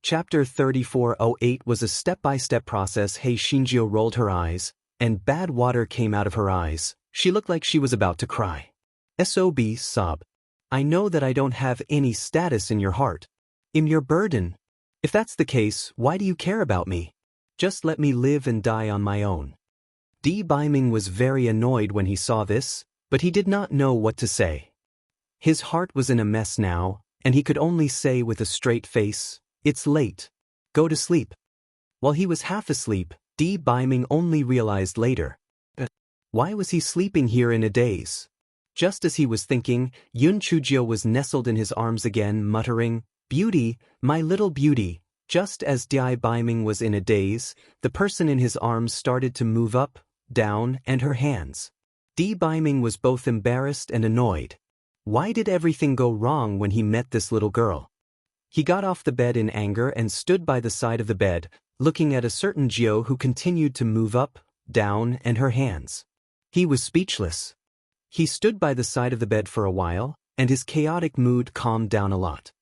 Chapter 3408 was a step-by-step process. Hei Shinjio rolled her eyes, and bad water came out of her eyes. She looked like she was about to cry. Sob. I know that I don't have any status in your heart. I'm your burden. If that's the case, why do you care about me? Just let me live and die on my own. Di Baiming was very annoyed when he saw this, but he did not know what to say. His heart was in a mess now, and he could only say with a straight face, "It's late. Go to sleep." While he was half asleep, Di Baiming only realized later. Why was he sleeping here in a daze? Just as he was thinking, Yun Chujio was nestled in his arms again, muttering, "Beauty, my little beauty." Just as Di Baiming was in a daze, the person in his arms started to move up, down, and her hands. Di Baiming was both embarrassed and annoyed. Why did everything go wrong when he met this little girl? He got off the bed in anger and stood by the side of the bed, looking at a certain Jio who continued to move up, down, and her hands. He was speechless. He stood by the side of the bed for a while, and his chaotic mood calmed down a lot.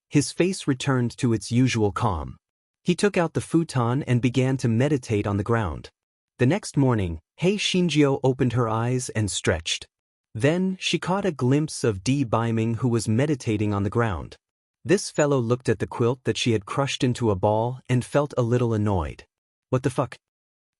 His face returned to its usual calm. He took out the futon and began to meditate on the ground. The next morning, Hei Shinjio opened her eyes and stretched. Then, she caught a glimpse of Di Baiming who was meditating on the ground. This fellow looked at the quilt that she had crushed into a ball and felt a little annoyed. What the fuck?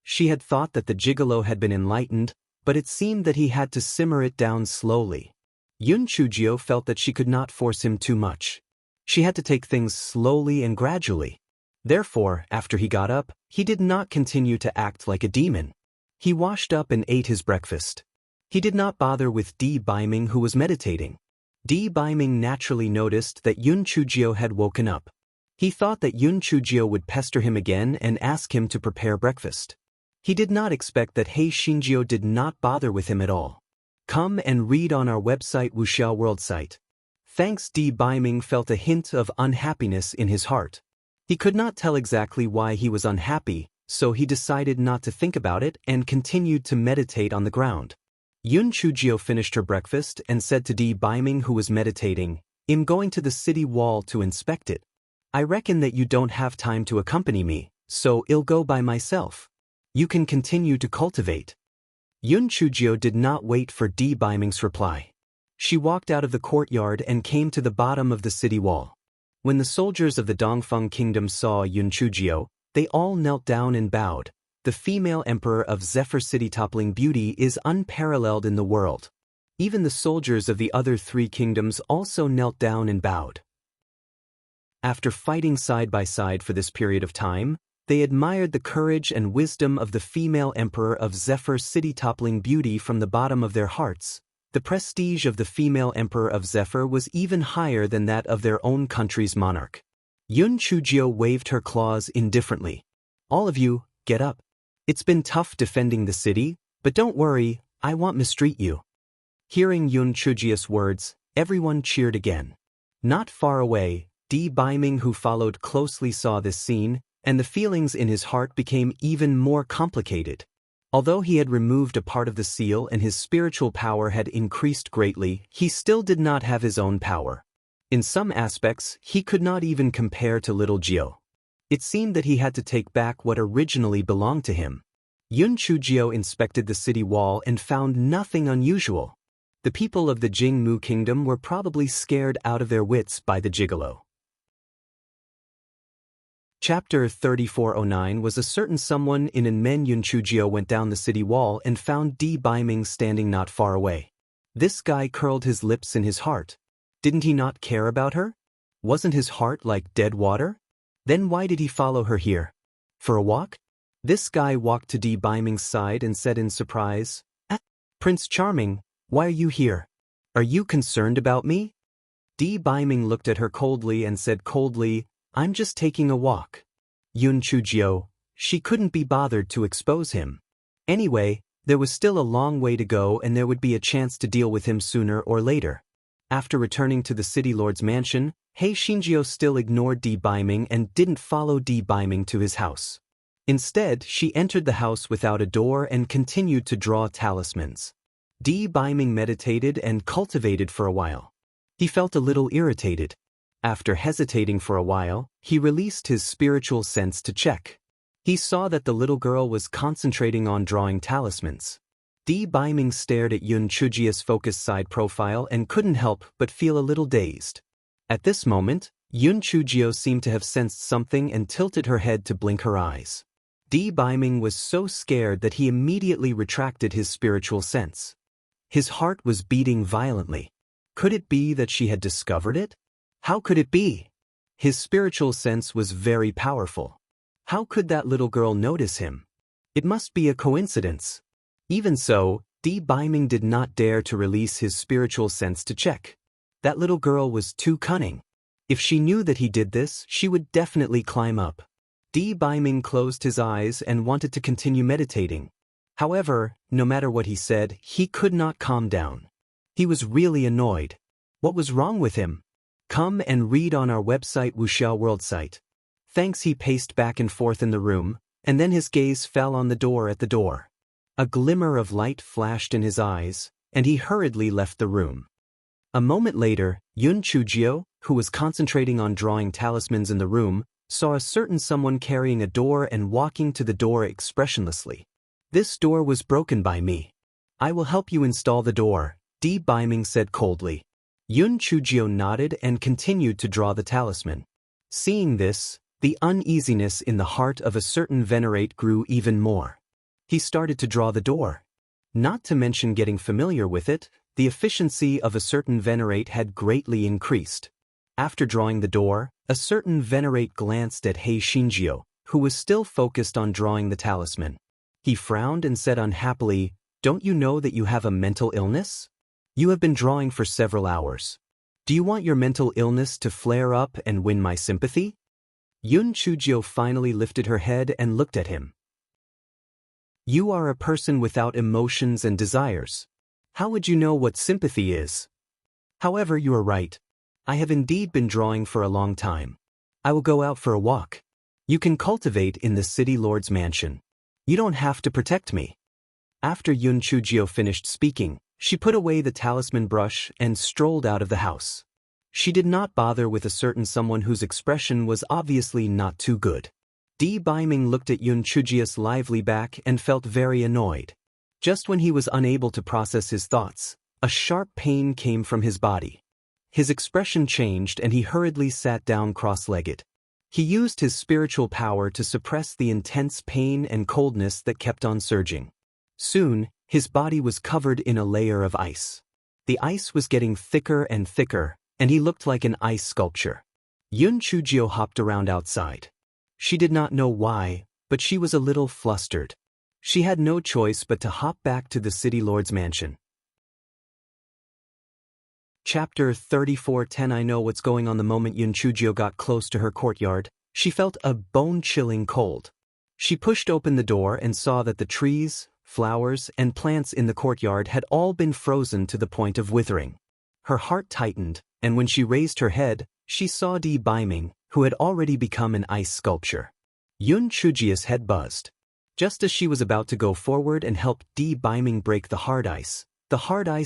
She had thought that the gigolo had been enlightened, but it seemed that he had to simmer it down slowly. Yun Chujio felt that she could not force him too much. She had to take things slowly and gradually. Therefore, after he got up, he did not continue to act like a demon. He washed up and ate his breakfast. He did not bother with Di Baiming who was meditating. Di Baiming naturally noticed that Yun Chujio had woken up. He thought that Yun Chujio would pester him again and ask him to prepare breakfast. He did not expect that Hei Shinjio did not bother with him at all. Come and read on our website Wuxiao World site. Thanks. Di Baiming felt a hint of unhappiness in his heart. He could not tell exactly why he was unhappy, so he decided not to think about it and continued to meditate on the ground. Yun Chujio finished her breakfast and said to Di Baiming who was meditating, "I'm going to the city wall to inspect it. I reckon that you don't have time to accompany me, so I'll go by myself. You can continue to cultivate." Yun Chujio did not wait for Di Baiming's reply. She walked out of the courtyard and came to the bottom of the city wall. When the soldiers of the Dongfeng kingdom saw Yun Chujio, they all knelt down and bowed. The female emperor of Zephyr City toppling beauty is unparalleled in the world. Even the soldiers of the other three kingdoms also knelt down and bowed. After fighting side by side for this period of time, they admired the courage and wisdom of the female emperor of Zephyr City toppling beauty from the bottom of their hearts. The prestige of the female emperor of Zephyr was even higher than that of their own country's monarch. Yun Chujio waved her claws indifferently. "All of you, get up. It's been tough defending the city, but don't worry, I won't mistreat you." Hearing Yun Chujio's words, everyone cheered again. Not far away, Di Baiming who followed closely saw this scene, and the feelings in his heart became even more complicated. Although he had removed a part of the seal and his spiritual power had increased greatly, he still did not have his own power. In some aspects, he could not even compare to little Jio. It seemed that he had to take back what originally belonged to him. Yun Chujio inspected the city wall and found nothing unusual. The people of the Jingmu kingdom were probably scared out of their wits by the gigolo. Chapter 3409 was a certain someone in Anmen. Yun Chujio went down the city wall and found Di Baiming standing not far away. This guy curled his lips in his heart. Didn't he not care about her? Wasn't his heart like dead water? Then why did he follow her here? For a walk? This guy walked to Di Baiming's side and said in surprise, "Prince Charming, why are you here? Are you concerned about me?" Di Baiming looked at her coldly and said coldly, "I'm just taking a walk." Yun Chujio, she couldn't be bothered to expose him. Anyway, there was still a long way to go and there would be a chance to deal with him sooner or later. After returning to the city lord's mansion, Hei Shinjio still ignored Di Baiming and didn't follow Di Baiming to his house. Instead, she entered the house without a door and continued to draw talismans. Di Baiming meditated and cultivated for a while. He felt a little irritated. After hesitating for a while, he released his spiritual sense to check. He saw that the little girl was concentrating on drawing talismans. Baiming stared at Yun Chujia's focused side profile and couldn't help but feel a little dazed. At this moment, Yun Chujio seemed to have sensed something and tilted her head to blink her eyes. Baiming was so scared that he immediately retracted his spiritual sense. His heart was beating violently. Could it be that she had discovered it? How could it be? His spiritual sense was very powerful. How could that little girl notice him? It must be a coincidence. Even so, Baiming did not dare to release his spiritual sense to check. That little girl was too cunning. If she knew that he did this, she would definitely climb up. Baiming closed his eyes and wanted to continue meditating. However, no matter what he said, he could not calm down. He was really annoyed. What was wrong with him? Come and read on our website Wuxiao World site. Thanks. He paced back and forth in the room, and then his gaze fell on the door at the door. A glimmer of light flashed in his eyes, and he hurriedly left the room. A moment later, Yun Chujio, who was concentrating on drawing talismans in the room, saw a certain someone carrying a door and walking to the door expressionlessly. This door was broken by me. I will help you install the door, Baiming said coldly. Yun Chujio nodded and continued to draw the talisman. Seeing this, the uneasiness in the heart of a certain venerate grew even more. He started to draw the door. Not to mention getting familiar with it, the efficiency of a certain venerate had greatly increased. After drawing the door, a certain venerate glanced at Hei Shinjio, who was still focused on drawing the talisman. He frowned and said unhappily, "Don't you know that you have a mental illness? You have been drawing for several hours. Do you want your mental illness to flare up and win my sympathy?" Yun Chujio finally lifted her head and looked at him. "You are a person without emotions and desires. How would you know what sympathy is? However, you are right. I have indeed been drawing for a long time. I will go out for a walk. You can cultivate in the city lord's mansion. You don't have to protect me." After Yun Chujio finished speaking, she put away the talisman brush and strolled out of the house. She did not bother with a certain someone whose expression was obviously not too good. Baiming looked at Yun Chujio's lively back and felt very annoyed. Just when he was unable to process his thoughts, a sharp pain came from his body. His expression changed and he hurriedly sat down cross-legged. He used his spiritual power to suppress the intense pain and coldness that kept on surging. Soon, his body was covered in a layer of ice. The ice was getting thicker and thicker, and he looked like an ice sculpture. Yun Chujio hopped around outside. She did not know why, but she was a little flustered. She had no choice but to hop back to the city lord's mansion. Chapter 34:10 I know what's going on. The moment Yun Chujio got close to her courtyard, she felt a bone-chilling cold. She pushed open the door and saw that the trees, flowers, and plants in the courtyard had all been frozen to the point of withering. Her heart tightened, and when she raised her head, she saw Baiming, who had already become an ice sculpture. Yun Chujio's head buzzed. Just as she was about to go forward and help Baiming break the hard ice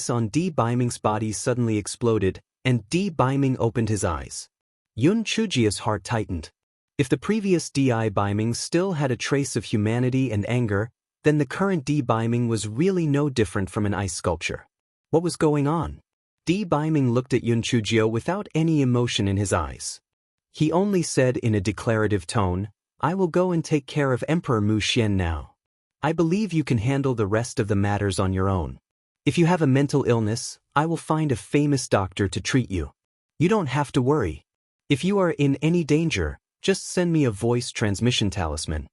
on Baiming's body suddenly exploded, and Baiming opened his eyes. Yun Chujio's heart tightened. If the previous Baiming still had a trace of humanity and anger, then the current Baiming was really no different from an ice sculpture. What was going on? Baiming looked at Yun Chujio without any emotion in his eyes. He only said in a declarative tone, "I will go and take care of Emperor Mu Xian now. I believe you can handle the rest of the matters on your own. If you have a mental illness, I will find a famous doctor to treat you. You don't have to worry. If you are in any danger, just send me a voice transmission talisman."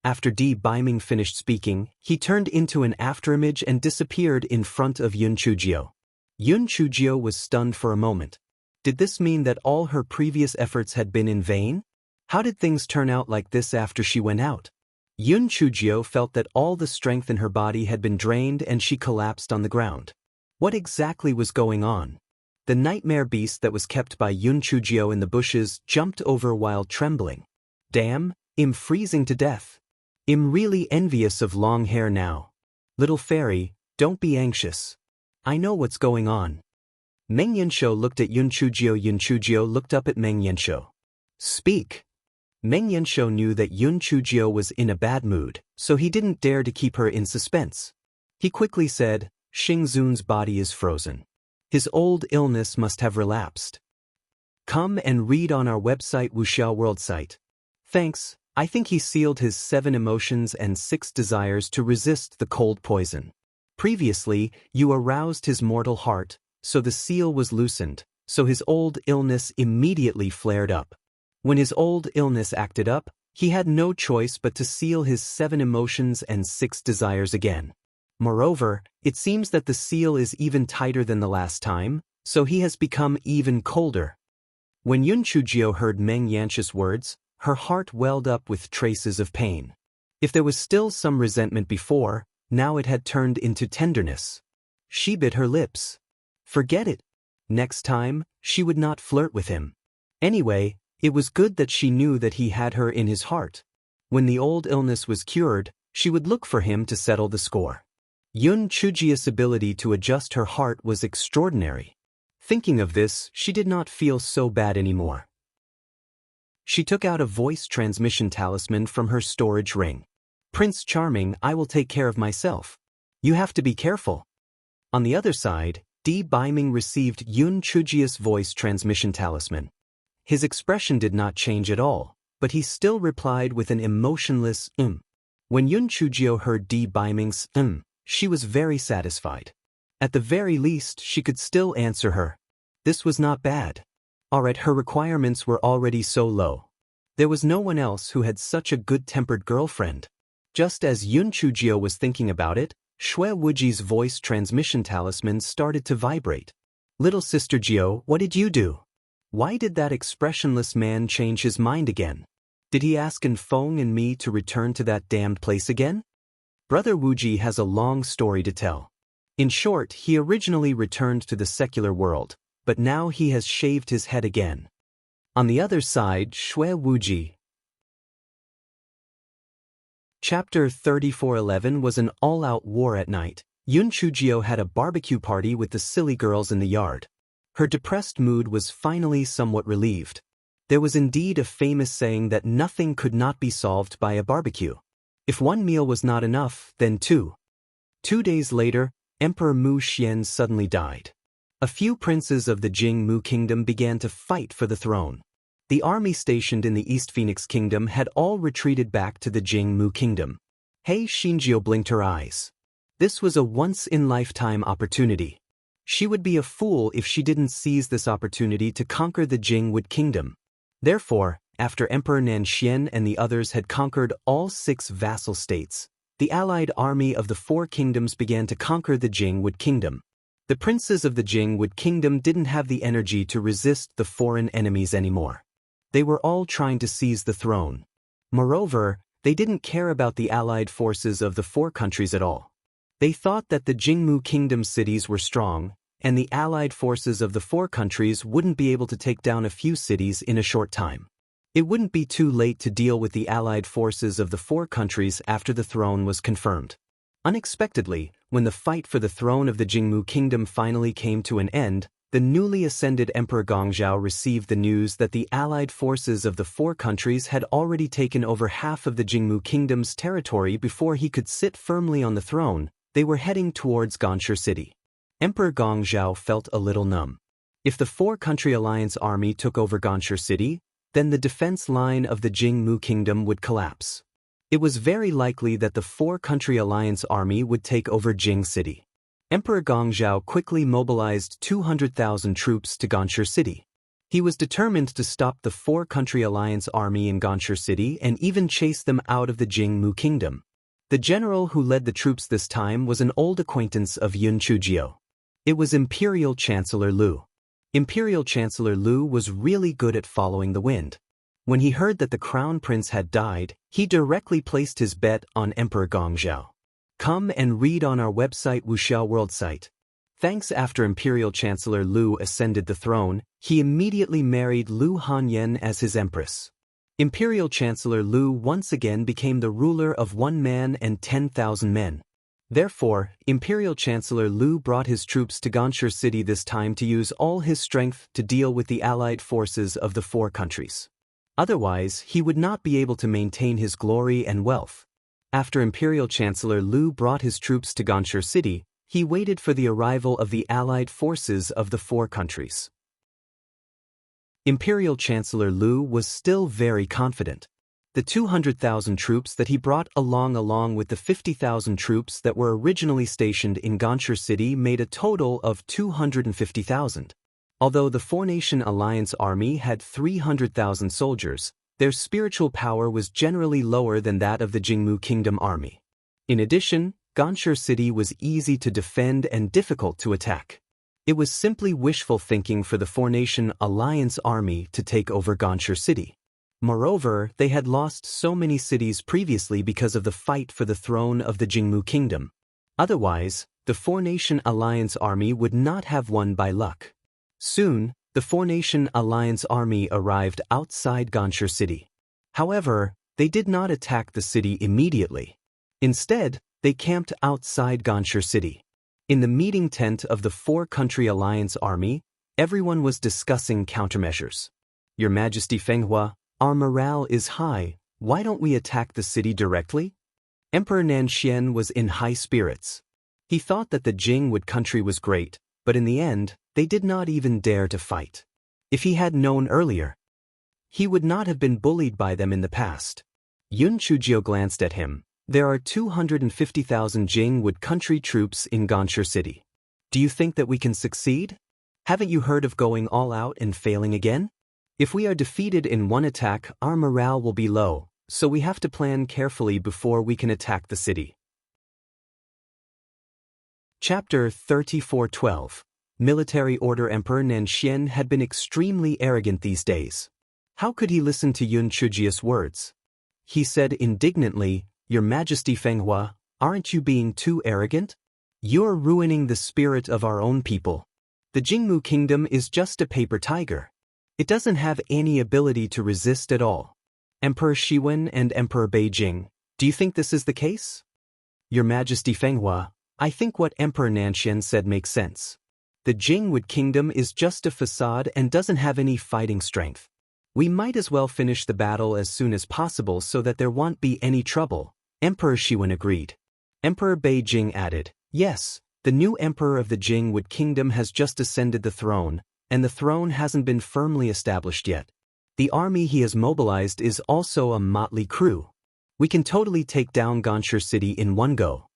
After Baiming finished speaking, he turned into an afterimage and disappeared in front of Yun Chujio. Yun Chujio was stunned for a moment. Did this mean that all her previous efforts had been in vain? How did things turn out like this after she went out? Yun Chujio felt that all the strength in her body had been drained and she collapsed on the ground. What exactly was going on? The nightmare beast that was kept by Yun Chujio in the bushes jumped over while trembling. "Damn, I'm freezing to death. I'm really envious of long hair now. Little fairy, don't be anxious. I know what's going on." Meng Yanshou looked at Yun Chujio. Yun Chujio looked up at Meng Yanshou. Speak. Meng Yanshou knew that Yun Chujio was in a bad mood, so he didn't dare to keep her in suspense. He quickly said, Xing Zun's body is frozen. His old illness must have relapsed. Come and read on our website Wuxiao World site. Thanks, I think he sealed his 7 emotions and 6 desires to resist the cold poison. Previously, you aroused his mortal heart, so the seal was loosened, so his old illness immediately flared up. When his old illness acted up, he had no choice but to seal his 7 emotions and 6 desires again. Moreover, it seems that the seal is even tighter than the last time, so he has become even colder. When Yun Chujio heard Meng Yanshou's words, her heart welled up with traces of pain. If there was still some resentment before, now it had turned into tenderness. She bit her lips. Forget it. Next time, she would not flirt with him. Anyway, it was good that she knew that he had her in his heart. When the old illness was cured, she would look for him to settle the score. Yun Chujio's ability to adjust her heart was extraordinary. Thinking of this, she did not feel so bad anymore. She took out a voice transmission talisman from her storage ring. Prince Charming, I will take care of myself. You have to be careful. On the other side, Di Baiming received Yun Chujio's voice transmission talisman. His expression did not change at all, but he still replied with an emotionless When Yun Chujio heard Di Baiming's she was very satisfied. At the very least, she could still answer her. This was not bad. Alright, her requirements were already so low. There was no one else who had such a good-tempered girlfriend. Just as Yun Chujio was thinking about it, Shui Wuji's voice transmission talisman started to vibrate. Little sister Jio, what did you do? Why did that expressionless man change his mind again? Did he ask Feng and me to return to that damned place again? Brother Wuji has a long story to tell. In short, he originally returned to the secular world, but now he has shaved his head again. On the other side, Shui Wuji. Chapter 3411 was an all-out war at night. Yun Chujio had a barbecue party with the silly girls in the yard. Her depressed mood was finally somewhat relieved. There was indeed a famous saying that nothing could not be solved by a barbecue. If one meal was not enough, then 2. 2 days later, Emperor Mu Xian suddenly died. A few princes of the Jing Mu kingdom began to fight for the throne. The army stationed in the East Phoenix kingdom had all retreated back to the Jing Mu kingdom. Hei Xinjiu blinked her eyes. This was a once-in-lifetime opportunity. She would be a fool if she didn't seize this opportunity to conquer the Jingwood kingdom. Therefore, after Emperor Nanxian and the others had conquered all 6 vassal states, the allied army of the 4 kingdoms began to conquer the Jingwood kingdom. The princes of the Jingwood kingdom didn't have the energy to resist the foreign enemies anymore. They were all trying to seize the throne. Moreover, they didn't care about the allied forces of the 4 countries at all. They thought that the Jingmu kingdom cities were strong, and the allied forces of the 4 countries wouldn't be able to take down a few cities in a short time. It wouldn't be too late to deal with the allied forces of the 4 countries after the throne was confirmed. Unexpectedly, when the fight for the throne of the Jingmu kingdom finally came to an end, the newly ascended Emperor Gongzhou received the news that the allied forces of the 4 countries had already taken over half of the Jingmu kingdom's territory before he could sit firmly on the throne. They were heading towards Ganshi City. Emperor Gongzhou felt a little numb. If the 4-country alliance army took over Ganshi City, then the defense line of the Jingmu kingdom would collapse. It was very likely that the 4-country alliance army would take over Jing City. Emperor Gongzhou quickly mobilized 200,000 troops to Ganshi City. He was determined to stop the 4-country alliance army in Ganshi City and even chase them out of the Jingmu kingdom. The general who led the troops this time was an old acquaintance of Yun Chujio. It was Imperial Chancellor Lu. Imperial Chancellor Lu was really good at following the wind. When he heard that the crown prince had died, he directly placed his bet on Emperor Gongzhou. Come and read on our website Wuxiao World site. Thanks. After Imperial Chancellor Lu ascended the throne, he immediately married Lu Hanyan as his empress. Imperial Chancellor Lu once again became the ruler of 1 man and 10,000 men. Therefore, Imperial Chancellor Lu brought his troops to Ganshur city this time to use all his strength to deal with the allied forces of the four countries. Otherwise, he would not be able to maintain his glory and wealth. After Imperial Chancellor Lu brought his troops to Ganshur city, he waited for the arrival of the allied forces of the four countries. Imperial Chancellor Lu was still very confident. The 200,000 troops that he brought along with the 50,000 troops that were originally stationed in Ganshur city made a total of 250,000. Although the Four-Nation Alliance army had 300,000 soldiers, their spiritual power was generally lower than that of the Jingmu Kingdom army. In addition, Ganshur city was easy to defend and difficult to attack. It was simply wishful thinking for the Four-Nation Alliance army to take over Ganshur city. Moreover, they had lost so many cities previously because of the fight for the throne of the Jingmu Kingdom. Otherwise, the Four-Nation Alliance army would not have won by luck. Soon, the Four-Nation Alliance army arrived outside Ganshur city. However, they did not attack the city immediately. Instead, they camped outside Ganshur city. In the meeting tent of the Four-Country Alliance army, everyone was discussing countermeasures. Your Majesty Fenghua, our morale is high, why don't we attack the city directly? Emperor Nanxian was in high spirits. He thought that the Jing country was great, but in the end, they did not even dare to fight. If he had known earlier, he would not have been bullied by them in the past. Yun Chujio glanced at him. There are 250,000 Jing country troops in Ganshur city. Do you think that we can succeed? Haven't you heard of going all out and failing again? If we are defeated in one attack, our morale will be low, so we have to plan carefully before we can attack the city. Chapter 34:12. Military Order. Emperor Nanxian had been extremely arrogant these days. How could he listen to Yun Chujio's words? He said indignantly, Your Majesty Fenghua, aren't you being too arrogant? You're ruining the spirit of our own people. The Jingmu Kingdom is just a paper tiger. It doesn't have any ability to resist at all. Emperor Shiwen and Emperor Beijing, do you think this is the case? Your Majesty Fenghua, I think what Emperor Nanxian said makes sense. The Jingwood Kingdom is just a facade and doesn't have any fighting strength. We might as well finish the battle as soon as possible so that there won't be any trouble. Emperor Shiwen agreed. Emperor Beijing added, Yes, the new emperor of the Jingwood Kingdom has just ascended the throne, and the throne hasn't been firmly established yet. The army he has mobilized is also a motley crew. We can totally take down Ganshur city in one go.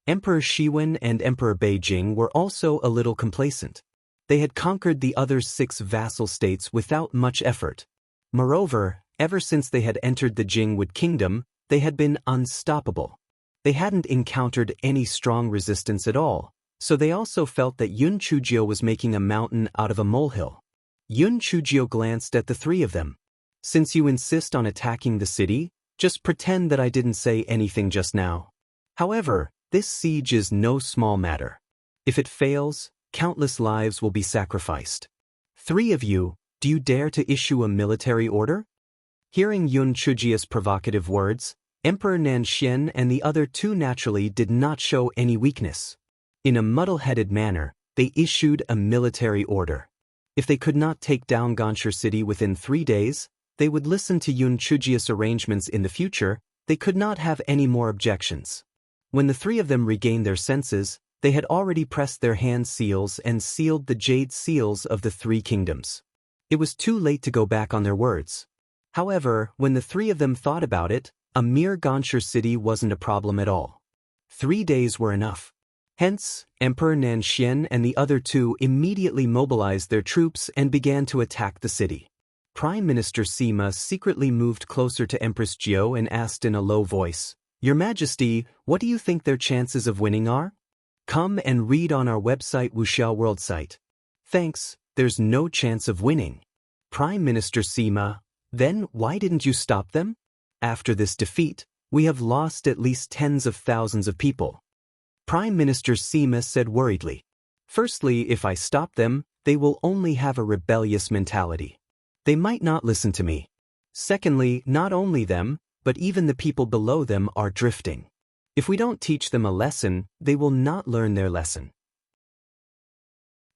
Emperor Shiwen and Emperor Beijing were also a little complacent. They had conquered the other 6 vassal states without much effort. Moreover, ever since they had entered the Jingwood Kingdom, they had been unstoppable. They hadn't encountered any strong resistance at all, so they also felt that Yun Chujio was making a mountain out of a molehill. Yun Chujio glanced at the 3 of them. Since you insist on attacking the city, just pretend that I didn't say anything just now. However, this siege is no small matter. If it fails, countless lives will be sacrificed. 3 of you, do you dare to issue a military order? Hearing Yun Chujio's provocative words, Emperor Nanxian and the other 2 naturally did not show any weakness. In a muddle-headed manner, they issued a military order. If they could not take down Ganshur city within 3 days, they would listen to Yun Chujio's arrangements in the future. They could not have any more objections. When the 3 of them regained their senses, they had already pressed their hand seals and sealed the jade seals of the 3 kingdoms. It was too late to go back on their words. However, when the 3 of them thought about it, a mere Ganshur city wasn't a problem at all. 3 days were enough. Hence, Emperor Nanxian and the other 2 immediately mobilized their troops and began to attack the city. Prime Minister Sima secretly moved closer to Empress Jiao and asked in a low voice, Your Majesty, what do you think their chances of winning are? Come and read on our website Wuxiao World site. Thanks, there's no chance of winning. Prime Minister Sima, then why didn't you stop them? After this defeat, we have lost at least tens of thousands of people. Prime Minister Sima said worriedly. Firstly, if I stop them, they will only have a rebellious mentality. They might not listen to me. Secondly, not only them, but even the people below them are drifting. If we don't teach them a lesson, they will not learn their lesson.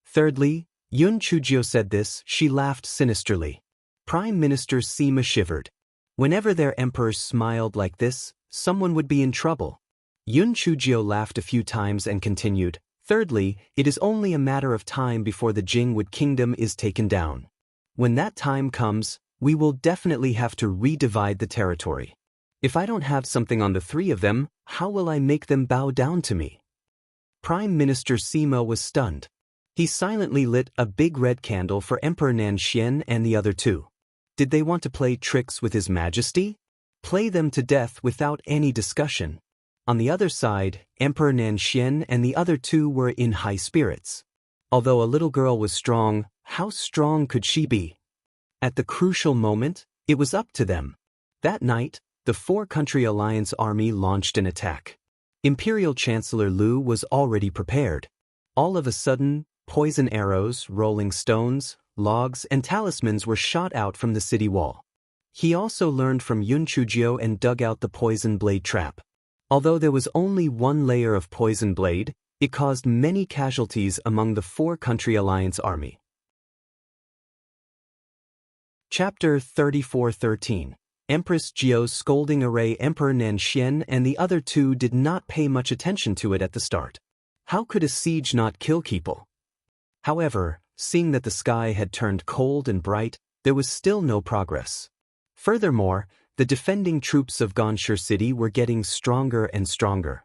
Thirdly, Yun Chujio said this, she laughed sinisterly. Prime Minister Sima shivered. Whenever their emperor smiled like this, someone would be in trouble. Yun Chujio laughed a few times and continued, thirdly, it is only a matter of time before the Jingwood kingdom is taken down. When that time comes, we will definitely have to redivide the territory. If I don't have something on the three of them, how will I make them bow down to me? Prime Minister Sima was stunned. He silently lit a big red candle for Emperor Nanxian and the other two. Did they want to play tricks with His Majesty? Play them to death without any discussion. On the other side, Emperor Nanxian and the other two were in high spirits. Although a little girl was strong, how strong could she be? At the crucial moment, it was up to them. That night, the four-country alliance army launched an attack. Imperial Chancellor Lu was already prepared. All of a sudden, poison arrows, rolling stones, logs, and talismans were shot out from the city wall. He also learned from Yun Chujio and dug out the poison blade trap. Although there was only one layer of poison blade, it caused many casualties among the four-country alliance army. Chapter 34:13. Empress Jiao's scolding array. Emperor Nanxian and the other two did not pay much attention to it at the start. How could a siege not kill people? However, seeing that the sky had turned cold and bright, there was still no progress. Furthermore, the defending troops of Ganshur City were getting stronger and stronger.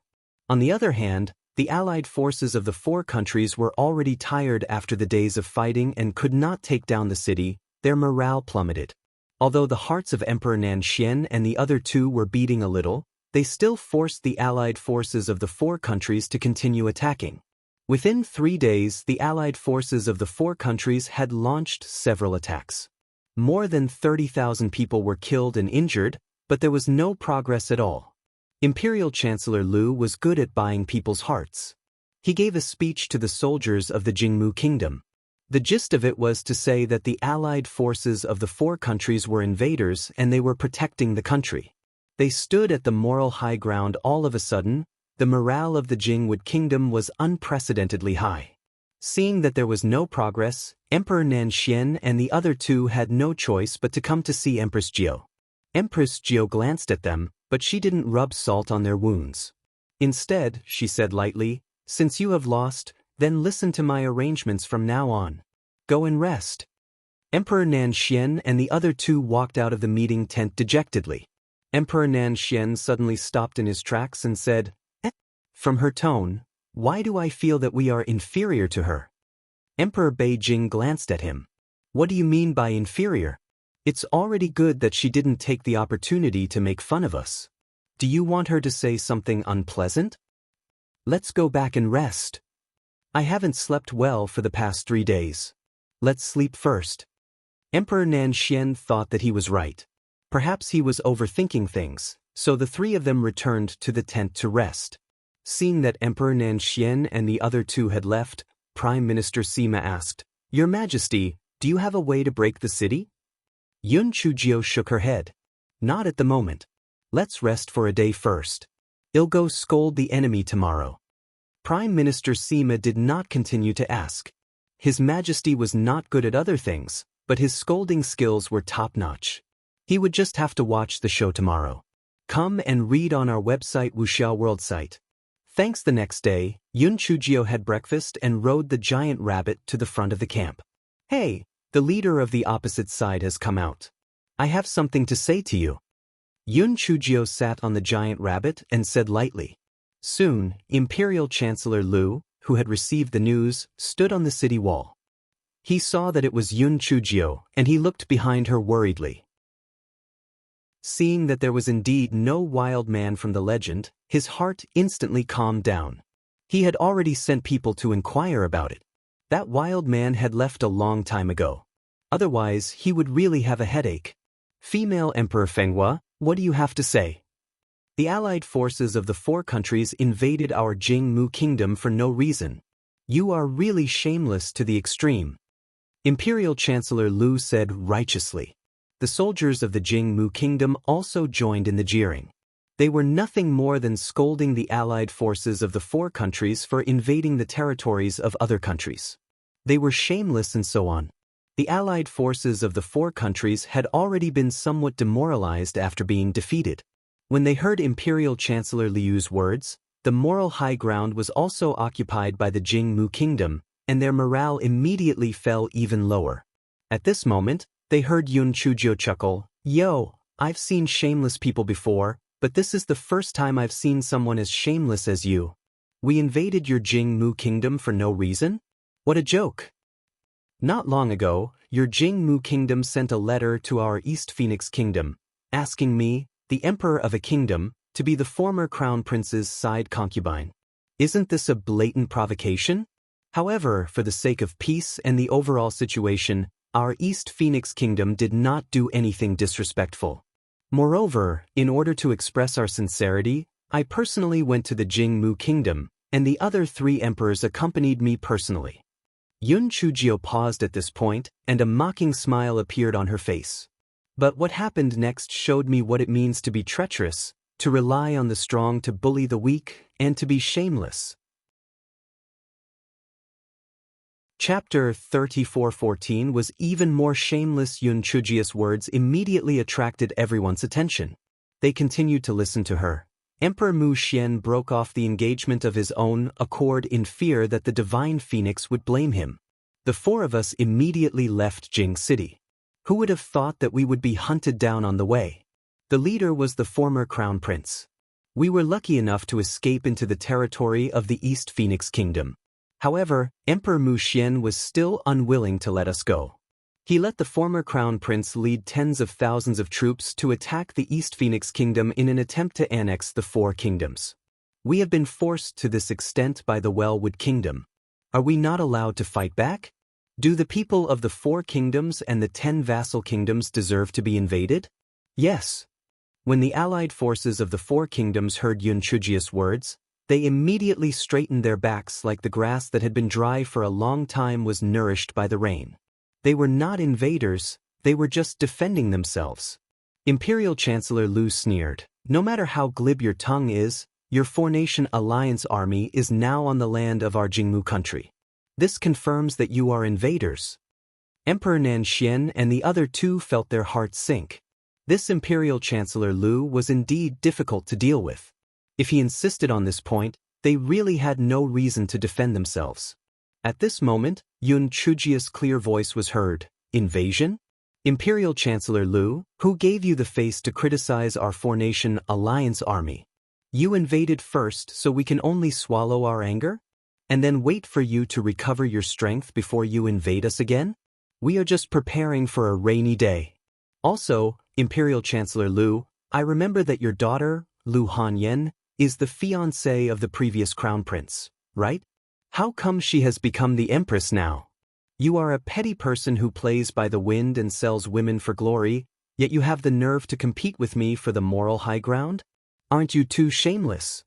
On the other hand, the allied forces of the four countries were already tired after the days of fighting and could not take down the city. Their morale plummeted. Although the hearts of Emperor Nanxian and the other two were beating a little, they still forced the allied forces of the four countries to continue attacking. Within 3 days, the allied forces of the four countries had launched several attacks. More than 30,000 people were killed and injured, but there was no progress at all. Imperial Chancellor Lu was good at buying people's hearts. He gave a speech to the soldiers of the Jingmu Kingdom. The gist of it was to say that the allied forces of the four countries were invaders and they were protecting the country. They stood at the moral high ground. All of a sudden, the morale of the Jingwood Kingdom was unprecedentedly high. Seeing that there was no progress, Emperor Nanxian and the other two had no choice but to come to see Empress Jiao. Empress Jiao glanced at them, but she didn't rub salt on their wounds. Instead, she said lightly, "Since you have lost, then listen to my arrangements from now on. Go and rest." Emperor Nanxian and the other two walked out of the meeting tent dejectedly. Emperor Nanxian suddenly stopped in his tracks and said, From her tone, why do I feel that we are inferior to her? Emperor Beijing glanced at him. What do you mean by inferior? It's already good that she didn't take the opportunity to make fun of us. Do you want her to say something unpleasant? Let's go back and rest. I haven't slept well for the past 3 days. Let's sleep first. Emperor Nanxian thought that he was right. Perhaps he was overthinking things, so the three of them returned to the tent to rest. Seeing that Emperor Nanxian and the other two had left, Prime Minister Sima asked, "Your Majesty, do you have a way to break the city?" Yun Chujio shook her head. "Not at the moment. Let's rest for a day first. I'll go scold the enemy tomorrow." Prime Minister Sima did not continue to ask. His Majesty was not good at other things, but his scolding skills were top-notch. He would just have to watch the show tomorrow. Come and read on our website Wuxiao World site. Thanks. The next day, Yun Chujio had breakfast and rode the giant rabbit to the front of the camp. "Hey, the leader of the opposite side has come out. I have something to say to you." Yun Chujio sat on the giant rabbit and said lightly. Soon, Imperial Chancellor Lu, who had received the news, stood on the city wall. He saw that it was Yun Chujio, and he looked behind her worriedly. Seeing that there was indeed no wild man from the legend, his heart instantly calmed down. He had already sent people to inquire about it. That wild man had left a long time ago. Otherwise, he would really have a headache. Female Emperor Fenghua, what do you have to say? The allied forces of the four countries invaded our Jingmu kingdom for no reason. You are really shameless to the extreme. Imperial Chancellor Lu said righteously. The soldiers of the Jingmu kingdom also joined in the jeering. They were nothing more than scolding the allied forces of the four countries for invading the territories of other countries. They were shameless and so on. The allied forces of the four countries had already been somewhat demoralized after being defeated. When they heard Imperial Chancellor Liu's words, the moral high ground was also occupied by the Jingmu kingdom, and their morale immediately fell even lower. At this moment, they heard Yun Chujio chuckle, "Yo, I've seen shameless people before, but this is the first time I've seen someone as shameless as you. We invaded your Jingmu kingdom for no reason? What a joke." Not long ago, your Jingmu kingdom sent a letter to our East Phoenix kingdom, asking me, the emperor of a kingdom, to be the former crown prince's side concubine. Isn't this a blatant provocation? However, for the sake of peace and the overall situation, our East Phoenix kingdom did not do anything disrespectful. Moreover, in order to express our sincerity, I personally went to the Jingmu kingdom, and the other three emperors accompanied me personally. Yun Chujio paused at this point, and a mocking smile appeared on her face. But what happened next showed me what it means to be treacherous, to rely on the strong to bully the weak, and to be shameless. Chapter 34:14 was even more shameless. Yun Chujio's words immediately attracted everyone's attention. They continued to listen to her. Emperor Mu Xian broke off the engagement of his own accord in fear that the divine phoenix would blame him. The four of us immediately left Jing City. Who would have thought that we would be hunted down on the way? The leader was the former crown prince. We were lucky enough to escape into the territory of the East Phoenix Kingdom. However, Emperor Mu Xian was still unwilling to let us go. He let the former crown prince lead tens of thousands of troops to attack the East Phoenix Kingdom in an attempt to annex the four kingdoms. We have been forced to this extent by the Wellwood Kingdom. Are we not allowed to fight back? Do the people of the four kingdoms and the 10 vassal kingdoms deserve to be invaded? Yes. When the allied forces of the four kingdoms heard Yun Chujio's words, they immediately straightened their backs like the grass that had been dry for a long time was nourished by the rain. They were not invaders, they were just defending themselves. Imperial Chancellor Liu sneered, "No matter how glib your tongue is, your four-nation alliance army is now on the land of our Jingmu country. This confirms that you are invaders." Emperor Nanxian and the other two felt their hearts sink. This Imperial Chancellor Liu was indeed difficult to deal with. If he insisted on this point, they really had no reason to defend themselves. At this moment, Yun Chujio's clear voice was heard. "Invasion? Imperial Chancellor Liu, who gave you the face to criticize our four-nation alliance army? You invaded first so we can only swallow our anger? And then wait for you to recover your strength before you invade us again? We are just preparing for a rainy day. Also, Imperial Chancellor Liu, I remember that your daughter, Liu Hanyan, is the fiancée of the previous crown prince, right? How come she has become the empress now? You are a petty person who plays by the wind and sells women for glory, yet you have the nerve to compete with me for the moral high ground? Aren't you too shameless?"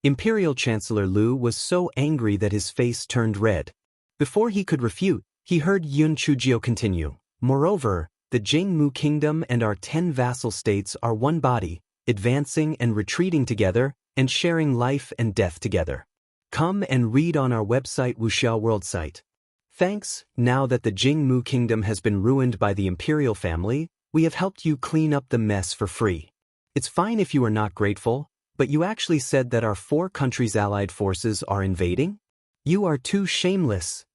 Imperial Chancellor Liu was so angry that his face turned red. Before he could refute, he heard Yun Chujio continue, "Moreover, the Jingmu kingdom and our 10 vassal states are one body, advancing and retreating together, and sharing life and death together. Come and read on our website Wuxiao World site. Thanks, now that the Jingmu kingdom has been ruined by the imperial family, we have helped you clean up the mess for free. It's fine if you are not grateful, but you actually said that our four countries' allied forces are invading? You are too shameless."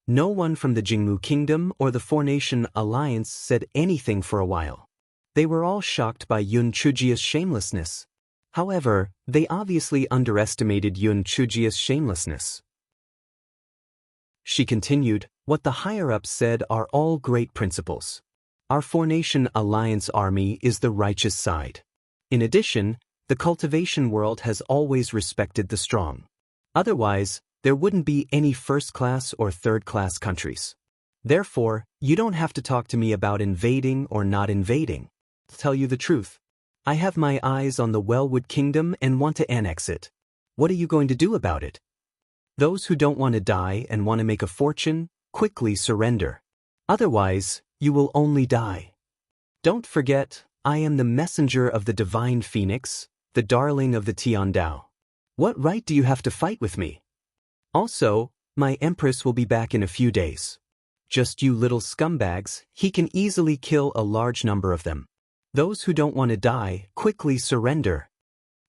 No one from the Jingmu kingdom or the four-nation alliance said anything for a while. They were all shocked by Yun Chujio's shamelessness. However, they obviously underestimated Yun Chujio's shamelessness. She continued, "What the higher-ups said are all great principles. Our four-nation alliance army is the righteous side. In addition, the cultivation world has always respected the strong. Otherwise, there wouldn't be any first-class or third-class countries. Therefore, you don't have to talk to me about invading or not invading. To tell you the truth, I have my eyes on the Wellwood Kingdom and want to annex it. What are you going to do about it? Those who don't want to die and want to make a fortune, quickly surrender. Otherwise, you will only die. Don't forget, I am the messenger of the divine phoenix, the darling of the Tiandao. What right do you have to fight with me? Also, my empress will be back in a few days. Just you little scumbags, he can easily kill a large number of them. Those who don't want to die, quickly surrender.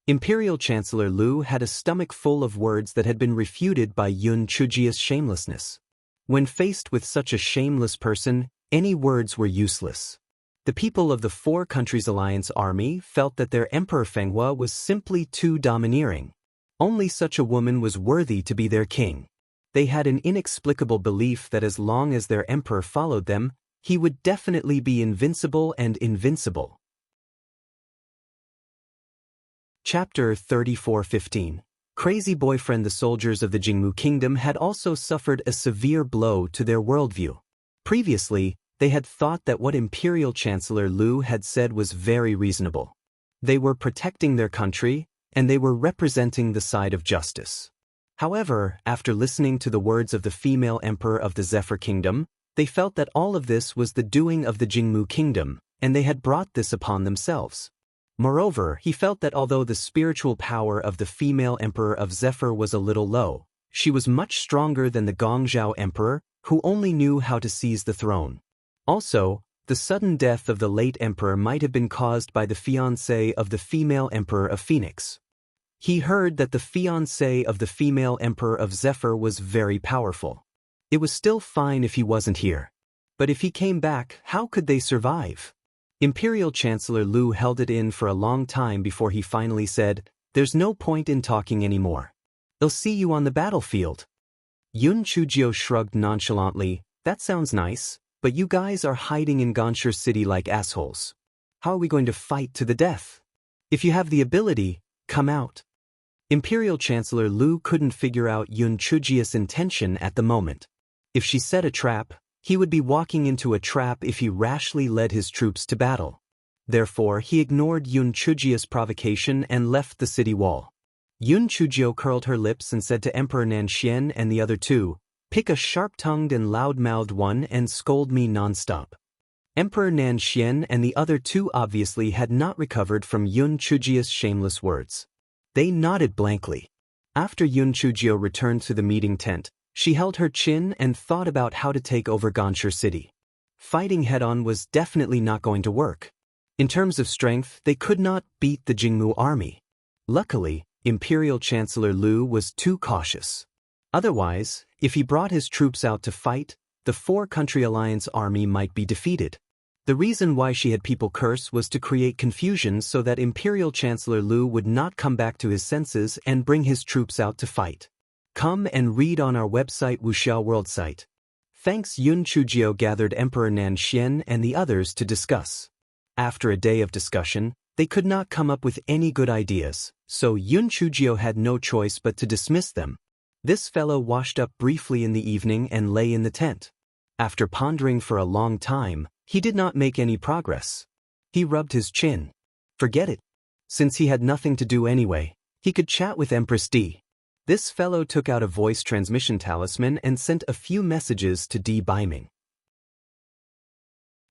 Imperial Chancellor Lu had a stomach full of words that had been refuted by Yun Chujia's shamelessness. When faced with such a shameless person, any words were useless. The people of the Four Countries Alliance army felt that their Emperor Fenghua was simply too domineering. Only such a woman was worthy to be their king. They had an inexplicable belief that as long as their emperor followed them, he would definitely be invincible and invincible. Chapter 34:15. Crazy boyfriend. The soldiers of the Jingmu Kingdom had also suffered a severe blow to their worldview. Previously, they had thought that what Imperial Chancellor Lu had said was very reasonable. They were protecting their country, and they were representing the side of justice. However, after listening to the words of the female emperor of the Zephyr Kingdom, they felt that all of this was the doing of the Jingmu Kingdom, and they had brought this upon themselves. Moreover, he felt that although the spiritual power of the female emperor of Zephyr was a little low, she was much stronger than the Gongzhou emperor, who only knew how to seize the throne. Also, the sudden death of the late emperor might have been caused by the fiancé of the female emperor of Phoenix. He heard that the fiancé of the female emperor of Zephyr was very powerful. It was still fine if he wasn't here. But if he came back, how could they survive? Imperial Chancellor Lu held it in for a long time before he finally said, "There's no point in talking anymore. They'll see you on the battlefield." Yun Chujio shrugged nonchalantly. "That sounds nice, but you guys are hiding in Ganshur City like assholes. How are we going to fight to the death? If you have the ability, come out." Imperial Chancellor Lu couldn't figure out Yun Chujia's intention at the moment. If she set a trap, he would be walking into a trap if he rashly led his troops to battle. Therefore, he ignored Yun Chujia's provocation and left the city wall. Yun Chujio curled her lips and said to Emperor Nanxian and the other two, "Pick a sharp-tongued and loud-mouthed one and scold me non-stop." Emperor Nanxian and the other two obviously had not recovered from Yun Chujia's shameless words. They nodded blankly. After Yun Chujio returned to the meeting tent, she held her chin and thought about how to take over Ganshur City. Fighting head-on was definitely not going to work. In terms of strength, they could not beat the Jingmu army. Luckily, Imperial Chancellor Lu was too cautious. Otherwise, if he brought his troops out to fight, the Four-Country Alliance army might be defeated. The reason why she had people curse was to create confusion so that Imperial Chancellor Lu would not come back to his senses and bring his troops out to fight. Come and read on our website Wuxiao World site. Thanks. Yun Chujio gathered Emperor Nanxian and the others to discuss. After a day of discussion, they could not come up with any good ideas, so Yun Chujio had no choice but to dismiss them. This fellow washed up briefly in the evening and lay in the tent. After pondering for a long time, he did not make any progress. He rubbed his chin. Forget it. Since he had nothing to do anyway, he could chat with Empress D. This fellow took out a voice transmission talisman and sent a few messages to D. Baiming.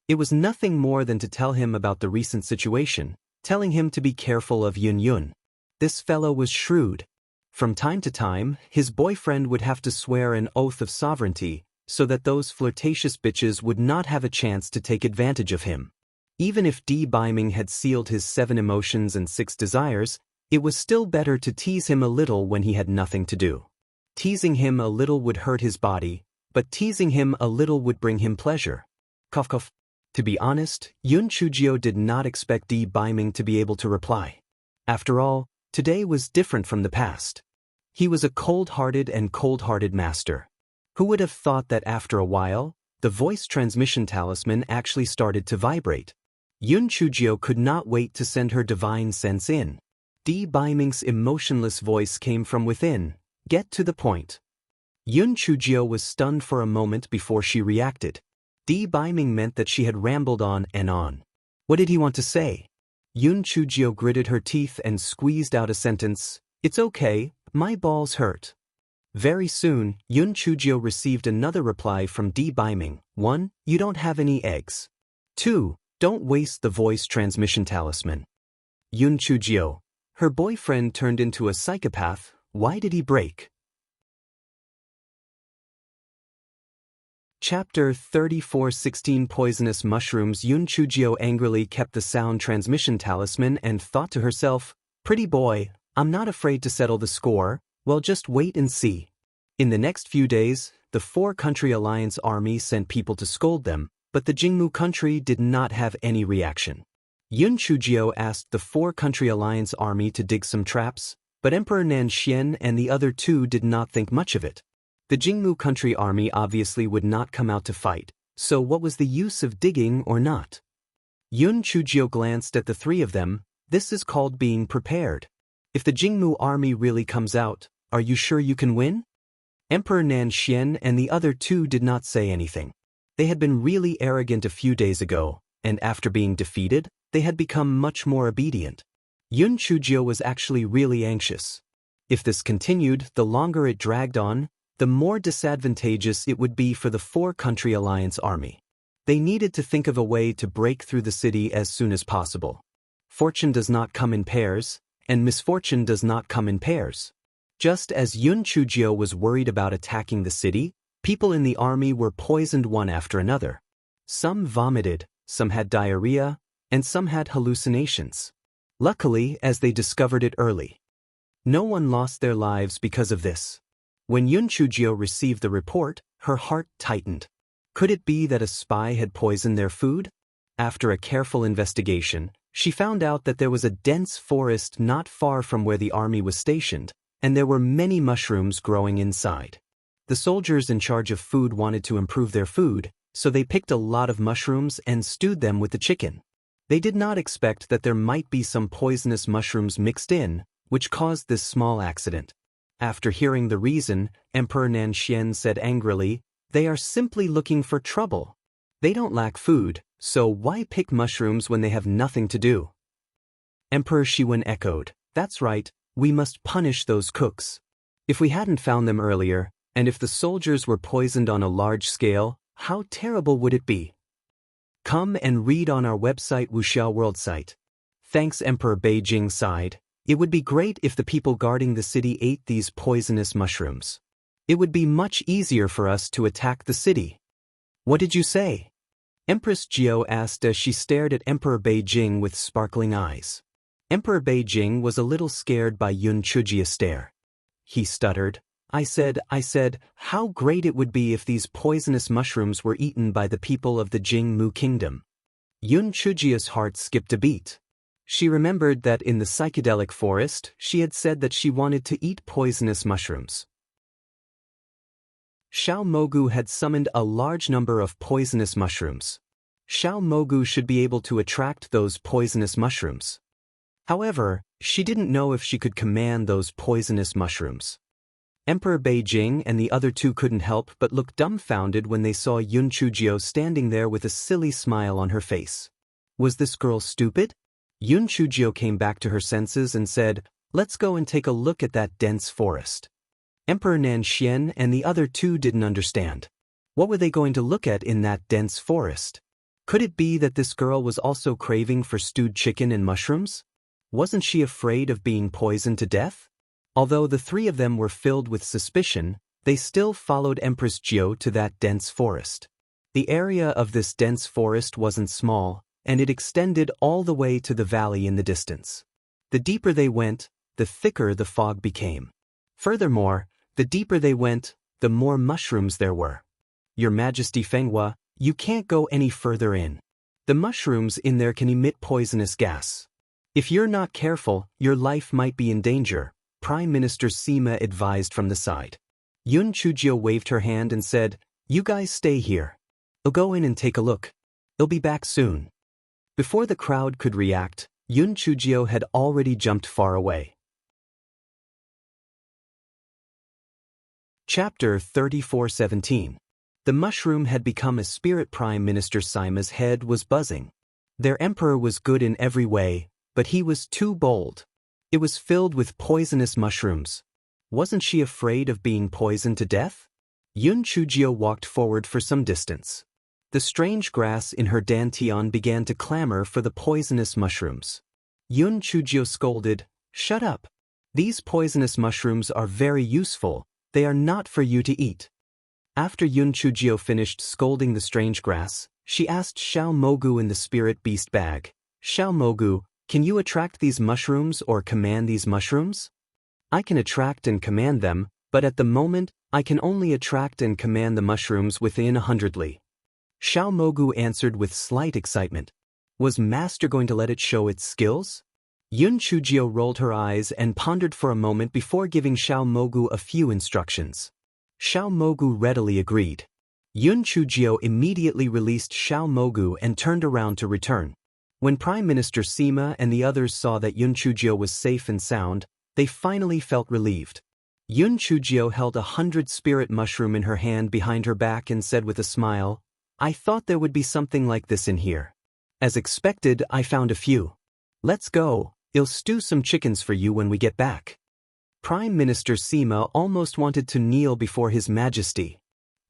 It was nothing more than to tell him about the recent situation, telling him to be careful of Yun Yun. This fellow was shrewd. From time to time, his boyfriend would have to swear an oath of sovereignty, so that those flirtatious bitches would not have a chance to take advantage of him. Even if D. Baiming had sealed his 7 emotions and 6 desires, it was still better to tease him a little when he had nothing to do. Teasing him a little would hurt his body, but teasing him a little would bring him pleasure. Cough cough. To be honest, Yun Chujio did not expect D. Baiming to be able to reply. After all, today was different from the past. He was a cold-hearted master. Who would have thought that after a while, the voice transmission talisman actually started to vibrate? Yun Chujio could not wait to send her divine sense in. D. Baiming's emotionless voice came from within. "Get to the point." Yun Chujio was stunned for a moment before she reacted. D. Baiming meant that she had rambled on and on. What did he want to say? Yun Chujio gritted her teeth and squeezed out a sentence. "It's okay, my balls hurt." Very soon, Yun Chujio received another reply from D. Baiming. 1. You don't have any eggs. 2. Don't waste the voice transmission talisman. Yun Chujio. Her boyfriend turned into a psychopath. Why did he break? Chapter 34 16 Poisonous Mushrooms. Yun Chujio angrily kept the sound transmission talisman and thought to herself, "Pretty boy, I'm not afraid to settle the score. Well, just wait and see." In the next few days, the Four-Country Alliance army sent people to scold them, but the Jingmu country did not have any reaction. Yun Chujio asked the Four-Country Alliance army to dig some traps, but Emperor Nanxian and the other two did not think much of it. The Jingmu country army obviously would not come out to fight, so what was the use of digging or not? Yun Chujio glanced at the three of them. This is called being prepared. If the Jingmu army really comes out, are you sure you can win? Emperor Nanxian and the other two did not say anything. They had been really arrogant a few days ago, and after being defeated, they had become much more obedient. Yun Chujio was actually really anxious. If this continued, the longer it dragged on, the more disadvantageous it would be for the Four-Country Alliance army. They needed to think of a way to break through the city as soon as possible. Fortune does not come in pairs, and misfortune does not come in pairs. Just as Yun Chujio was worried about attacking the city, people in the army were poisoned one after another. Some vomited, some had diarrhea, and some had hallucinations. Luckily, as they discovered it early. No one lost their lives because of this. When Yun Chujio received the report, her heart tightened. Could it be that a spy had poisoned their food? After a careful investigation, she found out that there was a dense forest not far from where the army was stationed, and there were many mushrooms growing inside. The soldiers in charge of food wanted to improve their food, so they picked a lot of mushrooms and stewed them with the chicken. They did not expect that there might be some poisonous mushrooms mixed in, which caused this small accident. After hearing the reason, Emperor Nanxian said angrily, "They are simply looking for trouble. They don't lack food, so why pick mushrooms when they have nothing to do?" Emperor Shiwen echoed, "That's right, we must punish those cooks. If we hadn't found them earlier, and if the soldiers were poisoned on a large scale, how terrible would it be? Come and read on our website Wuxiao World site." Thanks, Emperor Beijing sighed. "It would be great if the people guarding the city ate these poisonous mushrooms. It would be much easier for us to attack the city." "What did you say?" Empress Jiao asked as she stared at Emperor Beijing with sparkling eyes. Emperor Beijing was a little scared by Yun Chujio's stare. He stuttered, I said, how great it would be if these poisonous mushrooms were eaten by the people of the Jingmu kingdom." Yun Chujio's heart skipped a beat. She remembered that in the psychedelic forest, she had said that she wanted to eat poisonous mushrooms. Xiao Mogu had summoned a large number of poisonous mushrooms. Xiao Mogu should be able to attract those poisonous mushrooms. However, she didn't know if she could command those poisonous mushrooms. Emperor Beijing and the other two couldn't help but look dumbfounded when they saw Yun Chujio standing there with a silly smile on her face. Was this girl stupid? Yun Chujio came back to her senses and said, "Let's go and take a look at that dense forest." Emperor Nanxian and the other two didn't understand. What were they going to look at in that dense forest? Could it be that this girl was also craving for stewed chicken and mushrooms? Wasn't she afraid of being poisoned to death? Although the three of them were filled with suspicion, they still followed Empress Jiao to that dense forest. The area of this dense forest wasn't small, and it extended all the way to the valley in the distance. The deeper they went, the thicker the fog became. Furthermore, the deeper they went, the more mushrooms there were. "Your Majesty Fenghua, you can't go any further in. The mushrooms in there can emit poisonous gas. If you're not careful, your life might be in danger," Prime Minister Sima advised from the side. Yun Chujio waved her hand and said, "You guys stay here. I'll go in and take a look. I'll be back soon." Before the crowd could react, Yun Chujio had already jumped far away. Chapter 34:17. The mushroom had become a spirit. Prime Minister Sima's head was buzzing. Their emperor was good in every way, but he was too bold. It was filled with poisonous mushrooms. Wasn't she afraid of being poisoned to death? Yun Chujio walked forward for some distance. The strange grass in her dantian began to clamor for the poisonous mushrooms. Yun Chujio scolded, Shut up. These poisonous mushrooms are very useful, they are not for you to eat. After Yun Chujio finished scolding the strange grass, she asked Xiao Mogu in the spirit beast bag, Xiao Mogu, can you attract these mushrooms or command these mushrooms? I can attract and command them, but at the moment, I can only attract and command the mushrooms within 100 li. Xiao Mogu answered with slight excitement. Was Master going to let it show its skills? Yun Chujio rolled her eyes and pondered for a moment before giving Xiao Mogu a few instructions. Xiao Mogu readily agreed. Yun Chujio immediately released Xiao Mogu and turned around to return. When Prime Minister Sima and the others saw that Yun Chujio was safe and sound, they finally felt relieved. Yun Chujio held 100 spirit mushroom in her hand behind her back and said with a smile, I thought there would be something like this in here. As expected, I found a few. Let's go, I'll stew some chickens for you when we get back. Prime Minister Sima almost wanted to kneel before His Majesty.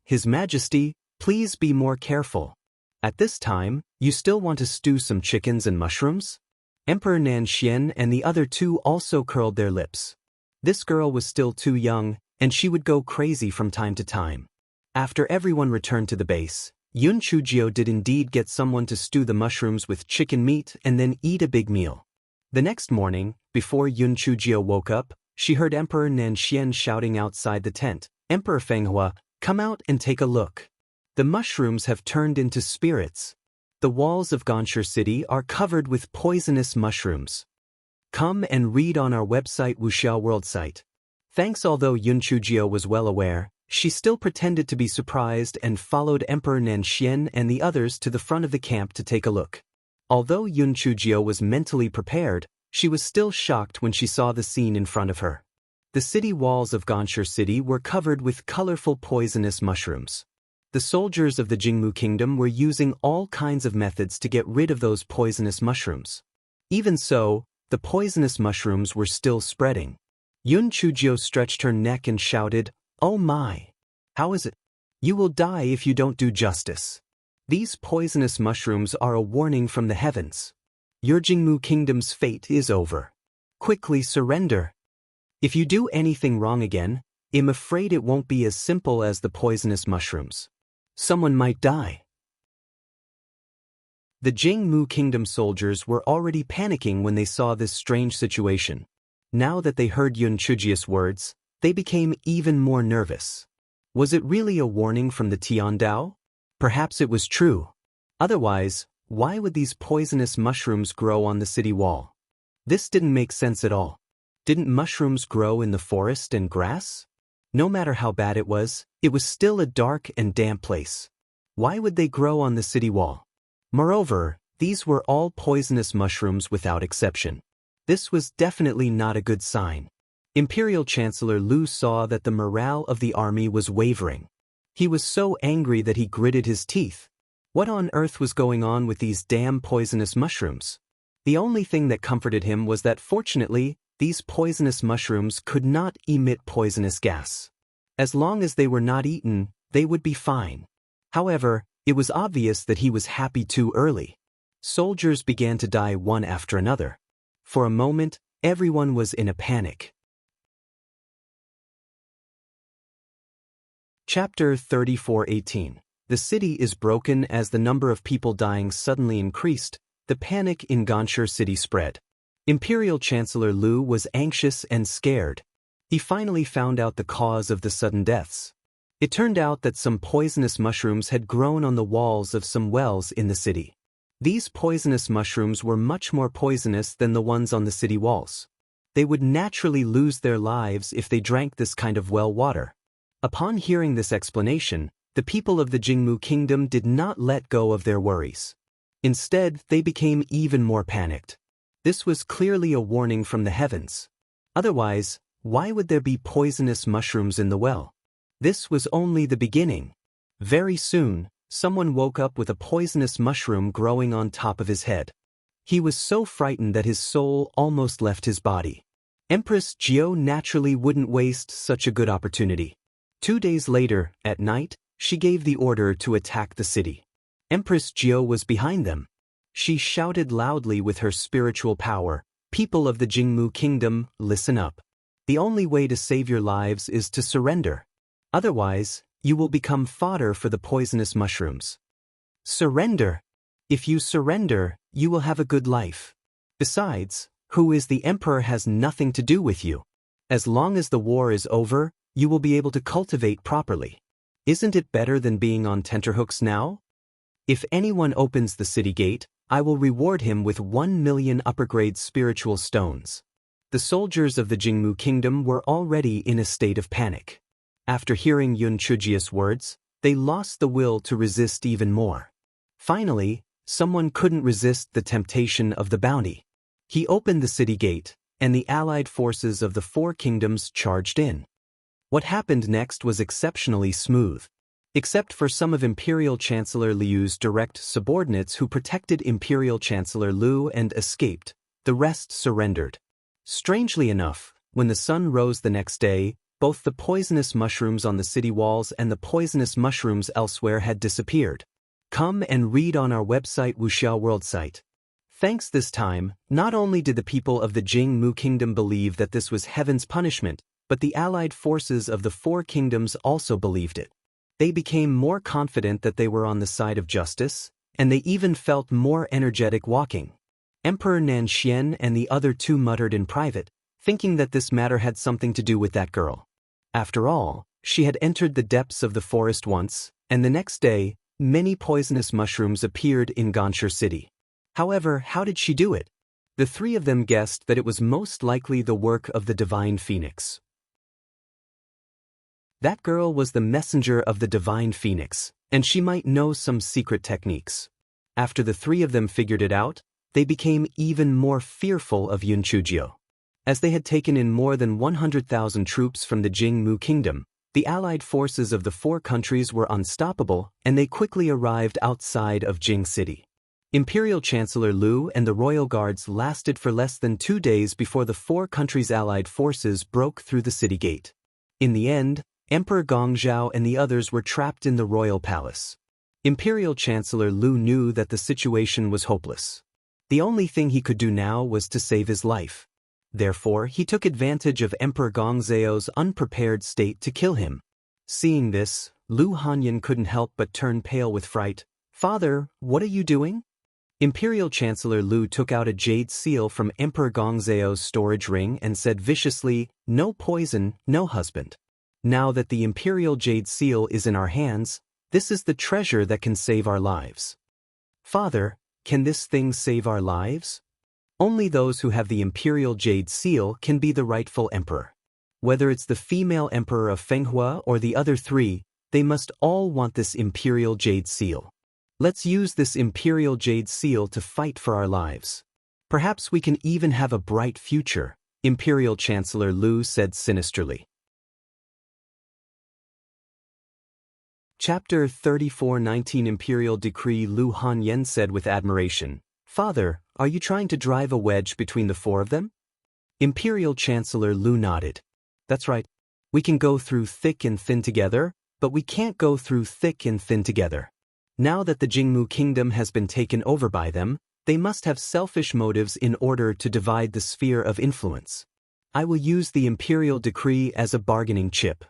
His Majesty, please be more careful. At this time, you still want to stew some chickens and mushrooms? Emperor Nanxian and the other two also curled their lips. This girl was still too young, and she would go crazy from time to time. After everyone returned to the base, Yun Chujio did indeed get someone to stew the mushrooms with chicken meat and then eat a big meal. The next morning, before Yun Chujio woke up, she heard Emperor Nanxian shouting outside the tent, Emperor Fenghua, come out and take a look. The mushrooms have turned into spirits. The walls of Ganshur City are covered with poisonous mushrooms. Come and read on our website Wuxiao World site. Thanks. Although Yun Chujio was well aware, she still pretended to be surprised and followed Emperor Nanxian and the others to the front of the camp to take a look. Although Yun Chujio was mentally prepared, she was still shocked when she saw the scene in front of her. The city walls of Ganshur City were covered with colorful poisonous mushrooms. The soldiers of the Jingmu Kingdom were using all kinds of methods to get rid of those poisonous mushrooms. Even so, the poisonous mushrooms were still spreading. Yun Chujio stretched her neck and shouted, Oh my! How is it? You will die if you don't do justice. These poisonous mushrooms are a warning from the heavens. Your Jingmu Kingdom's fate is over. Quickly surrender. If you do anything wrong again, I'm afraid it won't be as simple as the poisonous mushrooms. Someone might die. The Jingmu Kingdom soldiers were already panicking when they saw this strange situation. Now that they heard Yun Chujio's words, they became even more nervous. Was it really a warning from the Tiandao? Perhaps it was true. Otherwise, why would these poisonous mushrooms grow on the city wall? This didn't make sense at all. Didn't mushrooms grow in the forest and grass? No matter how bad it was still a dark and damp place. Why would they grow on the city wall? Moreover, these were all poisonous mushrooms without exception. This was definitely not a good sign. Imperial Chancellor Lu saw that the morale of the army was wavering. He was so angry that he gritted his teeth. What on earth was going on with these damn poisonous mushrooms? The only thing that comforted him was that fortunately, these poisonous mushrooms could not emit poisonous gas. As long as they were not eaten, they would be fine. However, it was obvious that he was happy too early. Soldiers began to die one after another. For a moment, everyone was in a panic. Chapter 34:18. The city is broken. As the number of people dying suddenly increased, the panic in Ganshur City spread. Imperial Chancellor Lu was anxious and scared. He finally found out the cause of the sudden deaths. It turned out that some poisonous mushrooms had grown on the walls of some wells in the city. These poisonous mushrooms were much more poisonous than the ones on the city walls. They would naturally lose their lives if they drank this kind of well water. Upon hearing this explanation, the people of the Jingmu Kingdom did not let go of their worries. Instead, they became even more panicked. This was clearly a warning from the heavens. Otherwise, why would there be poisonous mushrooms in the well? This was only the beginning. Very soon, someone woke up with a poisonous mushroom growing on top of his head. He was so frightened that his soul almost left his body. Empress Jiao naturally wouldn't waste such a good opportunity. 2 days later, at night, she gave the order to attack the city. Empress Jiao was behind them. She shouted loudly with her spiritual power, People of the Jingmu Kingdom, listen up. The only way to save your lives is to surrender. Otherwise, you will become fodder for the poisonous mushrooms. Surrender. If you surrender, you will have a good life. Besides, who is the emperor has nothing to do with you. As long as the war is over, you will be able to cultivate properly. Isn't it better than being on tenterhooks now? If anyone opens the city gate, I will reward him with 1,000,000 upper-grade spiritual stones. The soldiers of the Jingmu Kingdom were already in a state of panic. After hearing Yun Chujia's words, they lost the will to resist even more. Finally, someone couldn't resist the temptation of the bounty. He opened the city gate, and the allied forces of the four kingdoms charged in. What happened next was exceptionally smooth. Except for some of Imperial Chancellor Liu's direct subordinates who protected Imperial Chancellor Liu and escaped, the rest surrendered. Strangely enough, when the sun rose the next day, both the poisonous mushrooms on the city walls and the poisonous mushrooms elsewhere had disappeared. Come and read on our website Wuxiao World site. Thanks this time, not only did the people of the Jingmu Kingdom believe that this was heaven's punishment, but the allied forces of the four kingdoms also believed it. They became more confident that they were on the side of justice, and they even felt more energetic walking. Emperor Nanxian and the other two muttered in private, thinking that this matter had something to do with that girl. After all, she had entered the depths of the forest once, and the next day, many poisonous mushrooms appeared in Ganshur City. However, how did she do it? The three of them guessed that it was most likely the work of the Divine Phoenix. That girl was the messenger of the Divine Phoenix, and she might know some secret techniques. After the three of them figured it out, they became even more fearful of Yun Chujio. As they had taken in more than 100,000 troops from the Jingmu Kingdom, the allied forces of the four countries were unstoppable, and they quickly arrived outside of Jing City. Imperial Chancellor Liu and the royal guards lasted for less than 2 days before the four countries' allied forces broke through the city gate. In the end, Emperor Gongzhou and the others were trapped in the royal palace. Imperial Chancellor Liu knew that the situation was hopeless. The only thing he could do now was to save his life. Therefore, he took advantage of Emperor Gongzhao's unprepared state to kill him. Seeing this, Liu Hanyan couldn't help but turn pale with fright. "Father, what are you doing?" Imperial Chancellor Liu took out a jade seal from Emperor Gongzhao's storage ring and said viciously, "No poison, no husband. Now that the Imperial Jade Seal is in our hands, this is the treasure that can save our lives." "Father, can this thing save our lives?" "Only those who have the Imperial Jade Seal can be the rightful emperor. Whether it's the female emperor of Fenghua or the other three, they must all want this Imperial Jade Seal. Let's use this Imperial Jade Seal to fight for our lives. Perhaps we can even have a bright future," Imperial Chancellor Liu said sinisterly. Chapter 34:19 Imperial Decree. Liu Hanyan said with admiration, "Father, are you trying to drive a wedge between the four of them?" Imperial Chancellor Liu nodded. "That's right. We can go through thick and thin together, but we can't go through thick and thin together. Now that the Jingmu Kingdom has been taken over by them, they must have selfish motives in order to divide the sphere of influence. I will use the Imperial Decree as a bargaining chip."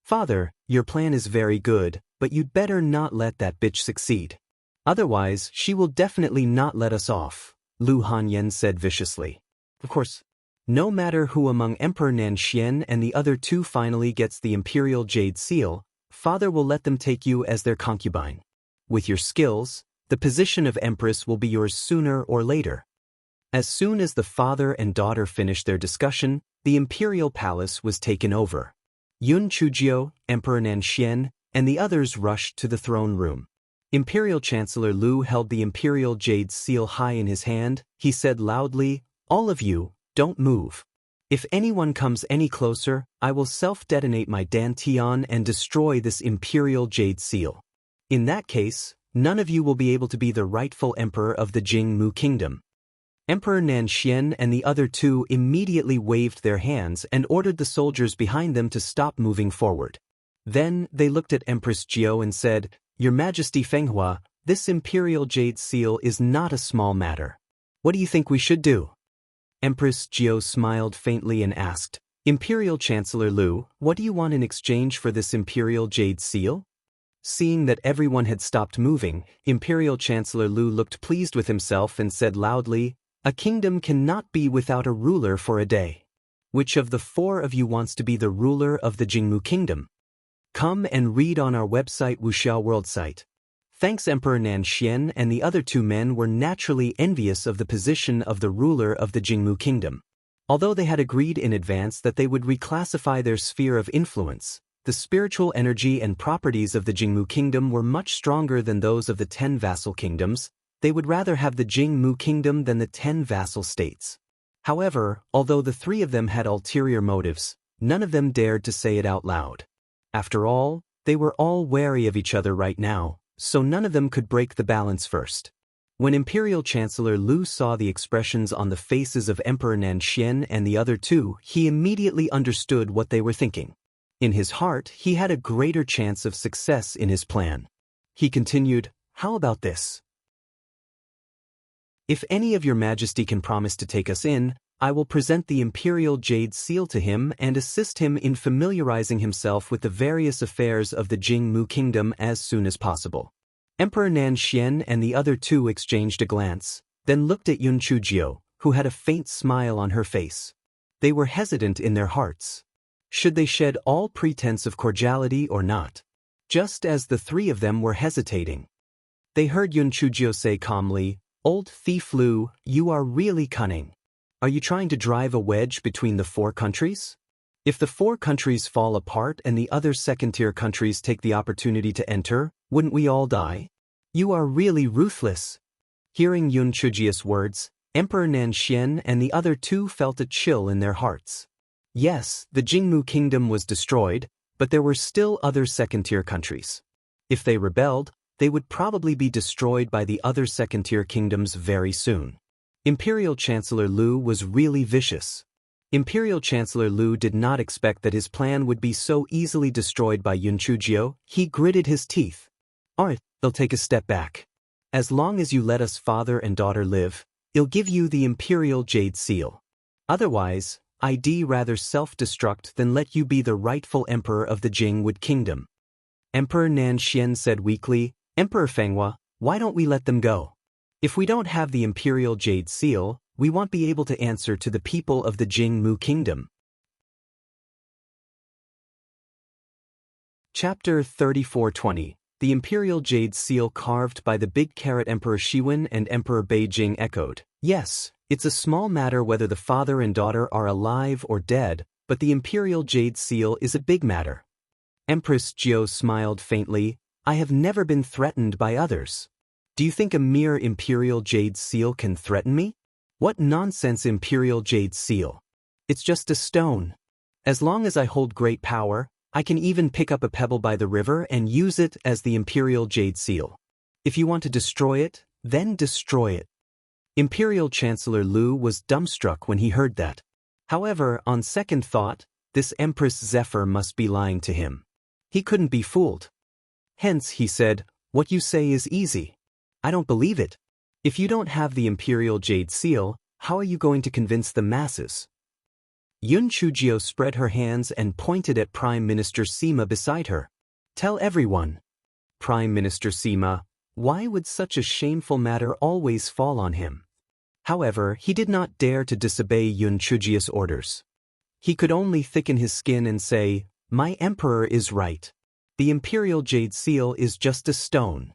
"Father, your plan is very good, but you'd better not let that bitch succeed. Otherwise, she will definitely not let us off," Liu Hanyan said viciously. "Of course, no matter who among Emperor Nanxian and the other two finally gets the Imperial Jade Seal, Father will let them take you as their concubine. With your skills, the position of Empress will be yours sooner or later." As soon as the father and daughter finished their discussion, the Imperial Palace was taken over. Yun Chujio, Emperor Nanxian, and the others rushed to the throne room. Imperial Chancellor Liu held the Imperial Jade Seal high in his hand. He said loudly, "All of you, don't move. If anyone comes any closer, I will self-detonate my Dantian and destroy this Imperial Jade Seal. In that case, none of you will be able to be the rightful emperor of the Jingmu Kingdom." Emperor Nanxian and the other two immediately waved their hands and ordered the soldiers behind them to stop moving forward. Then they looked at Empress Jiao and said, "Your Majesty Fenghua, this Imperial Jade Seal is not a small matter. What do you think we should do?" Empress Jiao smiled faintly and asked, Imperial Chancellor Lu, what do you want in exchange for this Imperial Jade Seal? Seeing that everyone had stopped moving, Imperial Chancellor Lu looked pleased with himself and said loudly, A kingdom cannot be without a ruler for a day. Which of the four of you wants to be the ruler of the Jingmu Kingdom? Come and read on our website Wuxiao World site. Thanks Emperor Nanxian and the other two men were naturally envious of the position of the ruler of the Jingmu Kingdom. Although they had agreed in advance that they would reclassify their sphere of influence, the spiritual energy and properties of the Jingmu Kingdom were much stronger than those of the 10 vassal kingdoms. They would rather have the Jingmu Kingdom than the 10 vassal states. However, although the three of them had ulterior motives, none of them dared to say it out loud. After all, they were all wary of each other right now, so none of them could break the balance first. When Imperial Chancellor Lu saw the expressions on the faces of Emperor Nanxian and the other two, he immediately understood what they were thinking. In his heart, he had a greater chance of success in his plan. He continued, How about this? If any of your majesty can promise to take us in, I will present the Imperial Jade Seal to him and assist him in familiarizing himself with the various affairs of the Jingmu Kingdom as soon as possible. Emperor Nanxian and the other two exchanged a glance, then looked at Yun Chujio, who had a faint smile on her face. They were hesitant in their hearts. Should they shed all pretense of cordiality or not? Just as the three of them were hesitating. They heard Yun Chujio say calmly, Old thief Lu, you are really cunning. Are you trying to drive a wedge between the four countries? If the four countries fall apart and the other second-tier countries take the opportunity to enter, wouldn't we all die? You are really ruthless. Hearing Yun Chujio's words, Emperor Nanxian and the other two felt a chill in their hearts. Yes, the Jingmu Kingdom was destroyed, but there were still other second-tier countries. If they rebelled, they would probably be destroyed by the other second-tier kingdoms very soon. Imperial Chancellor Lu was really vicious. Imperial Chancellor Lu did not expect that his plan would be so easily destroyed by Yun Chujio. He gritted his teeth. Alright, they'll take a step back. As long as you let us father and daughter live, I'll give you the Imperial Jade Seal. Otherwise, I'd rather self-destruct than let you be the rightful emperor of the Jingwood Kingdom. Emperor Nanxian said weakly, Emperor Fenghua, why don't we let them go? If we don't have the Imperial Jade Seal, we won't be able to answer to the people of the Jingmu Kingdom. Chapter 3420. The Imperial Jade Seal carved by the Big Carrot Emperor Shiwen and Emperor Beijing echoed. Yes, it's a small matter whether the father and daughter are alive or dead, but the Imperial Jade Seal is a big matter. Empress Jiao smiled faintly. I have never been threatened by others. Do you think a mere Imperial Jade Seal can threaten me? What nonsense Imperial Jade Seal. It's just a stone. As long as I hold great power, I can even pick up a pebble by the river and use it as the Imperial Jade Seal. If you want to destroy it, then destroy it. Imperial Chancellor Lu was dumbstruck when he heard that. However, on second thought, this Empress Zephyr must be lying to him. He couldn't be fooled. Hence, he said, what you say is easy. I don't believe it. If you don't have the Imperial Jade Seal, how are you going to convince the masses? Yun Chujio spread her hands and pointed at Prime Minister Sima beside her. Tell everyone. Prime Minister Sima, why would such a shameful matter always fall on him? However, he did not dare to disobey Yun Chujio's orders. He could only thicken his skin and say, My emperor is right. The Imperial Jade Seal is just a stone.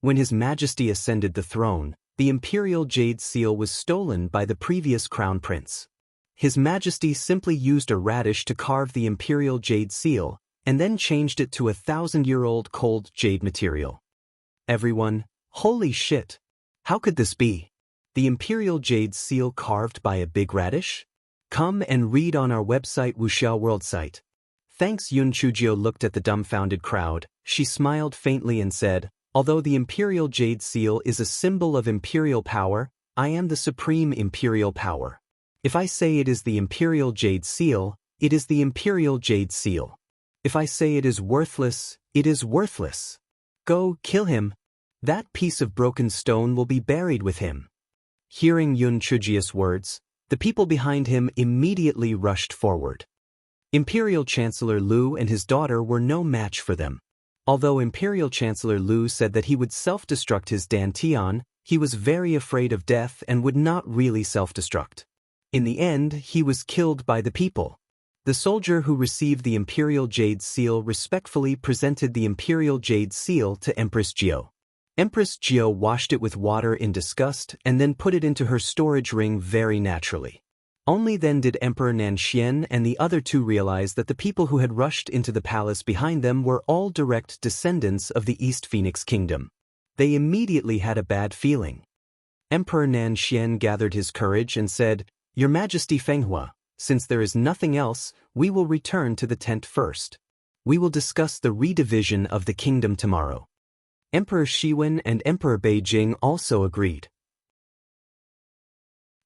When His Majesty ascended the throne, the Imperial Jade Seal was stolen by the previous crown prince. His Majesty simply used a radish to carve the Imperial Jade Seal, and then changed it to a 1,000-year-old cold jade material. Everyone, holy shit! How could this be? The Imperial Jade Seal carved by a big radish? Come and read on our website Wuxiao World site. Thanks. Yun Chujio looked at the dumbfounded crowd. She smiled faintly and said, Although the Imperial Jade Seal is a symbol of imperial power, I am the supreme imperial power. If I say it is the Imperial Jade Seal, it is the Imperial Jade Seal. If I say it is worthless, it is worthless. Go, kill him. That piece of broken stone will be buried with him. Hearing Yun Chujio's words, The people behind him immediately rushed forward. Imperial Chancellor Lu and his daughter were no match for them. Although Imperial Chancellor Lu said that he would self-destruct his dantian, he was very afraid of death and would not really self-destruct. In the end, he was killed by the people. The soldier who received the Imperial Jade Seal respectfully presented the Imperial Jade Seal to Empress Jiao. Empress Jiao washed it with water in disgust and then put it into her storage ring very naturally. Only then did Emperor Nanxian and the other two realize that the people who had rushed into the palace behind them were all direct descendants of the East Phoenix Kingdom. They immediately had a bad feeling. Emperor Nanxian gathered his courage and said, "Your Majesty Fenghua, since there is nothing else, we will return to the tent first. We will discuss the redivision of the kingdom tomorrow." Emperor Shiwen and Emperor Beijing also agreed.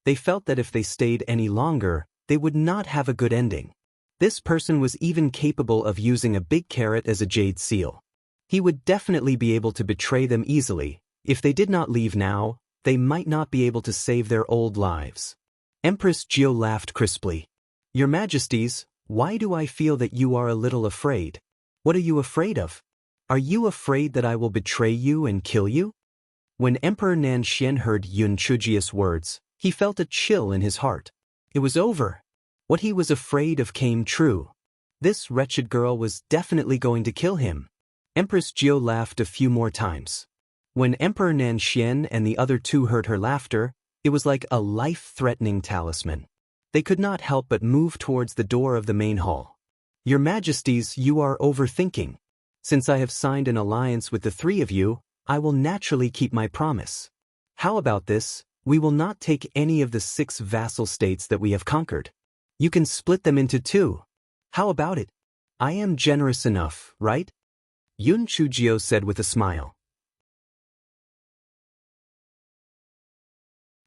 They felt that if they stayed any longer, they would not have a good ending. This person was even capable of using a big carrot as a jade seal. He would definitely be able to betray them easily. If they did not leave now, they might not be able to save their old lives. Empress Jiao laughed crisply. "Your Majesties, why do I feel that you are a little afraid? What are you afraid of? Are you afraid that I will betray you and kill you?" When Emperor Nanxian heard Yun Chujia's words, he felt a chill in his heart. It was over. What he was afraid of came true. This wretched girl was definitely going to kill him. Empress Jiao laughed a few more times. When Emperor Nanxian and the other two heard her laughter, it was like a life-threatening talisman. They could not help but move towards the door of the main hall. "Your Majesties, you are overthinking. Since I have signed an alliance with the three of you, I will naturally keep my promise. How about this? We will not take any of the 6 vassal states that we have conquered. You can split them into 2. How about it? I am generous enough, right?" Yun Chujio said with a smile.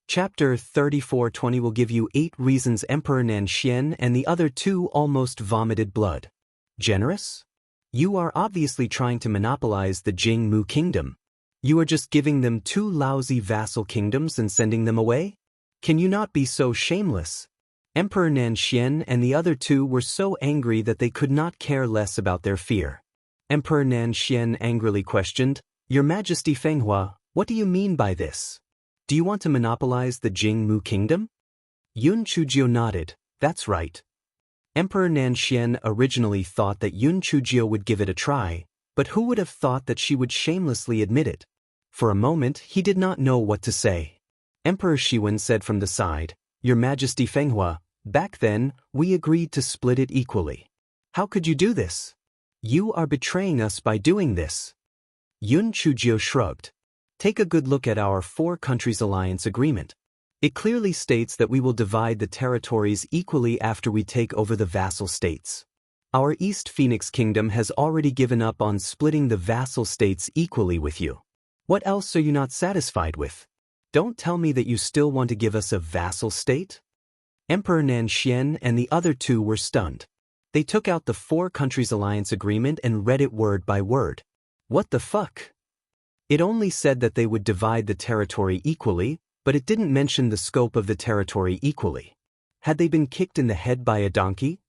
Chapter 3420 will give you 8 reasons Emperor Nanxian and the other 2 almost vomited blood. Generous? You are obviously trying to monopolize the Jingmu kingdom. You are just giving them 2 lousy vassal kingdoms and sending them away? Can you not be so shameless? Emperor Nanxian and the other 2 were so angry that they could not care less about their fear. Emperor Nanxian angrily questioned, "Your Majesty Fenghua, what do you mean by this? Do you want to monopolize the Jingmu kingdom?" Yun Chujio nodded, "That's right." Emperor Nanxian originally thought that Yun Chujio would give it a try, but who would have thought that she would shamelessly admit it? For a moment, he did not know what to say. Emperor Shiwen said from the side, "Your Majesty Fenghua, back then, we agreed to split it equally. How could you do this? You are betraying us by doing this." Yun Chujio shrugged. "Take a good look at our 4 countries alliance agreement. It clearly states that we will divide the territories equally after we take over the vassal states. Our East Phoenix Kingdom has already given up on splitting the vassal states equally with you. What else are you not satisfied with? Don't tell me that you still want to give us a vassal state?" Emperor Nanxian and the other 2 were stunned. They took out the 4 countries alliance agreement and read it word by word. What the fuck? It only said that they would divide the territory equally, but it didn't mention the scope of the territory equally. Had they been kicked in the head by a donkey?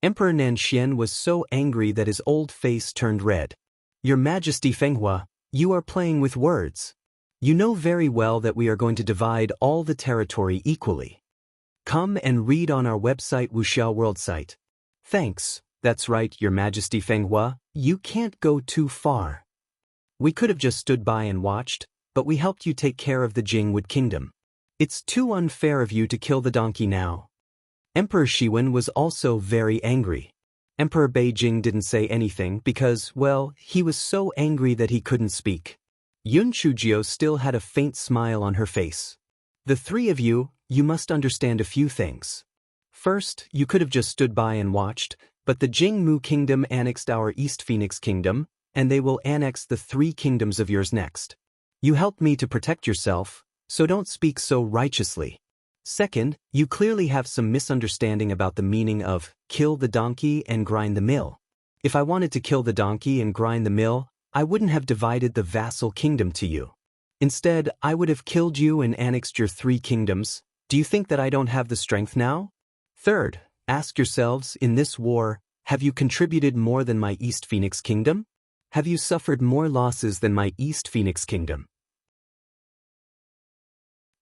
Emperor Nanxian was so angry that his old face turned red. "Your Majesty Fenghua, you are playing with words. You know very well that we are going to divide all the territory equally. Come and read on our website Wuxiao World site." "Thanks, that's right, Your Majesty Fenghua, you can't go too far. We could have just stood by and watched, but we helped you take care of the Jingwood Kingdom. It's too unfair of you to kill the donkey now." Emperor Shiwen was also very angry. Emperor Beijing didn't say anything because, well, he was so angry that he couldn't speak. Yun Chujio still had a faint smile on her face. "The 3 of you, you must understand a few things. First, you could have just stood by and watched, but the Jingmu Kingdom annexed our East Phoenix Kingdom, and they will annex the 3 kingdoms of yours next. You helped me to protect yourself, so don't speak so righteously. Second, you clearly have some misunderstanding about the meaning of kill the donkey and grind the mill. If I wanted to kill the donkey and grind the mill, I wouldn't have divided the vassal kingdom to you. Instead, I would have killed you and annexed your 3 kingdoms, Do you think that I don't have the strength now? Third, ask yourselves, in this war, have you contributed more than my East Phoenix Kingdom? Have you suffered more losses than my East Phoenix Kingdom?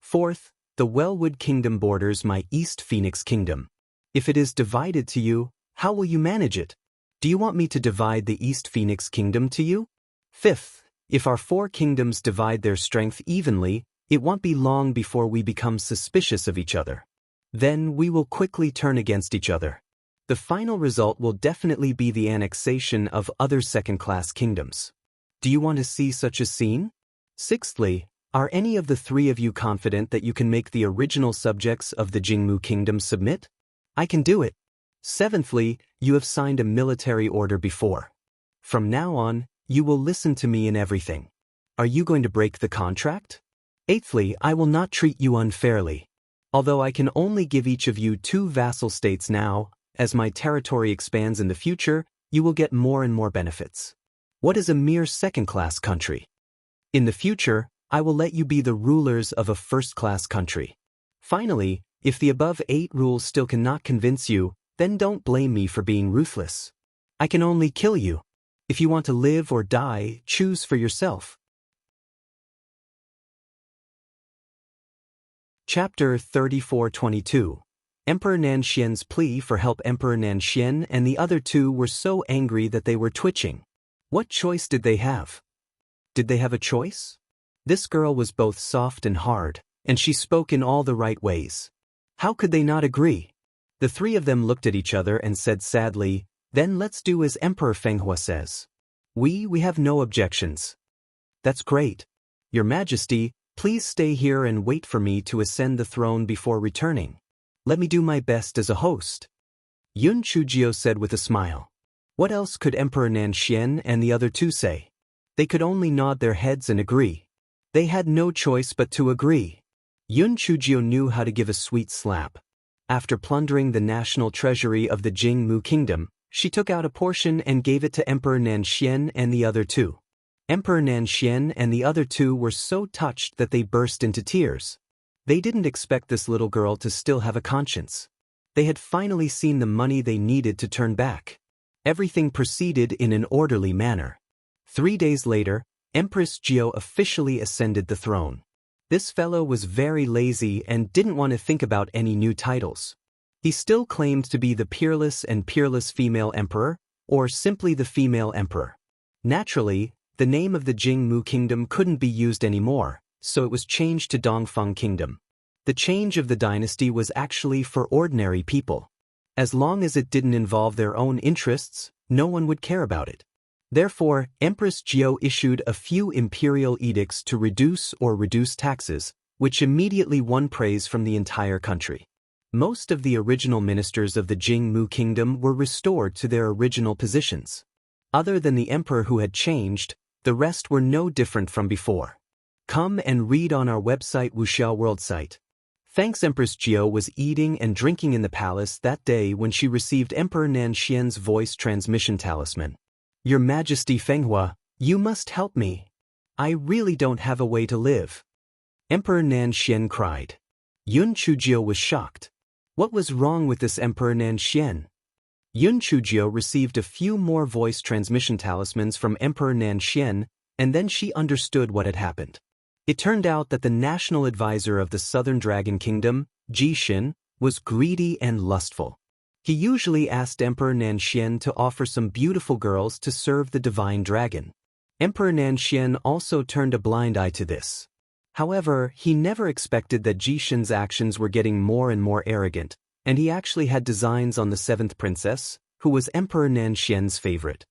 Fourth, the Wellwood Kingdom borders my East Phoenix Kingdom. If it is divided to you, how will you manage it? Do you want me to divide the East Phoenix Kingdom to you? Fifth, if our 4 kingdoms divide their strength evenly, it won't be long before we become suspicious of each other. Then we will quickly turn against each other. The final result will definitely be the annexation of other second-class kingdoms. Do you want to see such a scene? Sixthly, are any of the 3 of you confident that you can make the original subjects of the Jingmu Kingdom submit? I can do it. Seventhly, you have signed a military order before. From now on, you will listen to me in everything. Are you going to break the contract? Eighthly, I will not treat you unfairly. Although I can only give each of you 2 vassal states now, as my territory expands in the future, you will get more and more benefits. What is a mere second-class country? In the future, I will let you be the rulers of a first-class country. Finally, if the above 8 rules still cannot convince you, then don't blame me for being ruthless. I can only kill you. If you want to live or die, choose for yourself. Chapter 34:22. Emperor Nanxian's plea for help. Emperor Nanxian and the other 2 were so angry that they were twitching. What choice did they have? Did they have a choice? This girl was both soft and hard, and she spoke in all the right ways. How could they not agree? The 3 of them looked at each other and said sadly, "Then let's do as Emperor Fenghua says. We have no objections." "That's great. Your Majesty, please stay here and wait for me to ascend the throne before returning. Let me do my best as a host," Yun Chujio said with a smile. What else could Emperor Nanxian and the other 2 say? They could only nod their heads and agree. They had no choice but to agree. Yun Chujio knew how to give a sweet slap. After plundering the national treasury of the Jingmu Kingdom, she took out a portion and gave it to Emperor Nanxian and the other 2. Emperor Nanxian and the other 2 were so touched that they burst into tears. They didn't expect this little girl to still have a conscience. They had finally seen the money they needed to turn back. Everything proceeded in an orderly manner. 3 days later, Empress Jio officially ascended the throne. This fellow was very lazy and didn't want to think about any new titles. He still claimed to be the peerless and peerless female emperor, or simply the female emperor. Naturally, the name of the Jingmu Kingdom couldn't be used anymore, so it was changed to Dongfeng Kingdom. The change of the dynasty was actually for ordinary people. As long as it didn't involve their own interests, no one would care about it. Therefore, Empress Jio issued a few imperial edicts to reduce taxes, which immediately won praise from the entire country. Most of the original ministers of the Jingmu Kingdom were restored to their original positions. Other than the emperor who had changed, the rest were no different from before. Come and read on our website Wuxiao World site. Thanks. Empress Jio was eating and drinking in the palace that day when she received Emperor Nanxian's voice transmission talisman. Your Majesty Fenghua, you must help me. I really don't have a way to live. Emperor Nanxian cried. Yun Chujio was shocked. What was wrong with this Emperor Nanxian? Yun Chujio received a few more voice transmission talismans from Emperor Nanxian, and then she understood what had happened. It turned out that the national advisor of the Southern Dragon Kingdom, Jishin, was greedy and lustful. He usually asked Emperor Nanxian to offer some beautiful girls to serve the divine dragon. Emperor Nanxian also turned a blind eye to this. However, he never expected that Jishin's actions were getting more and more arrogant, and he actually had designs on the 7th princess, who was Emperor Nanxian's favorite.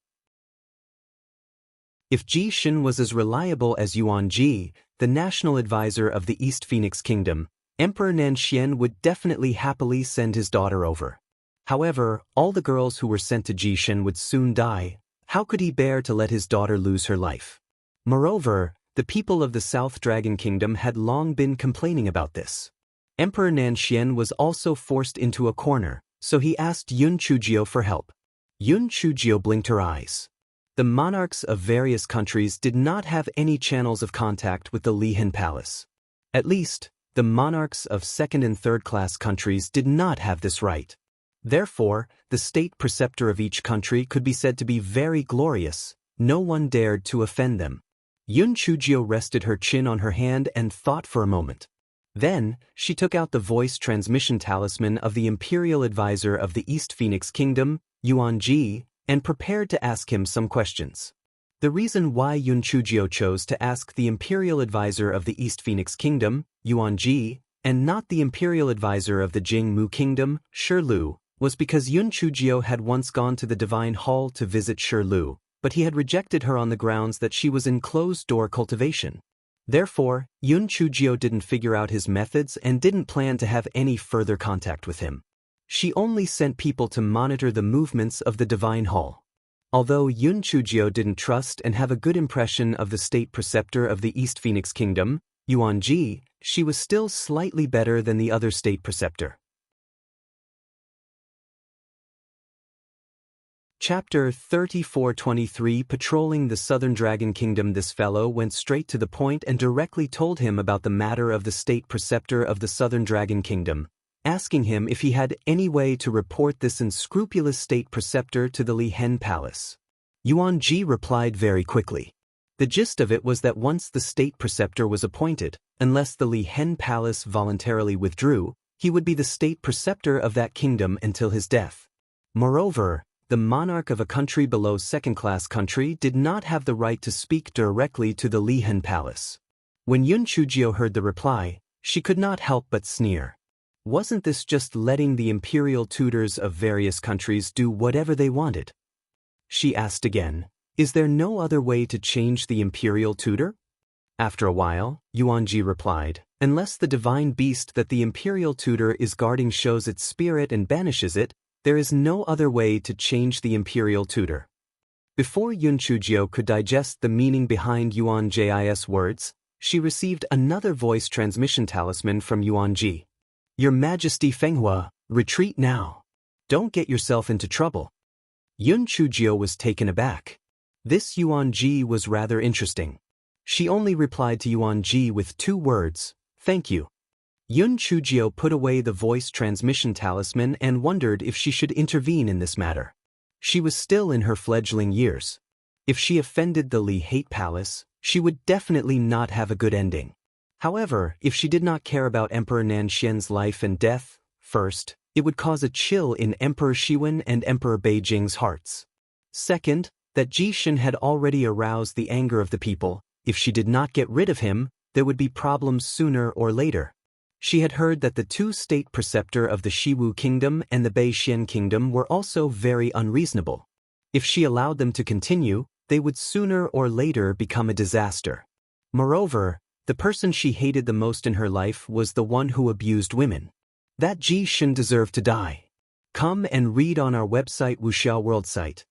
If Jishin was as reliable as Yuan Ji, the national advisor of the East Phoenix Kingdom, Emperor Nanxian would definitely happily send his daughter over. However, all the girls who were sent to Jishin would soon die. How could he bear to let his daughter lose her life? Moreover, the people of the South Dragon Kingdom had long been complaining about this. Emperor Nanxian was also forced into a corner, so he asked Yun Chujio for help. Yun Chujio blinked her eyes. The monarchs of various countries did not have any channels of contact with the Lihan Palace. At least, The monarchs of second and third class countries did not have this right. Therefore, the state preceptor of each country could be said to be very glorious. No one dared to offend them. Yun Chujio rested her chin on her hand and thought for a moment. Then, she took out the voice transmission talisman of the imperial advisor of the East Phoenix Kingdom, Yuan Ji, and prepared to ask him some questions. The reason why Yun Chujio chose to ask the imperial advisor of the East Phoenix Kingdom, Yuan Ji, and not the imperial advisor of the Jingmu Kingdom, Shilu, was because Yun Chujio had once gone to the Divine Hall to visit Shilu, but he had rejected her on the grounds that she was in closed-door cultivation. Therefore, Yun Chujio didn't figure out his methods and didn't plan to have any further contact with him. She only sent people to monitor the movements of the Divine Hall. Although Yun Chujio didn't trust and have a good impression of the state preceptor of the East Phoenix Kingdom, Yuan Ji, she was still slightly better than the other state preceptor. Chapter 3423 Patrolling the Southern Dragon Kingdom. This fellow went straight to the point and directly told him about the matter of the state preceptor of the Southern Dragon Kingdom, asking him if he had any way to report this unscrupulous state preceptor to the Li Hen Palace. Yuan Ji replied very quickly. The gist of it was that once the state preceptor was appointed, unless the Li Hen Palace voluntarily withdrew, he would be the state preceptor of that kingdom until his death. Moreover, the monarch of a country below second-class country did not have the right to speak directly to the Li Hen Palace. When Yun Chujio heard the reply, she could not help but sneer. Wasn't this just letting the imperial tutors of various countries do whatever they wanted? She asked again, is there no other way to change the imperial tutor? After a while, Yuan Ji replied, unless the divine beast that the imperial tutor is guarding shows its spirit and banishes it, there is no other way to change the imperial tutor. Before Yun Chujio could digest the meaning behind Yuan Ji's words, she received another voice transmission talisman from Yuan Ji. Your Majesty Fenghua, retreat now. Don't get yourself into trouble. Yun Chujio was taken aback. This Yuan Ji was rather interesting. She only replied to Yuan Ji with 2 words, thank you. Yun Chujio put away the voice transmission talisman and wondered if she should intervene in this matter. She was still in her fledgling years. If she offended the Li Hate Palace, she would definitely not have a good ending. However, if she did not care about Emperor Nanxian's life and death, first, it would cause a chill in Emperor Shiwen and Emperor Beijing's hearts. Second, that Jishin had already aroused the anger of the people. If she did not get rid of him, there would be problems sooner or later. She had heard that the 2 state preceptor of the Shiwu Kingdom and the Beixian Kingdom were also very unreasonable. If she allowed them to continue, they would sooner or later become a disaster. Moreover, the person she hated the most in her life was the one who abused women. That Jishin deserved to die. Come and read on our website Wuxia World site.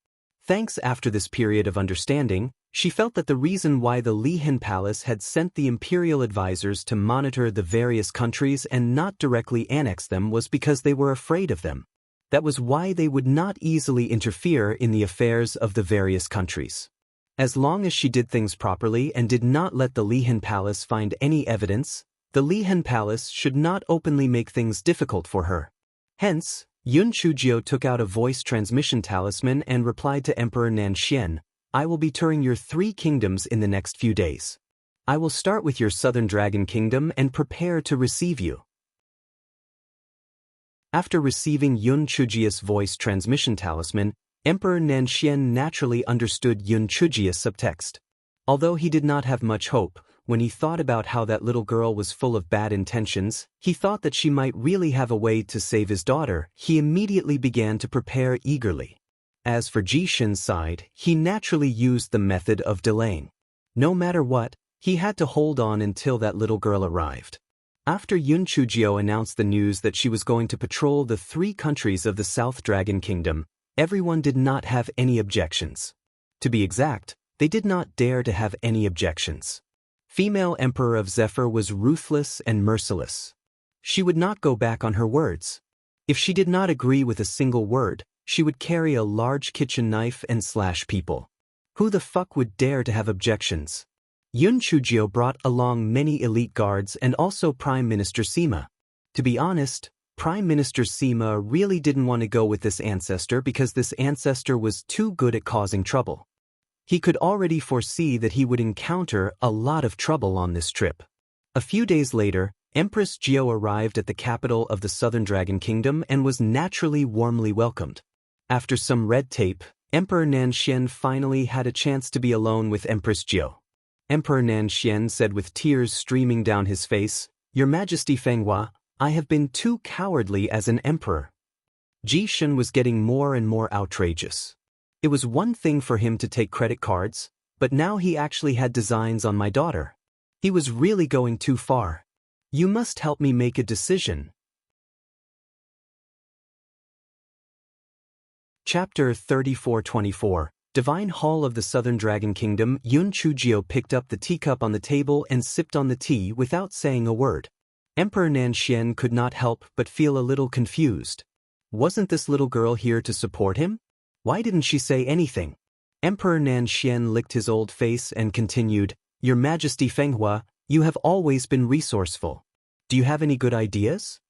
Thanks. After this period of understanding, she felt that the reason why the Li Hen Palace had sent the imperial advisors to monitor the various countries and not directly annex them was because they were afraid of them. That was why they would not easily interfere in the affairs of the various countries. As long as she did things properly and did not let the Li Hen Palace find any evidence, the Li Hen Palace should not openly make things difficult for her. Hence, Yun Chujio took out a voice transmission talisman and replied to Emperor Nanxian, I will be touring your 3 kingdoms in the next few days. I will start with your Southern Dragon Kingdom and prepare to receive you. After receiving Yun Chujio's voice transmission talisman, Emperor Nanxian naturally understood Yun Chujio's subtext. Although he did not have much hope, when he thought about how that little girl was full of bad intentions, he thought that she might really have a way to save his daughter. He immediately began to prepare eagerly. As for Jishin's side, he naturally used the method of delaying. No matter what, he had to hold on until that little girl arrived. After Yun Chujio announced the news that she was going to patrol the 3 countries of the South Dragon Kingdom, everyone did not have any objections. To be exact, they did not dare to have any objections. Female Emperor of Zephyr was ruthless and merciless. She would not go back on her words. If she did not agree with a single word, she would carry a large kitchen knife and slash people. Who the fuck would dare to have objections? Yun Chujio brought along many elite guards and also Prime Minister Sima. To be honest, Prime Minister Sima really didn't want to go with this ancestor because this ancestor was too good at causing trouble. He could already foresee that he would encounter a lot of trouble on this trip. A few days later, Empress Jiao arrived at the capital of the Southern Dragon Kingdom and was naturally warmly welcomed. After some red tape, Emperor Nanxian finally had a chance to be alone with Empress Jiao. Emperor Nanxian said with tears streaming down his face, "Your Majesty Fenghua, I have been too cowardly as an emperor." Jishin was getting more and more outrageous. It was one thing for him to take credit cards, but now he actually had designs on my daughter. He was really going too far. You must help me make a decision. Chapter 34-24 Divine Hall of the Southern Dragon Kingdom. Yun Chujio picked up the teacup on the table and sipped on the tea without saying a word. Emperor Nanxian could not help but feel a little confused. Wasn't this little girl here to support him? Why didn't she say anything? Emperor Nanxian licked his old face and continued, "Your Majesty Fenghua, you have always been resourceful. Do you have any good ideas?"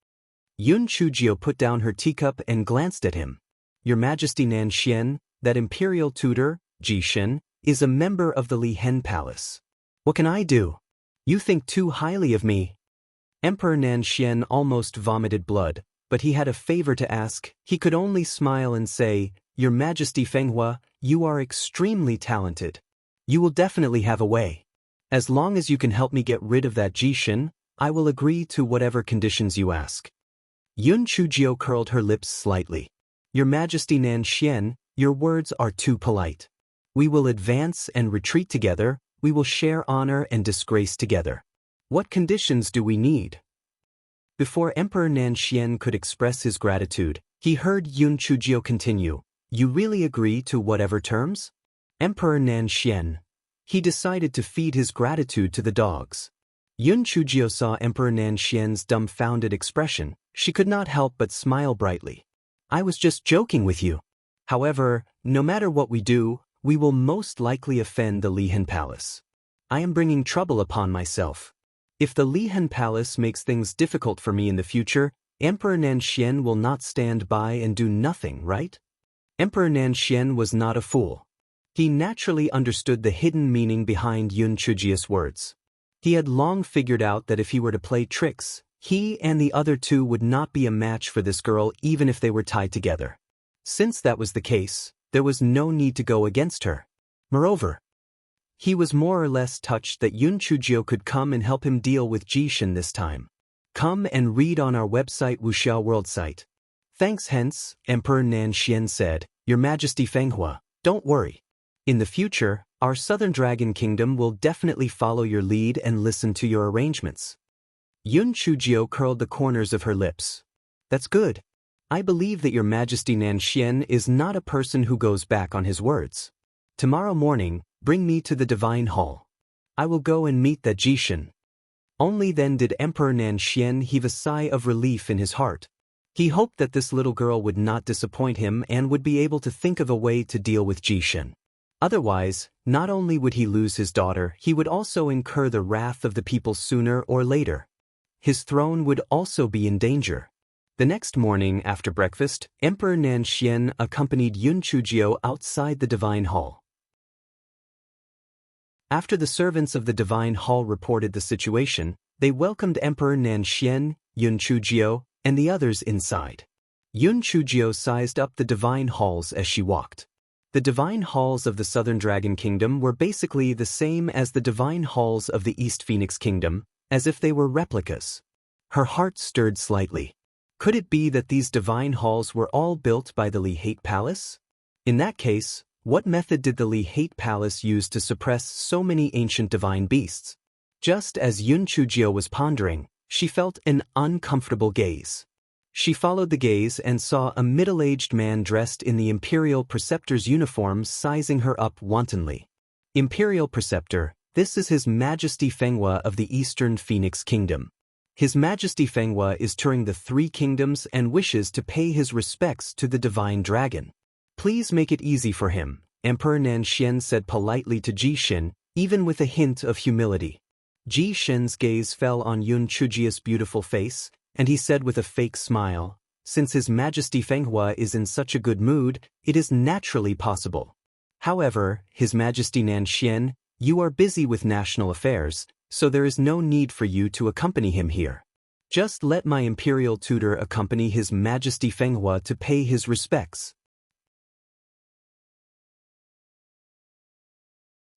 Yun Chujio put down her teacup and glanced at him. "Your Majesty Nanxian, that imperial tutor, Jishin, is a member of the Li Hen Palace. What can I do? You think too highly of me." Emperor Nanxian almost vomited blood, but he had a favor to ask. He could only smile and say, "Your Majesty Fenghua, you are extremely talented. You will definitely have a way. As long as you can help me get rid of that Jishin, I will agree to whatever conditions you ask." Yun Chujio curled her lips slightly. "Your Majesty Nanxian, your words are too polite. We will advance and retreat together, we will share honor and disgrace together. What conditions do we need?" Before Emperor Nanxian could express his gratitude, he heard Yun Chujio continue, "You really agree to whatever terms?" Emperor Nanxian. He decided to feed his gratitude to the dogs. Yun Chujio saw Emperor Nanxian's dumbfounded expression. She could not help but smile brightly. "I was just joking with you. However, no matter what we do, we will most likely offend the Li Hen Palace. I am bringing trouble upon myself. If the Li Hen Palace makes things difficult for me in the future, Emperor Nanxian will not stand by and do nothing, right?" Emperor Nanxian was not a fool. He naturally understood the hidden meaning behind Yun Chujio's words. He had long figured out that if he were to play tricks, he and the other two would not be a match for this girl even if they were tied together. Since that was the case, there was no need to go against her. Moreover, he was more or less touched that Yun Chujio could come and help him deal with Jishin this time. Come and read on our website Wuxiao World site. Thanks. Hence, Emperor Nanxian said, "Your Majesty Fenghua, don't worry. In the future, our Southern Dragon Kingdom will definitely follow your lead and listen to your arrangements." Yun Chujio curled the corners of her lips. "That's good. I believe that Your Majesty Nanxian is not a person who goes back on his words. Tomorrow morning, bring me to the Divine Hall. I will go and meet that Jishin." Only then did Emperor Nanxian heave a sigh of relief in his heart. He hoped that this little girl would not disappoint him and would be able to think of a way to deal with Jishin. Otherwise, not only would he lose his daughter, he would also incur the wrath of the people sooner or later. His throne would also be in danger. The next morning after breakfast, Emperor Nanxian accompanied Yun Chujio outside the Divine Hall. After the servants of the Divine Hall reported the situation, they welcomed Emperor Nanxian, Yun Chujio, and the others inside. Yun Chujio sized up the Divine Halls as she walked. The Divine Halls of the Southern Dragon Kingdom were basically the same as the Divine Halls of the East Phoenix Kingdom, as if they were replicas. Her heart stirred slightly. Could it be that these Divine Halls were all built by the Li Hate Palace? In that case, what method did the Li Hate Palace use to suppress so many ancient divine beasts? Just as Yun Chujio was pondering, she felt an uncomfortable gaze. She followed the gaze and saw a middle-aged man dressed in the Imperial Preceptor's uniform sizing her up wantonly. Imperial Preceptor, this is His Majesty Fenghua of the Eastern Phoenix Kingdom. His Majesty Fenghua is touring the three kingdoms and wishes to pay his respects to the Divine Dragon. Please make it easy for him, Emperor Nanxian said politely to Jishin. even with a hint of humility. Ji Shen's gaze fell on Yun Chujia's beautiful face, and he said with a fake smile, "Since His Majesty Fenghua is in such a good mood, it is naturally possible. However, His Majesty Nanxian, you are busy with national affairs, so there is no need for you to accompany him here. Just let my imperial tutor accompany His Majesty Fenghua to pay his respects."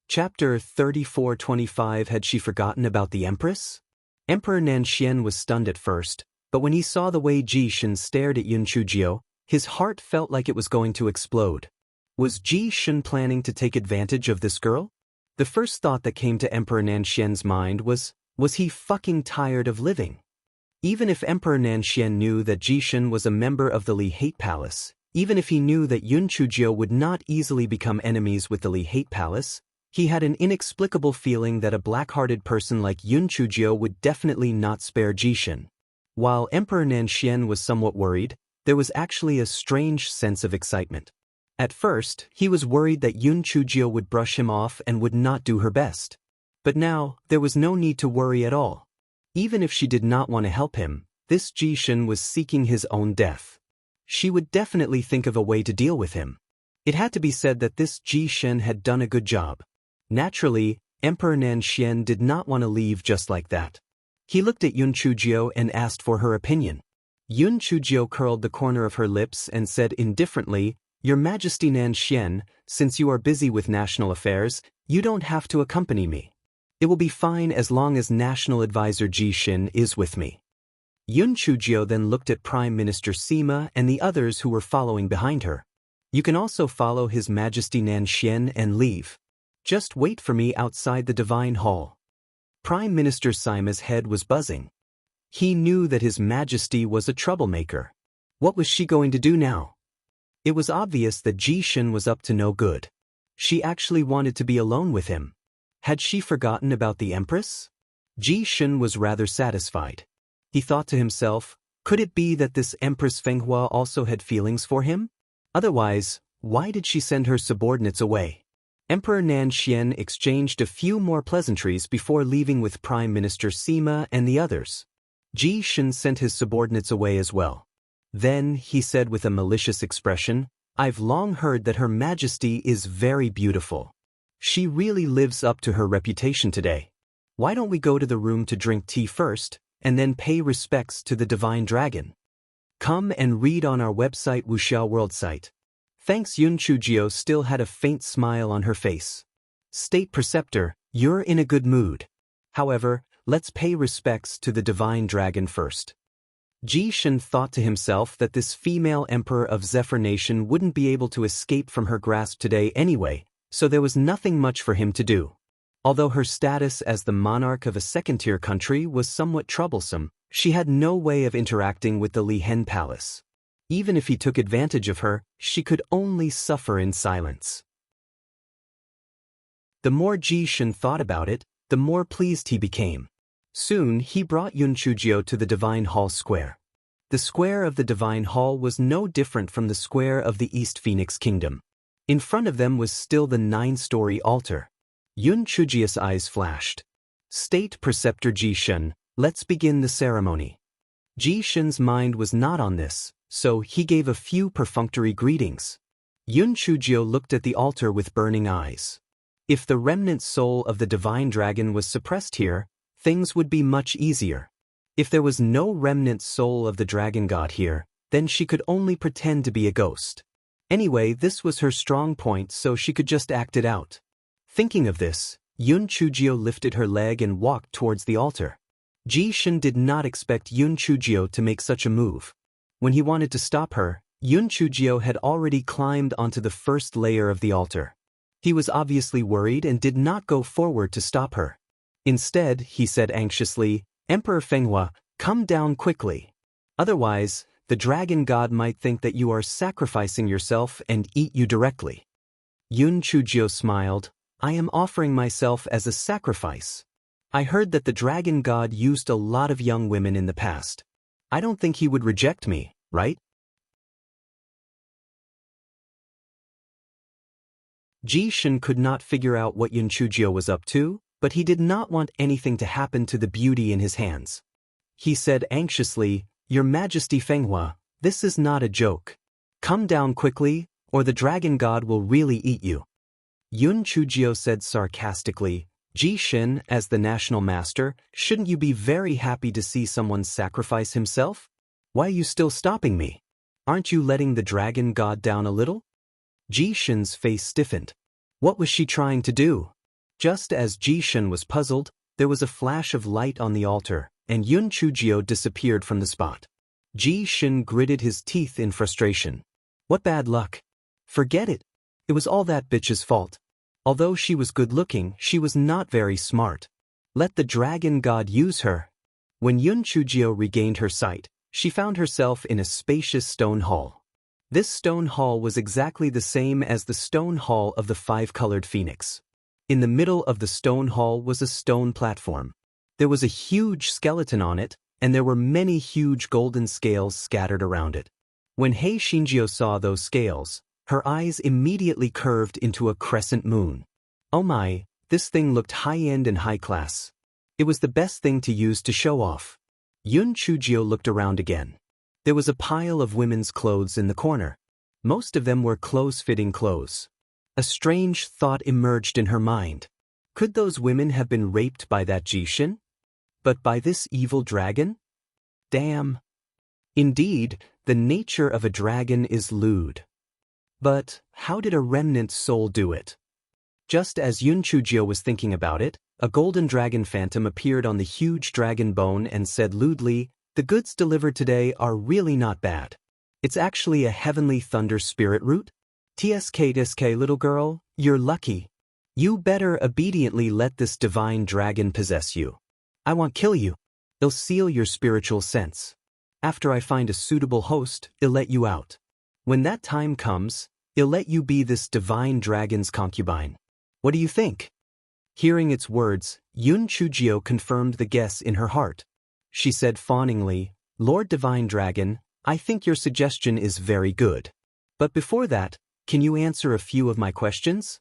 Chapter 34-25. Had she forgotten about the Empress? Emperor Nanxian was stunned at first, but when he saw the way Ji Shen stared at Yun Chujio, his heart felt like it was going to explode. Was Ji Shen planning to take advantage of this girl? The first thought that came to Emperor Nanxian's mind was he fucking tired of living? Even if Emperor Nanxian knew that Ji Shen was a member of the Li Hate Palace, even if he knew that Yun Chujio would not easily become enemies with the Li Hate Palace, he had an inexplicable feeling that a black-hearted person like Yun Chujio would definitely not spare Ji Shen. While Emperor Nanxian was somewhat worried, there was actually a strange sense of excitement. At first, he was worried that Yun Chujio would brush him off and would not do her best. But now, there was no need to worry at all. Even if she did not want to help him, this Ji Shen was seeking his own death. She would definitely think of a way to deal with him. It had to be said that this Ji Shen had done a good job. Naturally, Emperor Nanxian did not want to leave just like that. He looked at Yun Chujio and asked for her opinion. Yun Chujio curled the corner of her lips and said indifferently, "Your Majesty Nanxian, since you are busy with national affairs, you don't have to accompany me. It will be fine as long as National Advisor Ji Shen is with me." Yun Chujio then looked at Prime Minister Sima and the others who were following behind her. "You can also follow His Majesty Nanxian and leave. Just wait for me outside the Divine Hall." Prime Minister Sima's head was buzzing. He knew that His Majesty was a troublemaker. What was she going to do now? It was obvious that Ji Shen was up to no good. She actually wanted to be alone with him. Had she forgotten about the Empress? Ji Shen was rather satisfied. He thought to himself, could it be that this Empress Fenghua also had feelings for him? Otherwise, why did she send her subordinates away? Emperor Nanxian exchanged a few more pleasantries before leaving with Prime Minister Sima and the others. Ji Shen sent his subordinates away as well. Then, he said with a malicious expression, "I've long heard that Her Majesty is very beautiful. She really lives up to her reputation today. Why don't we go to the room to drink tea first, and then pay respects to the Divine Dragon? Come and read on our website Wuxiao World site." Thanks. Yun Chujio still had a faint smile on her face. "State Preceptor, you're in a good mood. However, let's pay respects to the Divine Dragon first." Ji Shen thought to himself that this female emperor of Zephyr Nation wouldn't be able to escape from her grasp today anyway, so there was nothing much for him to do. Although her status as the monarch of a second-tier country was somewhat troublesome, she had no way of interacting with the Li Hen Palace. Even if he took advantage of her, she could only suffer in silence. The more Ji Shen thought about it, the more pleased he became. Soon he brought Yun Chujio to the Divine Hall Square. The square of the Divine Hall was no different from the square of the East Phoenix Kingdom. In front of them was still the 9-story altar. Yun Chujio's eyes flashed. "State Preceptor Ji Shen, let's begin the ceremony." Ji Shen's mind was not on this, so he gave a few perfunctory greetings. Yun Chujio looked at the altar with burning eyes. If the remnant soul of the Divine Dragon was suppressed here, things would be much easier. If there was no remnant soul of the Dragon God here, then she could only pretend to be a ghost. Anyway, this was her strong point, so she could just act it out. Thinking of this, Yun Chujio lifted her leg and walked towards the altar. Ji Shen did not expect Yun Chujio to make such a move. When he wanted to stop her, Yun Chujio had already climbed onto the first layer of the altar. He was obviously worried and did not go forward to stop her. Instead, he said anxiously, "Emperor Fenghua, come down quickly. Otherwise, the Dragon God might think that you are sacrificing yourself and eat you directly." Yun Chujio smiled, "I am offering myself as a sacrifice. I heard that the Dragon God used a lot of young women in the past. I don't think he would reject me, right?" Ji Shin could not figure out what Yun Chujio was up to, but he did not want anything to happen to the beauty in his hands. He said anxiously, "Your Majesty Fenghua, this is not a joke. Come down quickly, or the dragon god will really eat you." Yun Chujio said sarcastically, "Ji Shin, as the national master, shouldn't you be very happy to see someone sacrifice himself? Why are you still stopping me? Aren't you letting the dragon god down a little?" Ji Shin's face stiffened. What was she trying to do? Just as Ji Shin was puzzled, there was a flash of light on the altar, and Yun Chujio disappeared from the spot. Ji Shin gritted his teeth in frustration. What bad luck. Forget it. It was all that bitch's fault. Although she was good-looking, she was not very smart. Let the dragon god use her. When Yun Chujio regained her sight, she found herself in a spacious stone hall. This stone hall was exactly the same as the stone hall of the five-colored phoenix. In the middle of the stone hall was a stone platform. There was a huge skeleton on it, and there were many huge golden scales scattered around it. When Hei Shinjio saw those scales, her eyes immediately curved into a crescent moon. Oh my, this thing looked high-end and high-class. It was the best thing to use to show off. Yun Chujio looked around again. There was a pile of women's clothes in the corner. Most of them were close-fitting clothes. A strange thought emerged in her mind. Could those women have been raped by that Ji Shin? But by this evil dragon? Damn. Indeed, the nature of a dragon is lewd. But how did a remnant soul do it? Just as Yun Chujio was thinking about it, a golden dragon phantom appeared on the huge dragon bone and said lewdly, "The goods delivered today are really not bad. It's actually a heavenly thunder spirit root. TSK little girl, you're lucky. You better obediently let this divine dragon possess you. I won't kill you. It'll seal your spiritual sense. After I find a suitable host, I'll let you out. When that time comes, I'll let you be this divine dragon's concubine. What do you think?" Hearing its words, Yun Chujio confirmed the guess in her heart. She said fawningly, "Lord Divine Dragon, I think your suggestion is very good. But before that, can you answer a few of my questions?"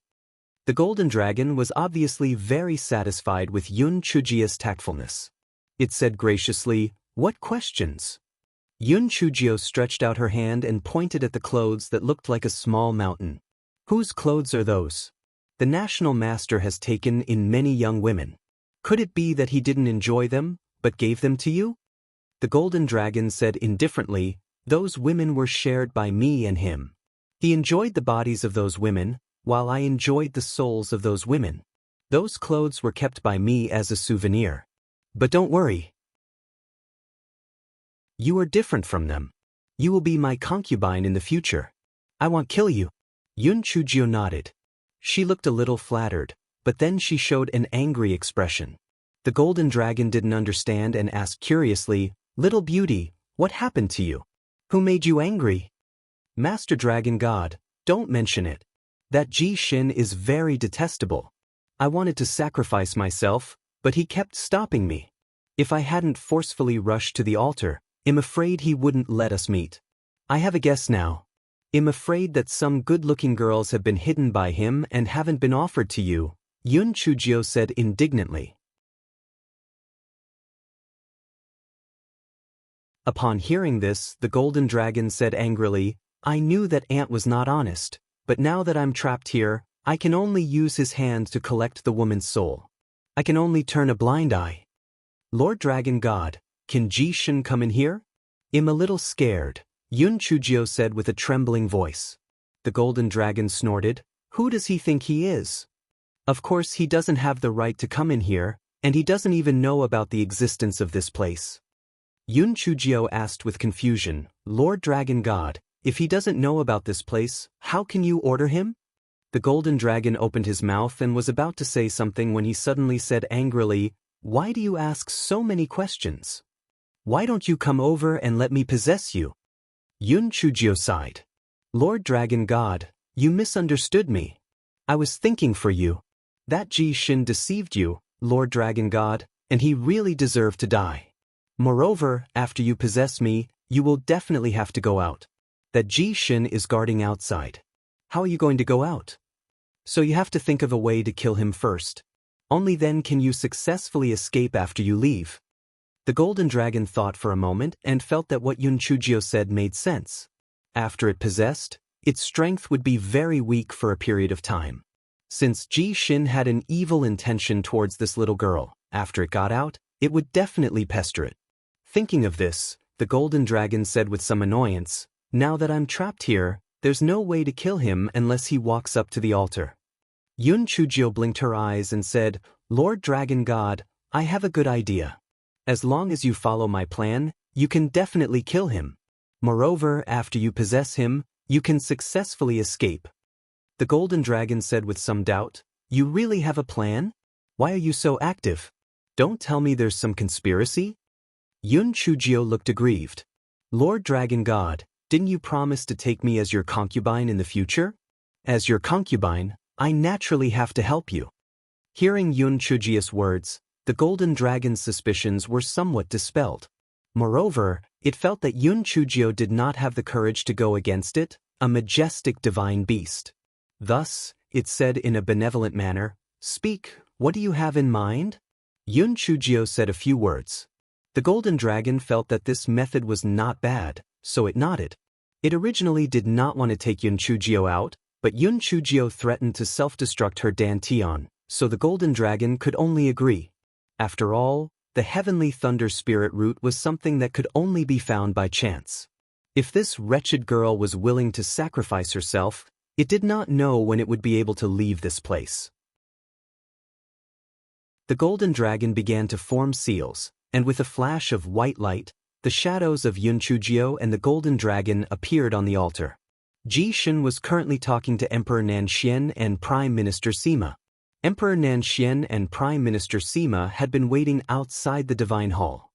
The golden dragon was obviously very satisfied with Yun Chujio's tactfulness. It said graciously, "What questions?" Yun Chujio stretched out her hand and pointed at the clothes that looked like a small mountain. "Whose clothes are those? The national master has taken in many young women. Could it be that he didn't enjoy them, but gave them to you?" The golden dragon said indifferently, "Those women were shared by me and him. He enjoyed the bodies of those women, while I enjoyed the souls of those women. Those clothes were kept by me as a souvenir. But don't worry. You are different from them. You will be my concubine in the future. I won't kill you." Yun Chujio nodded. She looked a little flattered, but then she showed an angry expression. The golden dragon didn't understand and asked curiously, "Little beauty, what happened to you? Who made you angry?" "Master Dragon God, don't mention it. That Ji Shin is very detestable. I wanted to sacrifice myself, but he kept stopping me. If I hadn't forcefully rushed to the altar, I'm afraid he wouldn't let us meet. I have a guess now. I'm afraid that some good-looking girls have been hidden by him and haven't been offered to you," Yun Chujio said indignantly. Upon hearing this, the golden dragon said angrily, "I knew that Ant was not honest, but now that I'm trapped here, I can only use his hand to collect the woman's soul. I can only turn a blind eye. Lord Dragon God, can Ji Shin come in here? I'm a little scared," Yun Chujio said with a trembling voice. The golden dragon snorted, "Who does he think he is? Of course he doesn't have the right to come in here, and he doesn't even know about the existence of this place." Yun Chujio asked with confusion, "Lord Dragon God, if he doesn't know about this place, how can you order him?" The golden dragon opened his mouth and was about to say something when he suddenly said angrily, "Why do you ask so many questions? Why don't you come over and let me possess you?" Yun Chujio sighed. "Lord Dragon God, you misunderstood me. I was thinking for you. That Ji Shin deceived you, Lord Dragon God, and he really deserved to die. Moreover, after you possess me, you will definitely have to go out. That Ji Shin is guarding outside. How are you going to go out?" So you have to think of a way to kill him first. Only then can you successfully escape after you leave. The golden dragon thought for a moment and felt that what Yun Chujio said made sense. After it possessed, its strength would be very weak for a period of time. Since Ji Shin had an evil intention towards this little girl, after it got out, it would definitely pester it. Thinking of this, the golden dragon said with some annoyance, "Now that I'm trapped here, there's no way to kill him unless he walks up to the altar." Yun Chujio blinked her eyes and said, "Lord Dragon God, I have a good idea. As long as you follow my plan, you can definitely kill him. Moreover, after you possess him, you can successfully escape." The golden dragon said with some doubt, "You really have a plan? Why are you so active? Don't tell me there's some conspiracy?" Yun Chujio looked aggrieved. "Lord Dragon God, didn't you promise to take me as your concubine in the future? As your concubine, I naturally have to help you." Hearing Yun Chujio's words, the golden dragon's suspicions were somewhat dispelled. Moreover, it felt that Yun Chujio did not have the courage to go against it, a majestic divine beast. Thus, it said in a benevolent manner, "Speak, what do you have in mind?" Yun Chujio said a few words. The golden dragon felt that this method was not bad, so it nodded. It originally did not want to take Yun Chujio out, but Yun Chujio threatened to self-destruct her Dantian, so the golden dragon could only agree. After all, the heavenly thunder spirit root was something that could only be found by chance. If this wretched girl was willing to sacrifice herself, it did not know when it would be able to leave this place. The golden dragon began to form seals, and with a flash of white light, the shadows of Yun Chujio and the golden dragon appeared on the altar. Ji Shin was currently talking to Emperor Nanxian and Prime Minister Sima. Emperor Nanxian and Prime Minister Sima had been waiting outside the divine hall.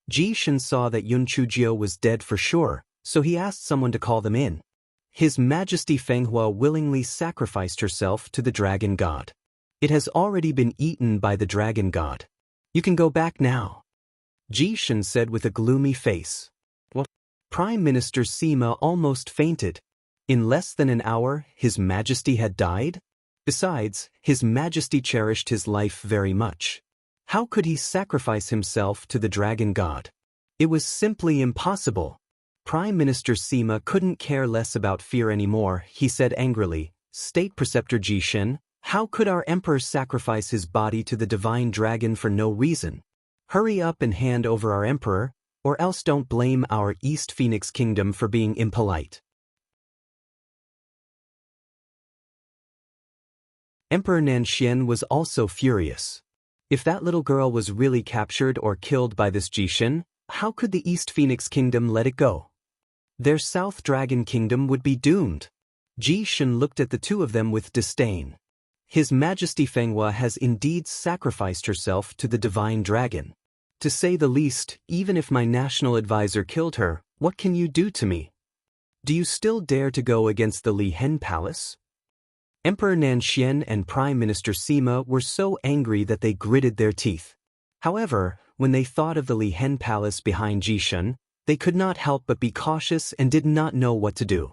Ji Shin saw that Yun Chujio was dead for sure, so he asked someone to call them in. His Majesty Fenghua willingly sacrificed herself to the dragon god. It has already been eaten by the dragon god. You can go back now. Ji Shin said with a gloomy face. What? Prime Minister Sima almost fainted. In less than an hour, His Majesty had died? Besides, His Majesty cherished his life very much. How could he sacrifice himself to the dragon god? It was simply impossible. Prime Minister Sima couldn't care less about fear anymore. He said angrily, "State Preceptor Ji Shin, how could our emperor sacrifice his body to the divine dragon for no reason? Hurry up and hand over our emperor, or else don't blame our East Phoenix Kingdom for being impolite." Emperor Nanxian was also furious. If that little girl was really captured or killed by this Ji Shin, how could the East Phoenix Kingdom let it go? Their South Dragon Kingdom would be doomed. Ji Shin looked at the two of them with disdain. His Majesty Fenghua has indeed sacrificed herself to the divine dragon. To say the least, even if my national advisor killed her, what can you do to me? Do you still dare to go against the Li Hen Palace? Emperor Nanxian and Prime Minister Sima were so angry that they gritted their teeth. However, when they thought of the Li Hen Palace behind Ji Shin, they could not help but be cautious and did not know what to do.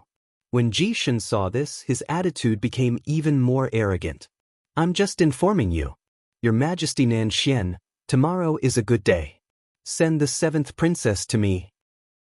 When Ji Shin saw this, his attitude became even more arrogant. "I'm just informing you. Your Majesty Nanxian, tomorrow is a good day. Send the 7th princess to me."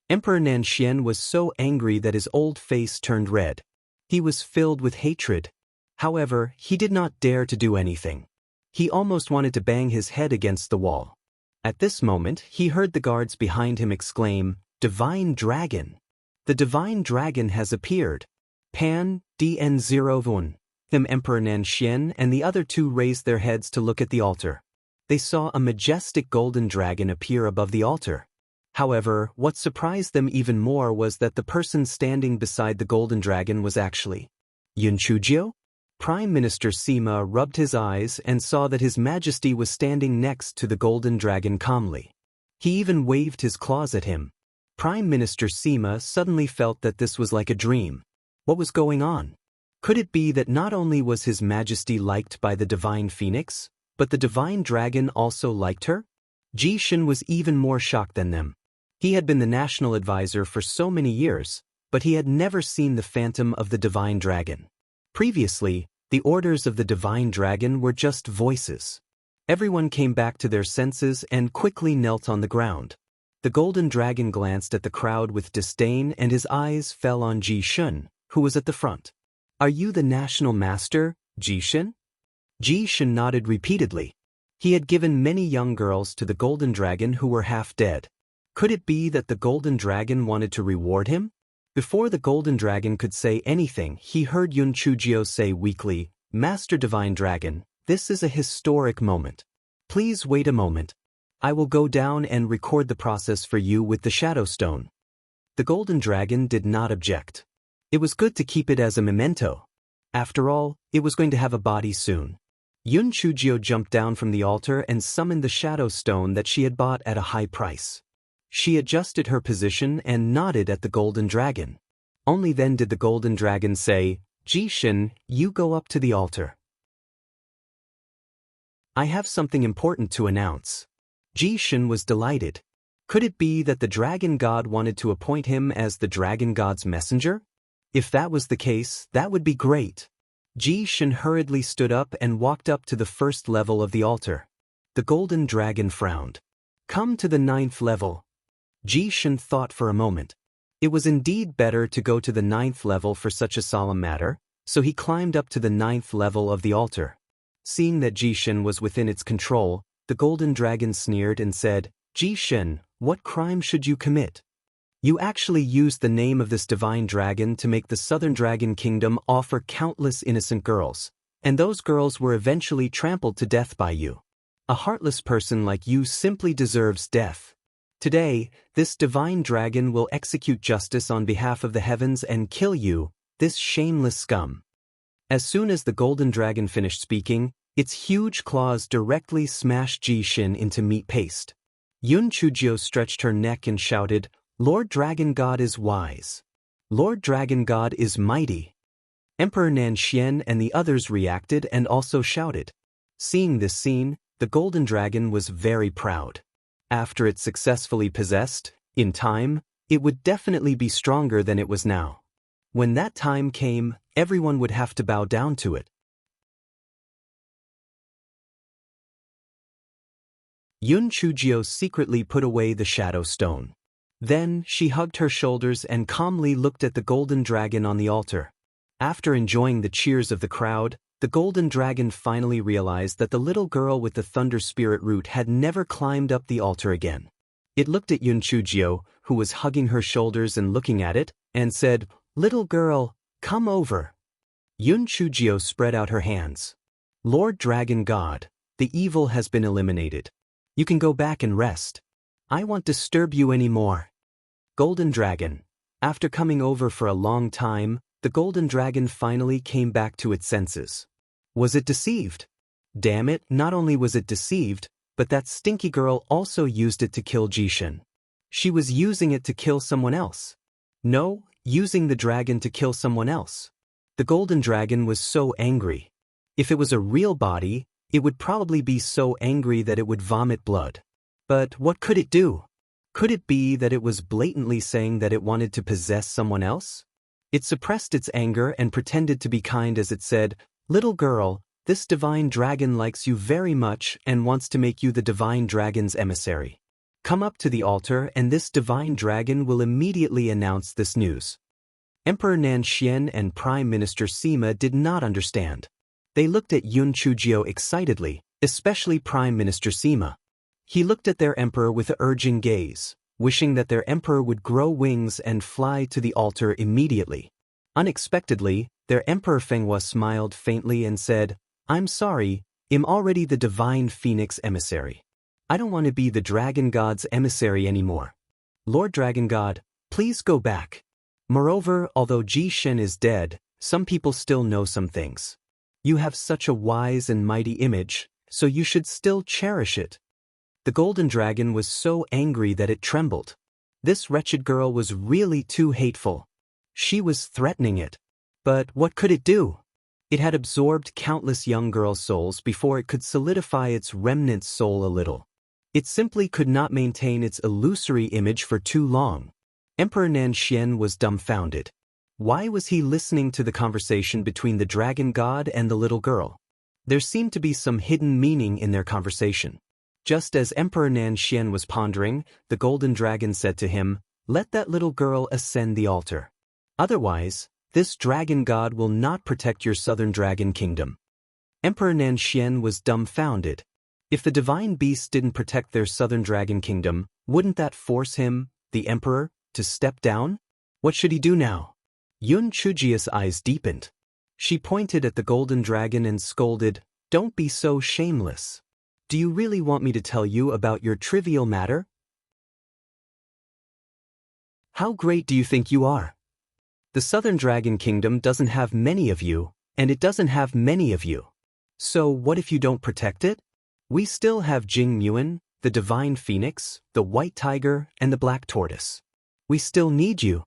Emperor Nanxian was so angry that his old face turned red. He was filled with hatred. However, he did not dare to do anything. He almost wanted to bang his head against the wall. At this moment, he heard the guards behind him exclaim, "Divine Dragon! The Divine Dragon has appeared! Pan, DN01." Them Emperor Nanxian and the other two raised their heads to look at the altar. They saw a majestic golden dragon appear above the altar. However, what surprised them even more was that the person standing beside the golden dragon was actually Yun Chujio? Prime Minister Sima rubbed his eyes and saw that His Majesty was standing next to the golden dragon calmly. He even waved his claws at him. Prime Minister Sima suddenly felt that this was like a dream. What was going on? Could it be that not only was His Majesty liked by the Divine Phoenix, but the Divine Dragon also liked her? Ji Shin was even more shocked than them. He had been the national advisor for so many years, but he had never seen the phantom of the Divine Dragon. Previously, The orders of the divine dragon were just voices. Everyone came back to their senses and quickly knelt on the ground. The golden dragon glanced at the crowd with disdain and his eyes fell on Ji Shun, who was at the front. "Are you the national master, Ji Shun?" Ji Shun nodded repeatedly. He had given many young girls to the golden dragon who were half dead. Could it be that the golden dragon wanted to reward him? Before the golden dragon could say anything, he heard Yun Chujio say weakly, "Master Divine Dragon, this is a historic moment. Please wait a moment. I will go down and record the process for you with the Shadow Stone." The golden dragon did not object. It was good to keep it as a memento. After all, it was going to have a body soon. Yun Chujio jumped down from the altar and summoned the Shadow Stone that she had bought at a high price. She adjusted her position and nodded at the golden dragon. Only then did the golden dragon say, "Ji Shun, you go up to the altar. I have something important to announce." Ji Shun was delighted. Could it be that the dragon god wanted to appoint him as the dragon god's messenger? If that was the case, that would be great. Ji Shun hurriedly stood up and walked up to the first level of the altar. The golden dragon frowned. "Come to the 9th level." Ji Shun thought for a moment. It was indeed better to go to the 9th level for such a solemn matter, so he climbed up to the 9th level of the altar. Seeing that Ji Shun was within its control, the golden dragon sneered and said, "Ji Shun, what crime should you commit? You actually used the name of this divine dragon to make the Southern Dragon Kingdom offer countless innocent girls, and those girls were eventually trampled to death by you. A heartless person like you simply deserves death. Today, this divine dragon will execute justice on behalf of the heavens and kill you, this shameless scum." As soon as the golden dragon finished speaking, its huge claws directly smashed Ji Shun into meat paste. Yun Chujio stretched her neck and shouted, "Lord Dragon God is wise. Lord Dragon God is mighty." Emperor Nanxian and the others reacted and also shouted. Seeing this scene, the golden dragon was very proud. After it successfully possessed, in time, it would definitely be stronger than it was now. When that time came, everyone would have to bow down to it. Yun Chujio secretly put away the Shadow Stone. Then, she hugged her shoulders and calmly looked at the golden dragon on the altar. After enjoying the cheers of the crowd, the golden dragon finally realized that the little girl with the thunder spirit root had never climbed up the altar again. It looked at Yun Chujio, who was hugging her shoulders and looking at it, and said, "Little girl, come over." Yun Chujio spread out her hands. "Lord Dragon God, the evil has been eliminated. You can go back and rest. I won't disturb you anymore." Golden Dragon. After coming over for a long time, the golden dragon finally came back to its senses. Was it deceived? Damn it, not only was it deceived, but that stinky girl also used it to kill Ji Shun. She was using it to kill someone else. No, using the dragon to kill someone else. The golden dragon was so angry. If it was a real body, it would probably be so angry that it would vomit blood. But what could it do? Could it be that it was blatantly saying that it wanted to possess someone else? It suppressed its anger and pretended to be kind as it said, "Little girl, this divine dragon likes you very much and wants to make you the divine dragon's emissary. Come up to the altar and this divine dragon will immediately announce this news." Emperor Nanxian and Prime Minister Sima did not understand. They looked at Yun Chujio excitedly, especially Prime Minister Sima. He looked at their emperor with an urging gaze, wishing that their emperor would grow wings and fly to the altar immediately. Unexpectedly, their emperor Fenghua smiled faintly and said, "I'm sorry, I'm already the divine phoenix emissary. I don't want to be the dragon god's emissary anymore. Lord Dragon God, please go back. Moreover, although Ji Shun is dead, some people still know some things. You have such a wise and mighty image, so you should still cherish it." The golden dragon was so angry that it trembled. This wretched girl was really too hateful. She was threatening it. But what could it do? It had absorbed countless young girls' souls before it could solidify its remnant soul a little. It simply could not maintain its illusory image for too long. Emperor Nanxian was dumbfounded. Why was he listening to the conversation between the dragon god and the little girl? There seemed to be some hidden meaning in their conversation. Just as Emperor Nanxian was pondering, the golden dragon said to him, "Let that little girl ascend the altar. Otherwise, this dragon god will not protect your southern dragon kingdom." Emperor Nanxian was dumbfounded. If the divine beast didn't protect their southern dragon kingdom, wouldn't that force him, the emperor, to step down? What should he do now? Yun Chujia's eyes deepened. She pointed at the golden dragon and scolded, "Don't be so shameless. Do you really want me to tell you about your trivial matter? How great do you think you are? The southern dragon kingdom doesn't have many of you, and it doesn't have many of you. So what if you don't protect it? We still have Jing Muan, the divine phoenix, the white tiger, and the black tortoise. We still need you.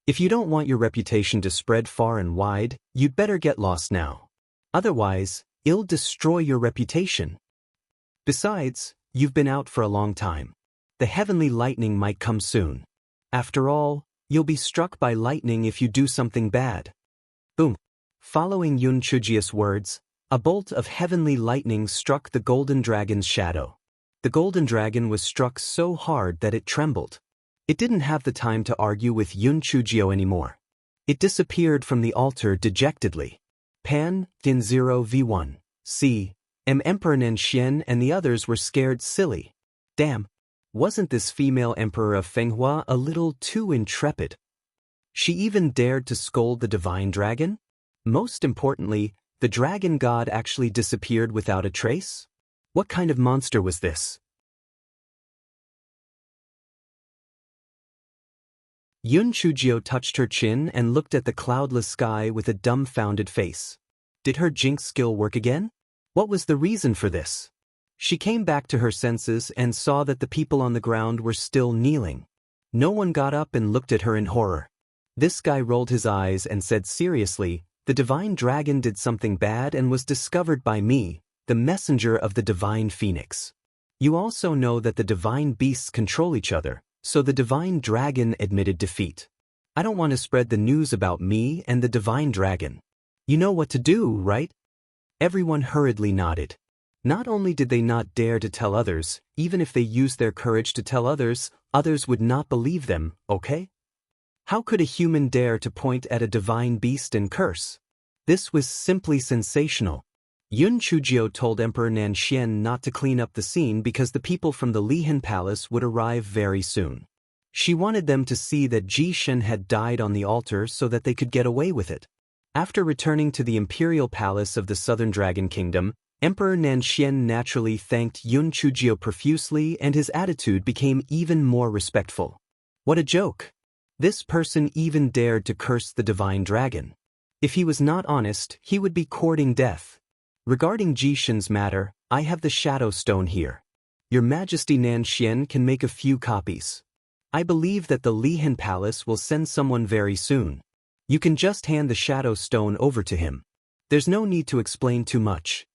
If you don't want your reputation to spread far and wide, you'd better get lost now. Otherwise, it'll destroy your reputation. Besides, you've been out for a long time. The heavenly lightning might come soon. After all, you'll be struck by lightning if you do something bad." Boom. Following Yun Chujia's words, a bolt of heavenly lightning struck the golden dragon's shadow. The golden dragon was struck so hard that it trembled. It didn't have the time to argue with Yun Chujio anymore. It disappeared from the altar dejectedly. Pan, Din 0v1, C, Emperor Nanxian and the others were scared silly. Damn, wasn't this female emperor of Fenghua a little too intrepid? She even dared to scold the divine dragon? Most importantly, the dragon god actually disappeared without a trace? What kind of monster was this? Yun Chujio touched her chin and looked at the cloudless sky with a dumbfounded face. Did her jinx skill work again? What was the reason for this? She came back to her senses and saw that the people on the ground were still kneeling. No one got up and looked at her in horror. This guy rolled his eyes and said seriously, "The divine dragon did something bad and was discovered by me, the messenger of the divine phoenix. You also know that the divine beasts control each other. So the divine dragon admitted defeat. I don't want to spread the news about me and the divine dragon. You know what to do, right?" Everyone hurriedly nodded. Not only did they not dare to tell others, even if they used their courage to tell others, others would not believe them, okay? How could a human dare to point at a divine beast and curse? This was simply sensational. Yun Chujio told Emperor Nanxian not to clean up the scene because the people from the Lihan Palace would arrive very soon. She wanted them to see that Jishen had died on the altar so that they could get away with it. After returning to the imperial palace of the Southern Dragon Kingdom, Emperor Nanxian naturally thanked Yun Chujio profusely and his attitude became even more respectful. What a joke! This person even dared to curse the divine dragon. If he was not honest, he would be courting death. Regarding Jishen's matter, I have the Shadow Stone here. Your Majesty Nanxian can make a few copies. I believe that the Lihan Palace will send someone very soon. You can just hand the Shadow Stone over to him. There's no need to explain too much.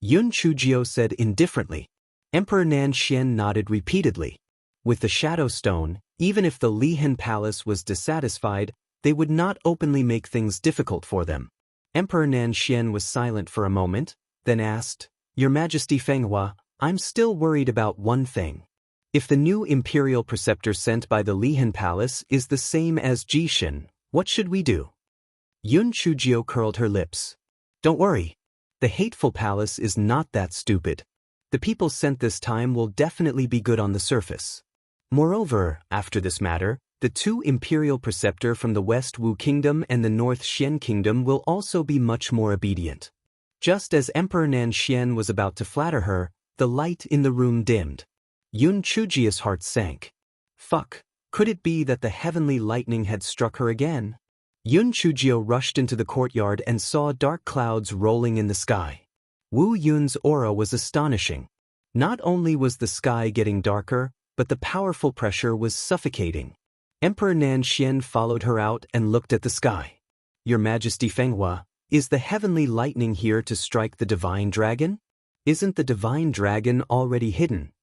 Yun Chujio said indifferently. Emperor Nanxian nodded repeatedly. With the Shadow Stone, even if the Lihan Palace was dissatisfied, they would not openly make things difficult for them. Emperor Nanxian was silent for a moment, then asked, "Your Majesty Fenghua, I'm still worried about one thing. If the new imperial preceptor sent by the Lihan Palace is the same as Jishen, what should we do?" Yun Chujio curled her lips. "Don't worry. The hateful palace is not that stupid. The people sent this time will definitely be good on the surface. Moreover, after this matter, the two imperial preceptor from the West Wu Kingdom and the North Xian Kingdom will also be much more obedient." Just as Emperor Nanxian was about to flatter her, the light in the room dimmed. Yun Chujio's heart sank. Fuck, could it be that the heavenly lightning had struck her again? Yun Chujio rushed into the courtyard and saw dark clouds rolling in the sky. Wu Yun's aura was astonishing. Not only was the sky getting darker, but the powerful pressure was suffocating. Emperor Nanxian followed her out and looked at the sky. "Your Majesty Fenghua, is the heavenly lightning here to strike the divine dragon? Isn't the divine dragon already hidden?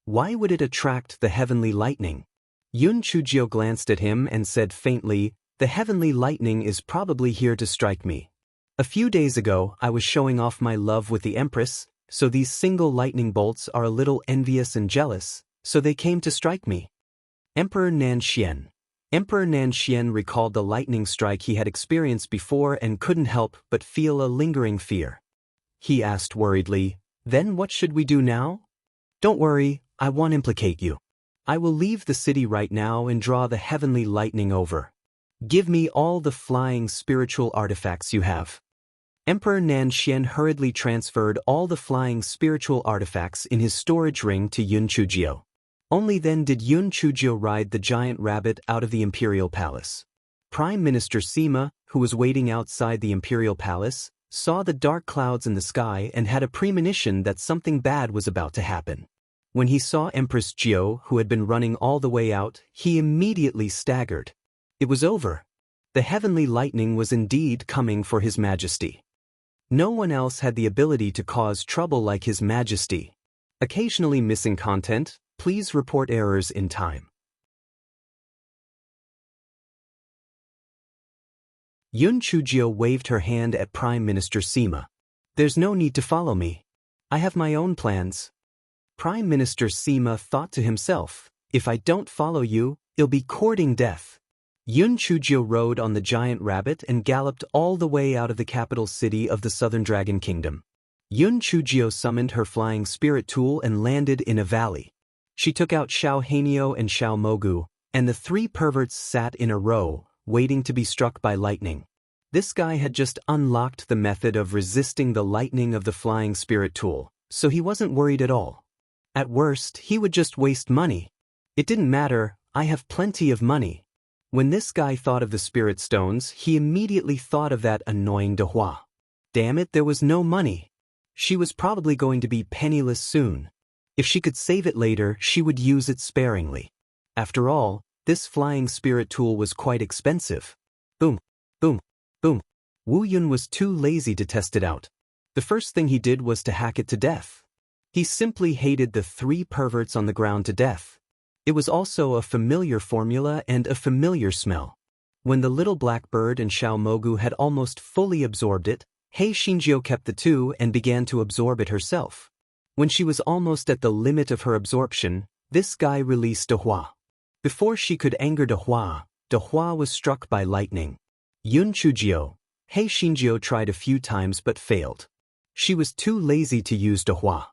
Why would it attract the heavenly lightning? Yun Chujio glanced at him and said faintly, "The heavenly lightning is probably here to strike me. A few days ago, I was showing off my love with the Empress, so these single lightning bolts are a little envious and jealous, so they came to strike me." Emperor Nanxian. Emperor Nanxian recalled the lightning strike he had experienced before and couldn't help but feel a lingering fear. He asked worriedly, "Then what should we do now?" "Don't worry, I won't implicate you. I will leave the city right now and draw the heavenly lightning over. Give me all the flying spiritual artifacts you have." Emperor Nanxian hurriedly transferred all the flying spiritual artifacts in his storage ring to Yun Chujio. Only then did Yun Chujio ride the giant rabbit out of the imperial palace. Prime Minister Sima, who was waiting outside the imperial palace, saw the dark clouds in the sky and had a premonition that something bad was about to happen. When he saw Empress Jiao, who had been running all the way out, he immediately staggered. It was over. The heavenly lightning was indeed coming for His Majesty. No one else had the ability to cause trouble like His Majesty. Occasionally missing content, please report errors in time. Yun Chujio waved her hand at Prime Minister Sima. "There's no need to follow me. I have my own plans." Prime Minister Sima thought to himself, "If I don't follow you, it'll be courting death." Yun Chujio rode on the giant rabbit and galloped all the way out of the capital city of the Southern Dragon Kingdom. Yun Chujio summoned her flying spirit tool and landed in a valley. She took out Xiao Hanio and Xiao Mogu, and the three perverts sat in a row, waiting to be struck by lightning. This guy had just unlocked the method of resisting the lightning of the flying spirit tool, so he wasn't worried at all. At worst, he would just waste money. It didn't matter, I have plenty of money. When this guy thought of the spirit stones, he immediately thought of that annoying Dehua. Damn it, there was no money. She was probably going to be penniless soon. If she could save it later, she would use it sparingly. After all, this flying spirit tool was quite expensive. Boom, boom, boom. Wu Yun was too lazy to test it out. The first thing he did was to hack it to death. He simply hated the three perverts on the ground to death. It was also a familiar formula and a familiar smell. When the little black bird and Xiao Mogu had almost fully absorbed it, Hei Xinjiu kept the two and began to absorb it herself. When she was almost at the limit of her absorption, this guy released Dehua. Before she could anger Dehua, Dehua was struck by lightning. Yun Chujio, Hei Xinjiu tried a few times but failed. She was too lazy to use Dehua.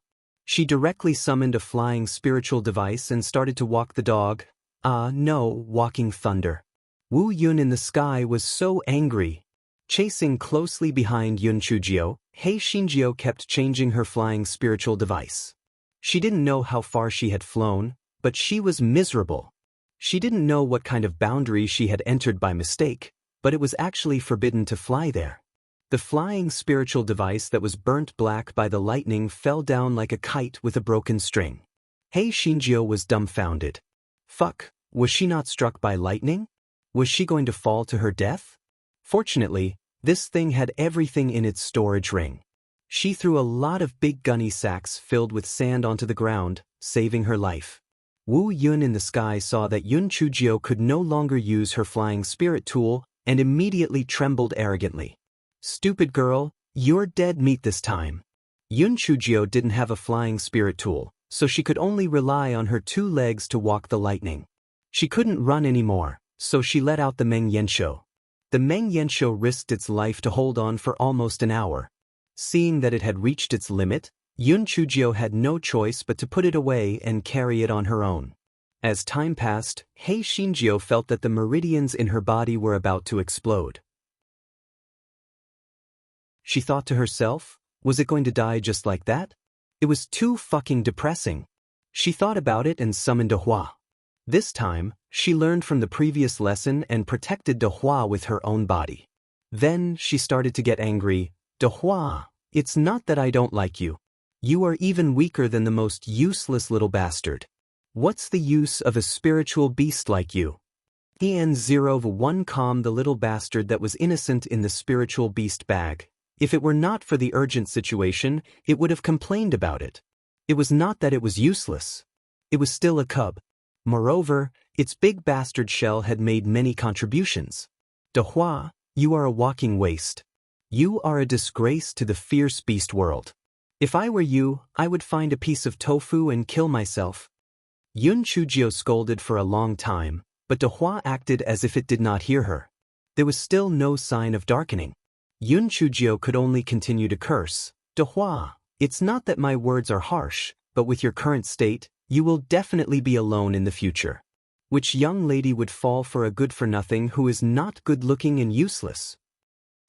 She directly summoned a flying spiritual device and started to walk the dog. Walking thunder. Wu Yun in the sky was so angry. Chasing closely behind Yun Chujio, Hei Xinjiu kept changing her flying spiritual device. She didn't know how far she had flown, but she was miserable. She didn't know what kind of boundary she had entered by mistake, but it was actually forbidden to fly there. The flying spiritual device that was burnt black by the lightning fell down like a kite with a broken string. Hei Xinjiu was dumbfounded. Fuck, was she not struck by lightning? Was she going to fall to her death? Fortunately, this thing had everything in its storage ring. She threw a lot of big gunny sacks filled with sand onto the ground, saving her life. Wu Yun in the sky saw that Yun Chujio could no longer use her flying spirit tool and immediately trembled arrogantly. "Stupid girl, you're dead meat this time." Yun Chujio didn't have a flying spirit tool, so she could only rely on her two legs to walk the lightning. She couldn't run anymore, so she let out the Meng Yanshou. The Meng Yanshou risked its life to hold on for almost an hour. Seeing that it had reached its limit, Yun Chujio had no choice but to put it away and carry it on her own. As time passed, Hei Xinjiu felt that the meridians in her body were about to explode. She thought to herself, was it going to die just like that? It was too fucking depressing. She thought about it and summoned Dehua. This time, she learned from the previous lesson and protected Dehua with her own body. Then she started to get angry. "Dehua, it's not that I don't like you. You are even weaker than the most useless little bastard. What's the use of a spiritual beast like you?" En01 calmed the little bastard that was innocent in the spiritual beast bag. If it were not for the urgent situation, it would have complained about it. It was not that it was useless. It was still a cub. Moreover, Its big bastard shell had made many contributions. Dehua, you are a walking waste. You are a disgrace to the fierce beast world. If I were you, I would find a piece of tofu and kill myself. Yun Chujio scolded for a long time, but Dehua acted as if it did not hear her. There was still no sign of darkening. Yun Chujio could only continue to curse. Dehua, it's not that my words are harsh, but with your current state, you will definitely be alone in the future. Which young lady would fall for a good-for-nothing who is not good-looking and useless?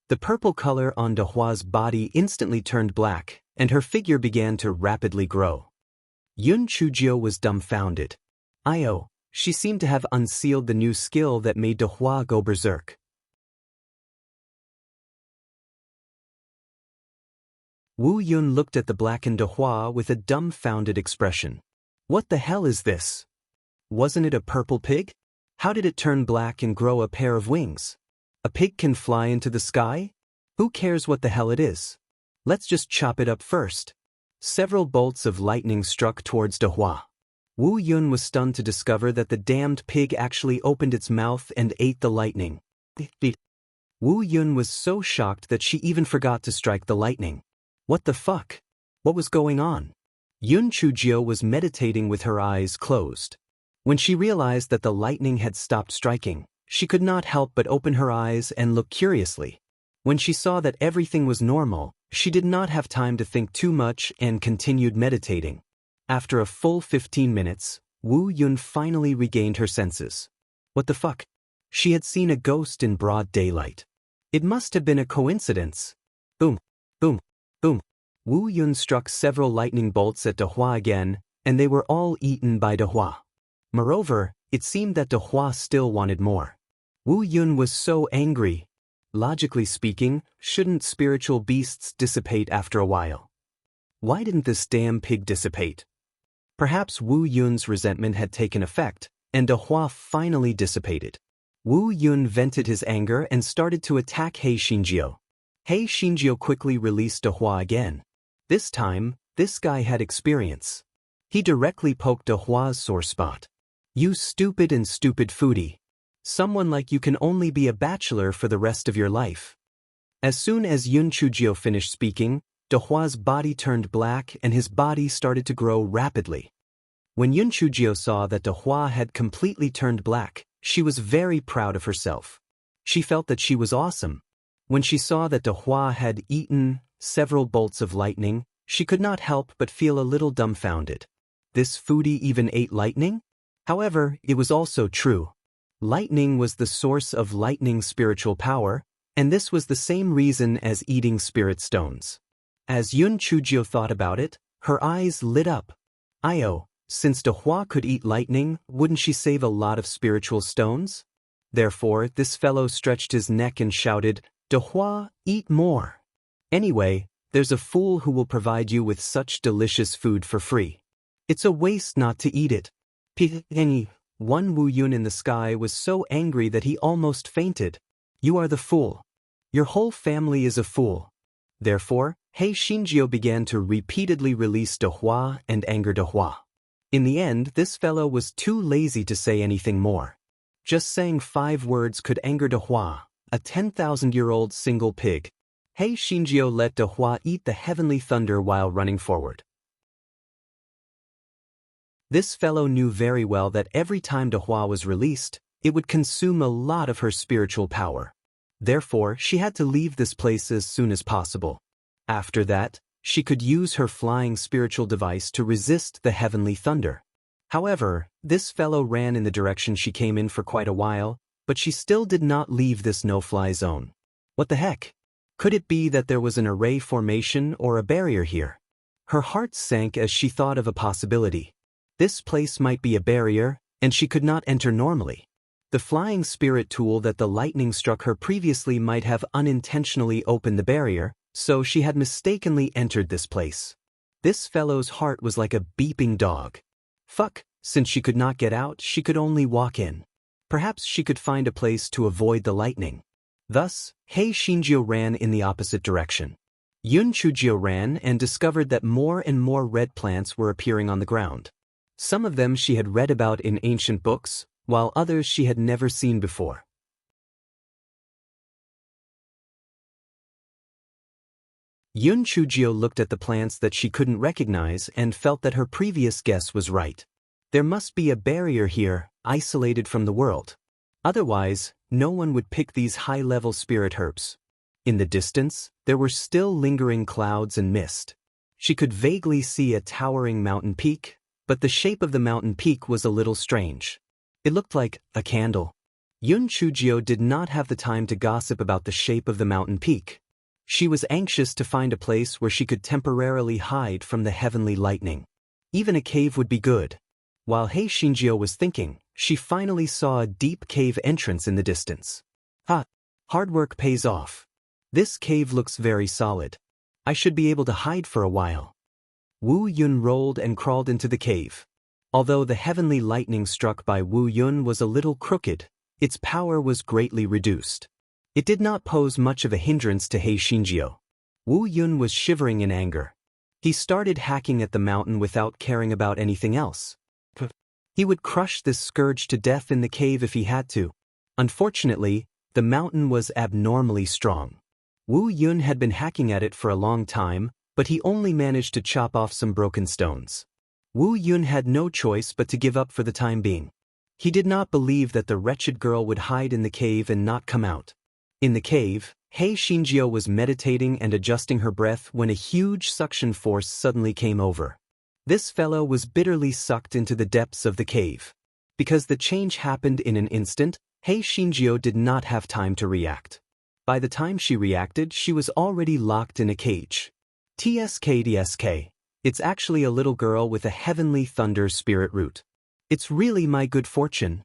The purple color on Dehua's body instantly turned black, and her figure began to rapidly grow. Yun Chujio was dumbfounded. She seemed to have unsealed the new skill that made Dehua go berserk. Wu Yun looked at the blackened Dehua with a dumbfounded expression. What the hell is this? Wasn't it a purple pig? How did it turn black and grow a pair of wings? A pig can fly into the sky? Who cares what the hell it is? Let's just chop it up first. Several bolts of lightning struck towards Dehua. Wu Yun was stunned to discover that the damned pig actually opened its mouth and ate the lightning. Wu Yun was so shocked that she even forgot to strike the lightning. What the fuck? What was going on? Yun Chujio was meditating with her eyes closed. When she realized that the lightning had stopped striking, she could not help but open her eyes and look curiously. When she saw that everything was normal, she did not have time to think too much and continued meditating. After a full 15 minutes, Wu Yun finally regained her senses. What the fuck? She had seen a ghost in broad daylight. It must have been a coincidence. Boom, boom, boom. Wu Yun struck several lightning bolts at Dehua again, and they were all eaten by Dehua. Moreover, it seemed that Dehua still wanted more. Wu Yun was so angry. Logically speaking, shouldn't spiritual beasts dissipate after a while? Why didn't this damn pig dissipate? Perhaps Wu Yun's resentment had taken effect, and Dehua finally dissipated. Wu Yun vented his anger and started to attack Hei Xinjiu. Hei Xinjiu quickly released Dehua again. This time, this guy had experience. He directly poked Dehua's sore spot. You stupid and stupid foodie. Someone like you can only be a bachelor for the rest of your life. As soon as Yun Chujio finished speaking, Dehua's body turned black and his body started to grow rapidly. When Yun Chujio saw that Dehua had completely turned black, she was very proud of herself. She felt that she was awesome. When she saw that Dehua had eaten several bolts of lightning, she could not help but feel a little dumbfounded. This foodie even ate lightning? However, it was also true. Lightning was the source of lightning's spiritual power, and this was the same reason as eating spirit stones. As Yun Chujio thought about it, her eyes lit up. Since Dehua could eat lightning, wouldn't she save a lot of spiritual stones? Therefore, this fellow stretched his neck and shouted, Dehua, eat more. Anyway, there's a fool who will provide you with such delicious food for free. It's a waste not to eat it. One Wu Yun in the sky was so angry that he almost fainted. You are the fool. Your whole family is a fool. Therefore, Hei Xinjiu began to repeatedly release Dehua and anger Dehua. In the end, this fellow was too lazy to say anything more. Just saying 5 words could anger Dehua, a 10,000-year-old single pig. Hei Xinjiu let Dehua eat the heavenly thunder while running forward. This fellow knew very well that every time Dehua was released, it would consume a lot of her spiritual power. Therefore, she had to leave this place as soon as possible. After that, she could use her flying spiritual device to resist the heavenly thunder. However, this fellow ran in the direction she came in for quite a while, but she still did not leave this no-fly zone. What the heck? Could it be that there was an array formation or a barrier here? Her heart sank as she thought of a possibility. This place might be a barrier, and she could not enter normally. The flying spirit tool that the lightning struck her previously might have unintentionally opened the barrier, so she had mistakenly entered this place. This fellow's heart was like a beeping dog. Fuck, since she could not get out, she could only walk in. Perhaps she could find a place to avoid the lightning. Thus, Hei Xinjiu ran in the opposite direction. Yun Chujio ran and discovered that more and more red plants were appearing on the ground. Some of them she had read about in ancient books, while others she had never seen before. Yun Chujio looked at the plants that she couldn't recognize and felt that her previous guess was right. There must be a barrier here, isolated from the world. Otherwise, no one would pick these high-level spirit herbs. In the distance, there were still lingering clouds and mist. She could vaguely see a towering mountain peak, but the shape of the mountain peak was a little strange. It looked like a candle. Yun Chujio did not have the time to gossip about the shape of the mountain peak. She was anxious to find a place where she could temporarily hide from the heavenly lightning. Even a cave would be good. While Hei Shinjio was thinking, she finally saw a deep cave entrance in the distance. Hard work pays off. This cave looks very solid. I should be able to hide for a while. Wu Yun rolled and crawled into the cave. Although the heavenly lightning struck by Wu Yun was a little crooked, its power was greatly reduced. It did not pose much of a hindrance to Hei Shinjio. Wu Yun was shivering in anger. He started hacking at the mountain without caring about anything else. He would crush this scourge to death in the cave if he had to. Unfortunately, the mountain was abnormally strong. Wu Yun had been hacking at it for a long time, but he only managed to chop off some broken stones. Wu Yun had no choice but to give up for the time being. He did not believe that the wretched girl would hide in the cave and not come out. In the cave, Hei Shinjio was meditating and adjusting her breath when a huge suction force suddenly came over. This fellow was bitterly sucked into the depths of the cave. Because the change happened in an instant, Hei Shinjio did not have time to react. By the time she reacted, she was already locked in a cage. TSK. It's actually a little girl with a heavenly thunder spirit root. It's really my good fortune.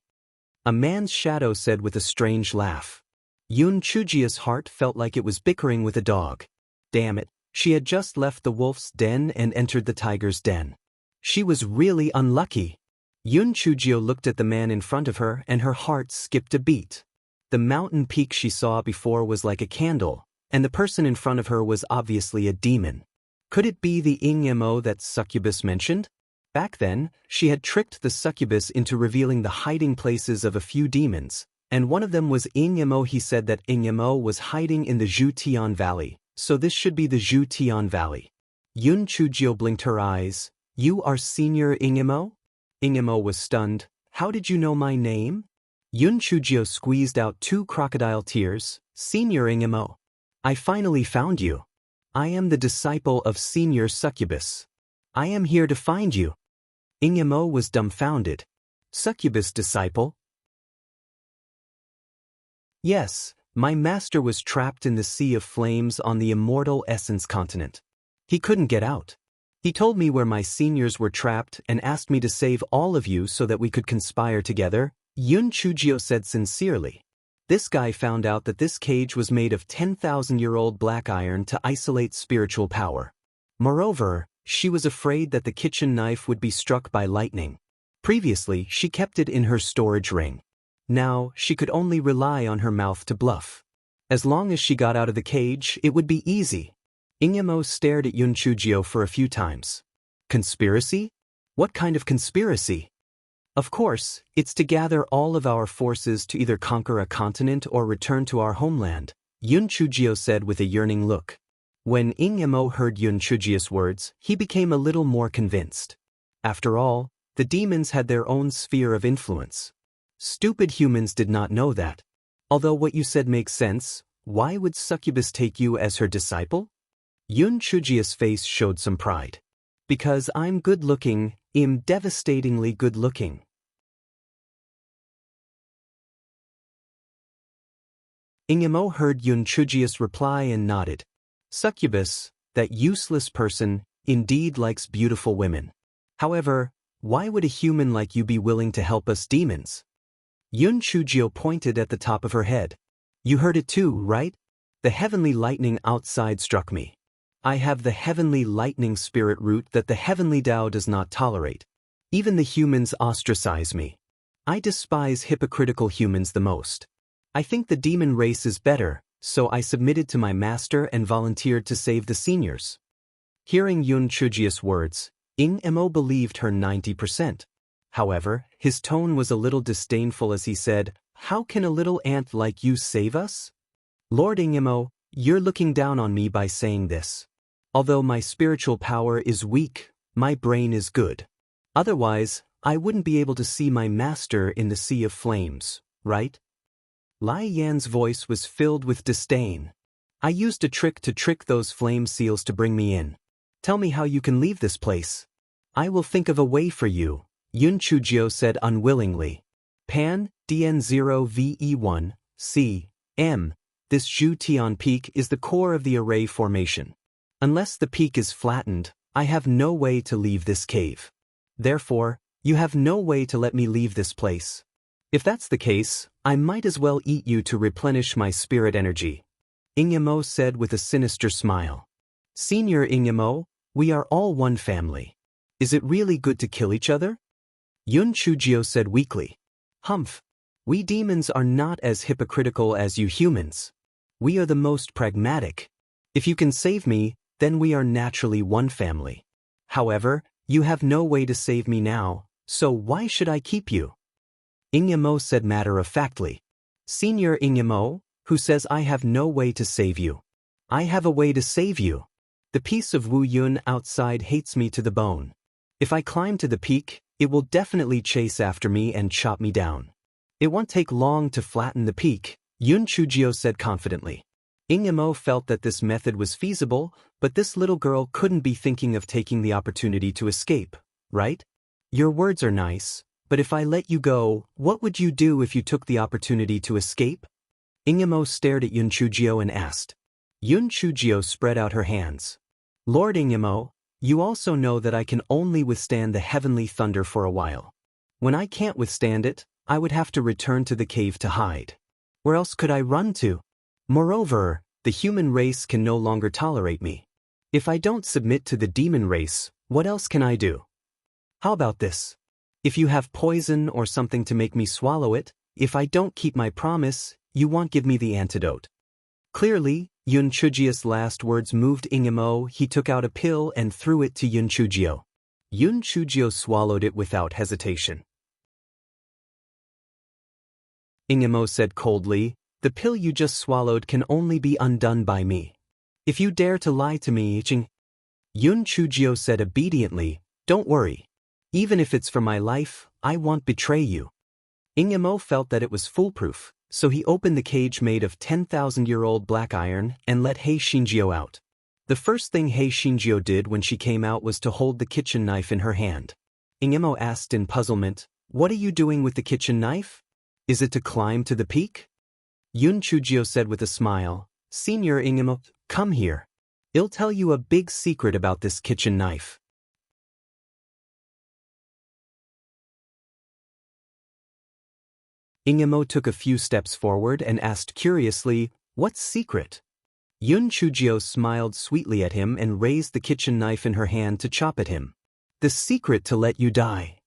A man's shadow said with a strange laugh. Yun Chujio's heart felt like it was bickering with a dog. Damn it, she had just left the wolf's den and entered the tiger's den. She was really unlucky. Yun Chujio looked at the man in front of her and her heart skipped a beat. The mountain peak she saw before was like a candle, and the person in front of her was obviously a demon. Could it be the Ingmo that Succubus mentioned? Back then, she had tricked the succubus into revealing the hiding places of a few demons, and one of them was Ingmo. He said that Ingmo was hiding in the Zhutian Valley, so this should be the Zhutian Valley. Yun Chujio blinked her eyes. You are Senior Ingmo? Ingmo was stunned. How did you know my name? Yun Chujio squeezed out 2 crocodile tears. Senior Ingmo. I finally found you. I am the disciple of Senior Succubus. I am here to find you. Ingmo was dumbfounded. Succubus disciple? Yes, my master was trapped in the Sea of Flames on the Immortal Essence continent. He couldn't get out. He told me where my seniors were trapped and asked me to save all of you so that we could conspire together. Yun Chujio said sincerely. This guy found out that this cage was made of 10,000-year-old black iron to isolate spiritual power. Moreover, she was afraid that the kitchen knife would be struck by lightning. Previously, she kept it in her storage ring. Now, she could only rely on her mouth to bluff. As long as she got out of the cage, it would be easy. Ingmo stared at Yun Chujio for a few times. Conspiracy? What kind of conspiracy? Of course, it's to gather all of our forces to either conquer a continent or return to our homeland, Yun Chujio said with a yearning look. When Ingmo heard Yun Chujio's words, he became a little more convinced. After all, the demons had their own sphere of influence. Stupid humans did not know that. Although what you said makes sense, why would Succubus take you as her disciple? Yun Chujio's face showed some pride. Because I'm good-looking, devastatingly good-looking. Ingmo heard Yun Chujio's reply and nodded. Succubus, that useless person, indeed likes beautiful women. However, why would a human like you be willing to help us demons? Yun Chujio pointed at the top of her head. You heard it too, right? The heavenly lightning outside struck me. I have the heavenly lightning spirit root that the heavenly Tao does not tolerate. Even the humans ostracize me. I despise hypocritical humans the most. I think the demon race is better, so I submitted to my master and volunteered to save the seniors. Hearing Yun Chujio's words, Ingmo believed her 90%. However, his tone was a little disdainful as he said, "How can a little ant like you save us? Lord Ingimo, you're looking down on me by saying this. Although my spiritual power is weak, my brain is good. Otherwise, I wouldn't be able to see my master in the sea of flames, right?" Lai Yan's voice was filled with disdain. "I used a trick to trick those flame seals to bring me in. Tell me how you can leave this place. I will think of a way for you," Yun Chujio said unwillingly. "Pan, DN0VE1, C, M. This Zhu Tian peak is the core of the array formation. Unless the peak is flattened, I have no way to leave this cave. Therefore, you have no way to let me leave this place. If that's the case, I might as well eat you to replenish my spirit energy," Ingimo said with a sinister smile. "Senior Ingimo, we are all one family. Is it really good to kill each other?" Yun Chujio said weakly. "Humph. We demons are not as hypocritical as you humans. We are the most pragmatic. If you can save me, then we are naturally one family. However, you have no way to save me now, so why should I keep you?" Ingimo said matter-of-factly. "Senior Ingimo, who says I have no way to save you? I have a way to save you. The piece of Wu Yun outside hates me to the bone. If I climb to the peak, it will definitely chase after me and chop me down. It won't take long to flatten the peak," Yun Chujio said confidently. Ingimo felt that this method was feasible, but this little girl couldn't be thinking of taking the opportunity to escape, right? "Your words are nice, but if I let you go, what would you do if you took the opportunity to escape?" Ingimo stared at Yun Chujio and asked. Yun Chujio spread out her hands. "Lord Ingimo, you also know that I can only withstand the heavenly thunder for a while. When I can't withstand it, I would have to return to the cave to hide. Where else could I run to? Moreover, the human race can no longer tolerate me. If I don't submit to the demon race, what else can I do? How about this? If you have poison or something to make me swallow it, if I don't keep my promise, you won't give me the antidote." Clearly, Yun Chujio's last words moved Ingimo. He took out a pill and threw it to Yun Chujio. Yun Chujio swallowed it without hesitation. Ingimo said coldly, "The pill you just swallowed can only be undone by me. If you dare to lie to me, Yun Chujio said obediently, "Don't worry. Even if it's for my life, I won't betray you." Ingimo felt that it was foolproof, so he opened the cage made of 10,000-year-old black iron and let Hei Shinjio out. The first thing Hei Shinjio did when she came out was to hold the kitchen knife in her hand. Ingimo asked in puzzlement, "What are you doing with the kitchen knife? Is it to climb to the peak?" Yun Chujio said with a smile, "Senior Ingimo, come here. I'll tell you a big secret about this kitchen knife." Ingimo took a few steps forward and asked curiously, "What secret?" Yun Chujio smiled sweetly at him and raised the kitchen knife in her hand to chop at him. "The secret to let you die."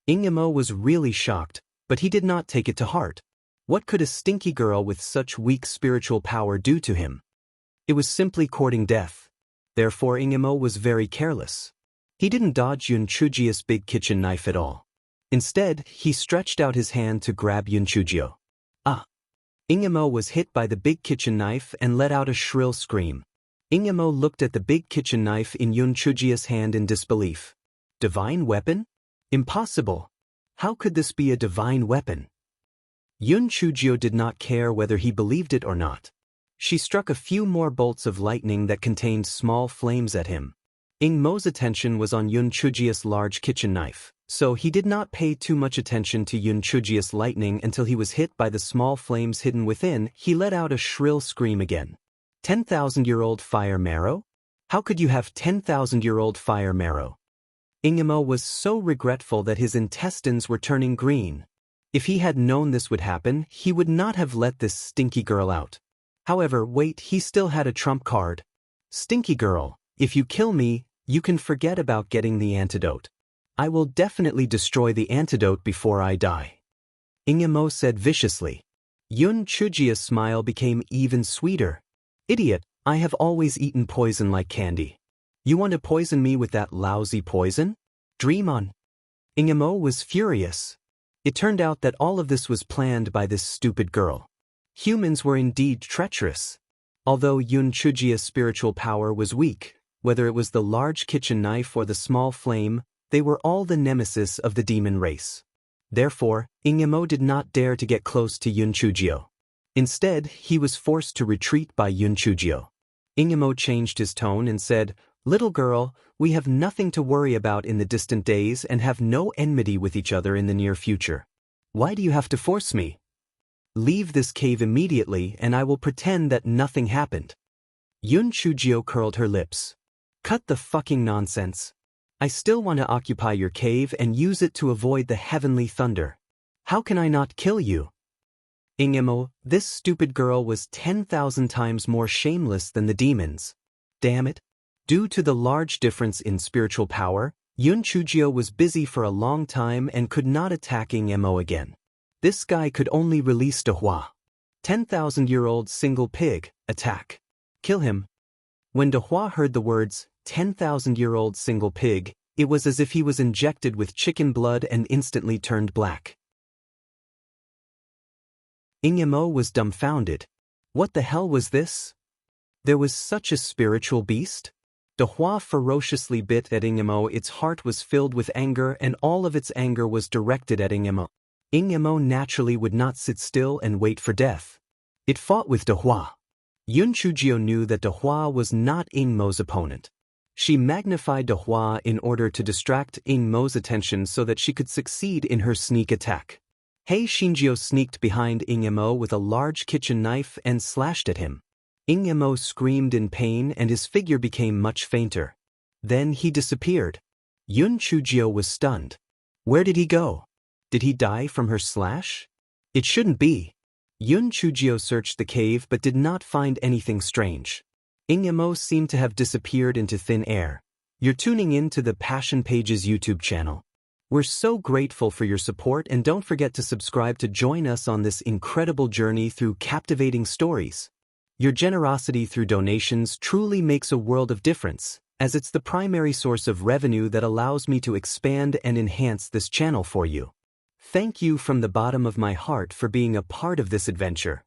Ingimo was really shocked, but he did not take it to heart. What could a stinky girl with such weak spiritual power do to him? It was simply courting death. Therefore Ingimo was very careless. He didn't dodge Yun Chujio's big kitchen knife at all. Instead, he stretched out his hand to grab Yun Chujio. "Ah!" Ingimo was hit by the big kitchen knife and let out a shrill scream. Ingimo looked at the big kitchen knife in Yun Chujio's hand in disbelief. Divine weapon? Impossible. How could this be a divine weapon? Yun Chujio did not care whether he believed it or not. She struck a few more bolts of lightning that contained small flames at him. Ingmo's attention was on Yun Chujio's large kitchen knife, so he did not pay too much attention to Yun Chujio's lightning until he was hit by the small flames hidden within. He let out a shrill scream again. 10,000-year-old fire marrow? How could you have 10,000-year-old fire marrow? Ingimo was so regretful that his intestines were turning green. If he had known this would happen, he would not have let this stinky girl out. However, wait, he still had a trump card. "Stinky girl, if you kill me, you can forget about getting the antidote. I will definitely destroy the antidote before I die," Ingimo said viciously. Yun Chujio's smile became even sweeter. "Idiot, I have always eaten poison like candy. You want to poison me with that lousy poison? Dream on." Ingemo was furious. It turned out that all of this was planned by this stupid girl. Humans were indeed treacherous. Although Yun Chujia's spiritual power was weak, whether it was the large kitchen knife or the small flame, they were all the nemesis of the demon race. Therefore, Ingemo did not dare to get close to Yun Chujio. Instead, he was forced to retreat by Yun Chujio. Ingemo changed his tone and said, "Little girl, we have nothing to worry about in the distant days and have no enmity with each other in the near future. Why do you have to force me? Leave this cave immediately and I will pretend that nothing happened." Yun Chujio curled her lips. "Cut the fucking nonsense. I still want to occupy your cave and use it to avoid the heavenly thunder. How can I not kill you?" Ingemo, this stupid girl was 10,000 times more shameless than the demons. Damn it. Due to the large difference in spiritual power, Yun Chujio was busy for a long time and could not attack Ingemo again. This guy could only release Dehua. 10,000-year-old single pig, attack. Kill him. When Dehua heard the words, 10,000-year-old single pig, it was as if he was injected with chicken blood and instantly turned black. Ingemo was dumbfounded. What the hell was this? There was such a spiritual beast? Dehua ferociously bit at Ingemo. Its heart was filled with anger and all of its anger was directed at Ingemo. Ingemo naturally would not sit still and wait for death. It fought with Dehua. Yun Chujio knew that Dehua was not Ingmo's opponent. She magnified Dehua in order to distract Ingmo's attention so that she could succeed in her sneak attack. Hei Shinjio sneaked behind Ingemo with a large kitchen knife and slashed at him. Ingemo screamed in pain and his figure became much fainter. Then he disappeared. Yun Chujio was stunned. Where did he go? Did he die from her slash? It shouldn't be. Yun Chujio searched the cave but did not find anything strange. Ingemo seemed to have disappeared into thin air. You're tuning in to the Passion Pages YouTube channel. We're so grateful for your support and don't forget to subscribe to join us on this incredible journey through captivating stories. Your generosity through donations truly makes a world of difference, as it's the primary source of revenue that allows me to expand and enhance this channel for you. Thank you from the bottom of my heart for being a part of this adventure.